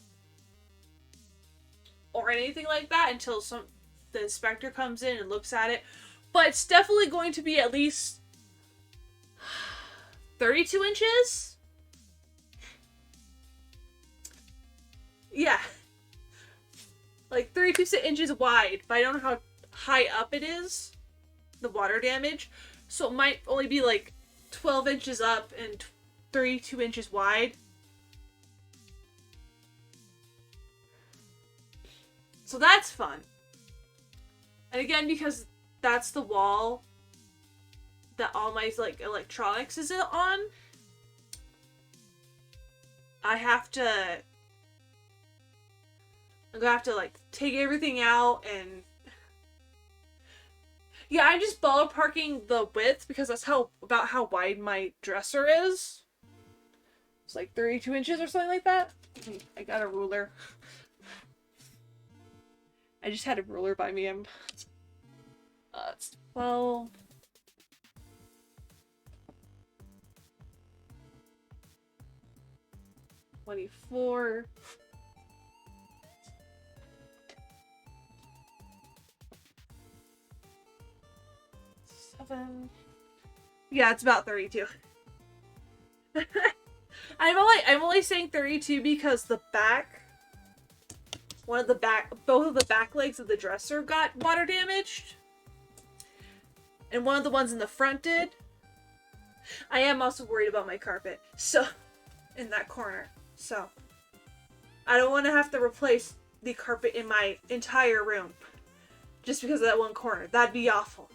or anything like that until the inspector comes in and looks at it, but it's definitely going to be at least 32 inches. Yeah. Like 32 inches wide, but I don't know how high up it is, the water damage. So it might only be like 12 inches up and 32 inches wide. So that's fun. And again, because that's the wall that all my like electronics is on, I'm gonna have to like take everything out and yeah, I'm just ballparking the width because that's about how wide my dresser is. It's like 32 inches or something like that. I got a ruler. I just had a ruler by me. It's 12. $24. Yeah, it's about 32. I'm only saying 32 because both of the back legs of the dresser got water damaged. And one of the ones in the front did. I am also worried about my carpet. So, in that corner. So, I don't want to have to replace the carpet in my entire room. Just because of that one corner. That'd be awful.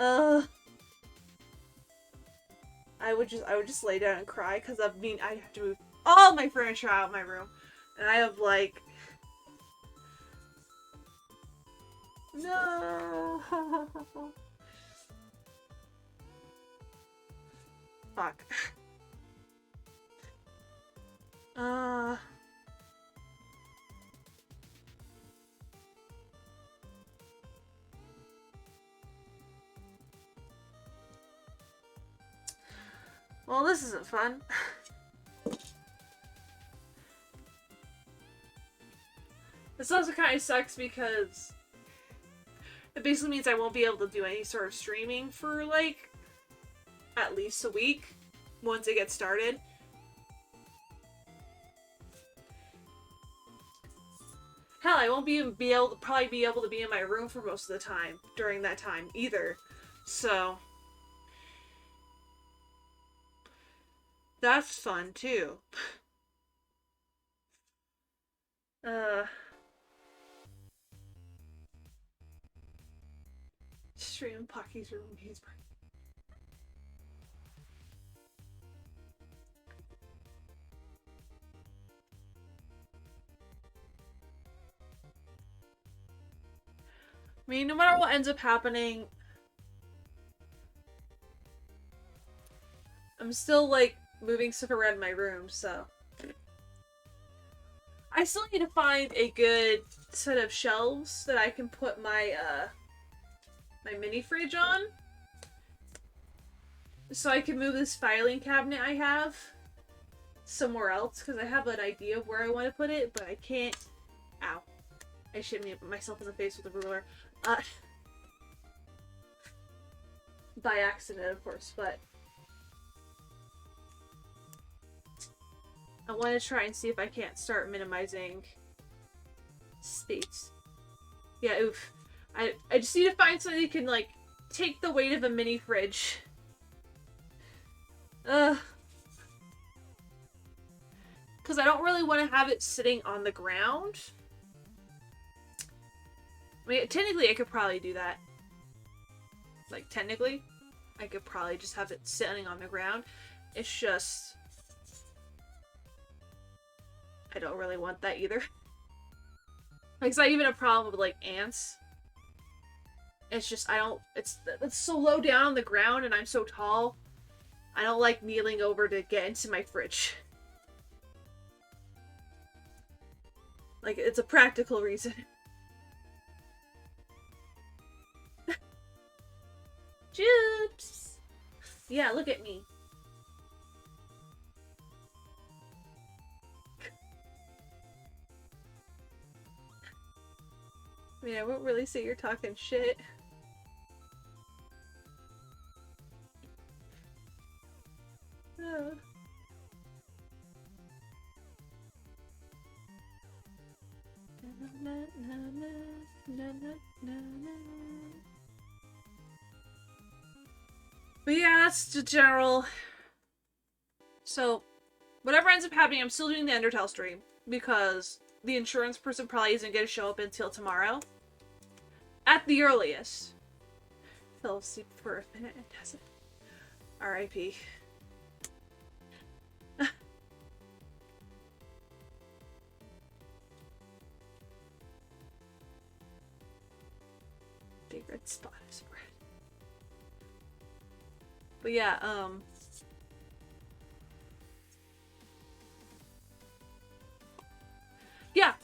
I would just lay down and cry because I have to move all my furniture out of my room. And I have like... No! Fuck. Well, this isn't fun. This also kind of sucks because it basically means I won't be able to do any sort of streaming for, like, at least a week once it gets started. Hell, I won't probably be able to be in my room for most of the time during that time either. So that's fun too. Stream Pocky's room. He's I mean, no matter what ends up happening, I'm still, like, moving stuff around my room, so... I still need to find a good set of shelves that I can put my, my mini fridge on. So I can move this filing cabinet I have somewhere else, because I have an idea of where I want to put it, but I can't... Ow. I shit myself in the face with a ruler. By accident, of course, but... I want to try and see if I can't start minimizing space. Yeah, oof. I just need to find something that can, like, take the weight of a mini fridge. Because I don't really want to have it sitting on the ground. mean, technically I could probably do that. Like, technically, I could probably just have it sitting on the ground. It's just... I don't really want that either. Like, it's not even a problem with, like, ants. It's just, I don't... It's so low down on the ground and I'm so tall. I don't like kneeling over to get into my fridge. Like, it's a practical reason. Joops! Yeah, look at me. I mean, I won't really say you're talking shit. But yeah, that's the general. So, whatever ends up happening, I'm still doing the Undertale stream because the insurance person probably isn't going to show up until tomorrow. At the earliest. Fell asleep for a minute and doesn't. R.I.P. Big red spot, I swear. But yeah, yeah.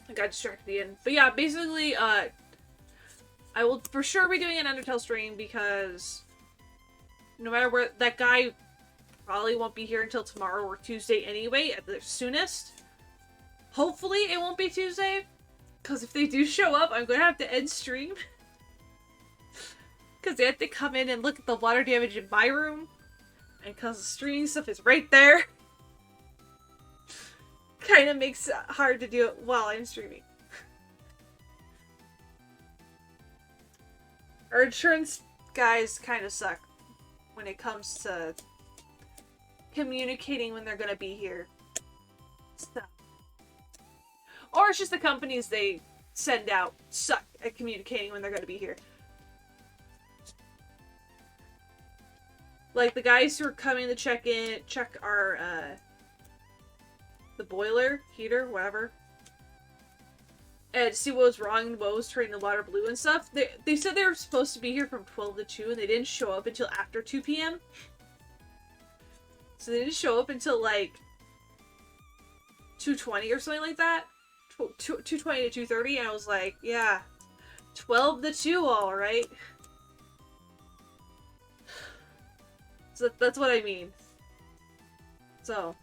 I got distracted again. But yeah, basically, I will for sure be doing an Undertale stream because no matter where, that guy probably won't be here until tomorrow or Tuesday anyway, at the soonest. Hopefully it won't be Tuesday, because if they do show up, I'm going to have to end stream. Because they have to come in and look at the water damage in my room. And because the streaming stuff is right there. Kind of makes it hard to do it while I'm streaming. Our insurance guys kind of suck when it comes to communicating when they're going to be here. So. Or it's just the companies they send out suck at communicating when they're going to be here. Like, the guys who are coming to check our, the boiler, heater, whatever, and see what was wrong and what was turning the water blue and stuff. They said they were supposed to be here from 12 to 2, and they didn't show up until after 2 p.m. So they didn't show up until, like, 2:20 or something like that. 2:20 to 2:30, and I was like, yeah, 12 to 2, alright. So that's what I mean. So.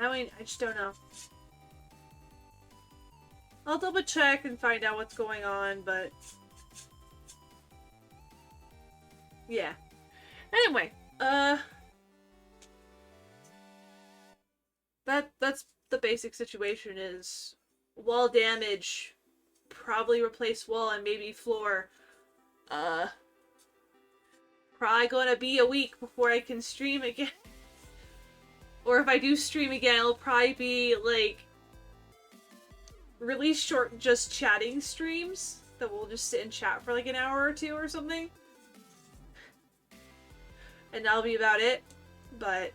I mean, I just don't know. I'll double check and find out what's going on, but... yeah. Anyway, that's the basic situation is wall damage, probably replace wall and maybe floor. Probably gonna be a week before I can stream again. Or if I do stream again, it'll probably be, like, really short just chatting streams that we'll just sit and chat for, like, an hour or two or something. And that'll be about it. But...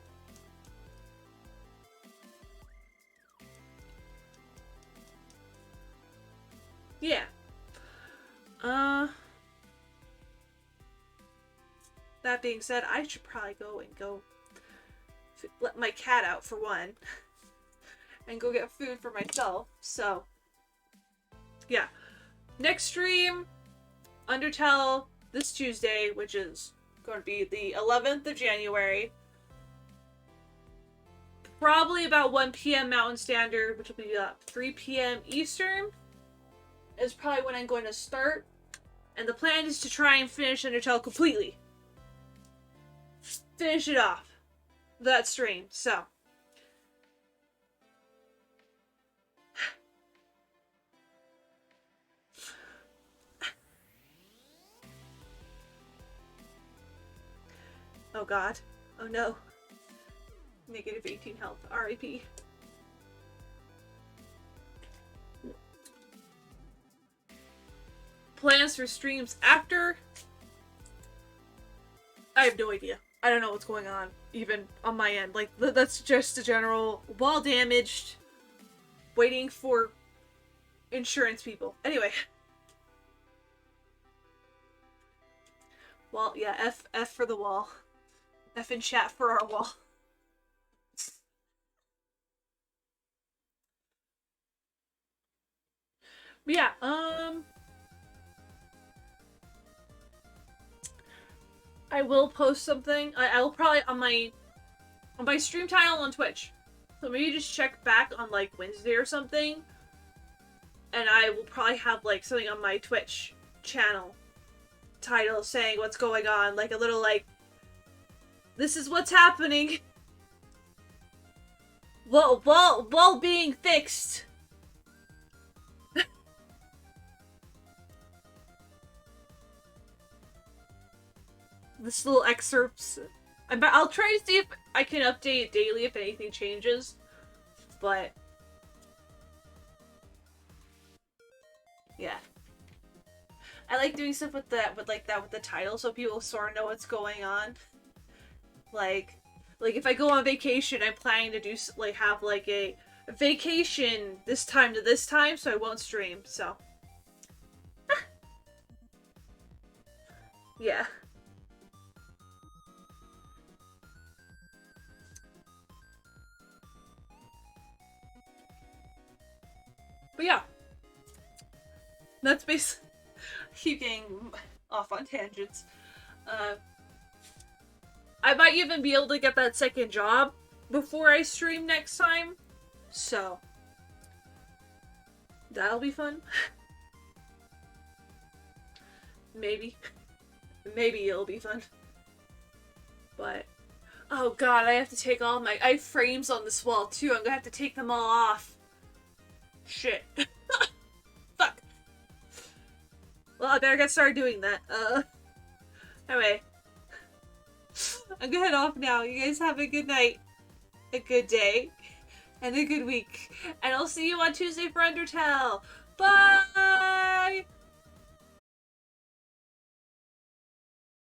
yeah. That being said, I should probably go let my cat out for one. And go get food for myself. So, yeah. Next stream, Undertale, this Tuesday, which is going to be the 11th of January. Probably about 1 p.m. Mountain Standard, which will be 3 p.m. Eastern. Is probably when I'm going to start. And the plan is to try and finish Undertale completely. Finish it off. That stream, so. Oh god. Oh no. Negative 18 health. R.I.P. plans for streams after? I have no idea. I don't know what's going on, even on my end. Like, that's just a general wall damaged, waiting for insurance people. Anyway. Well, yeah, F for the wall. F in chat for our wall. But yeah, I will post something. I will probably on my stream title on Twitch. So maybe just check back on like Wednesday or something. And I will probably have like something on my Twitch channel title saying what's going on, like a little like, this is what's happening. While being fixed. This little excerpts. I'll try to see if I can update it daily if anything changes. But yeah. I like doing stuff with that with the title so people sort of know what's going on. Like if I go on vacation, I'm planning to do have like a vacation this time to this time, so I won't stream. So yeah. But yeah, that's basically. Keep getting off on tangents. I might even be able to get that second job before I stream next time, so that'll be fun. Maybe it'll be fun. But oh god, I have to take all I have frames on this wall too. I'm gonna have to take them all off. Shit. Fuck. Well, I better get started doing that. Anyway. I'm gonna head off now. You guys have a good night, a good day, and a good week. And I'll see you on Tuesday for Undertale. Bye!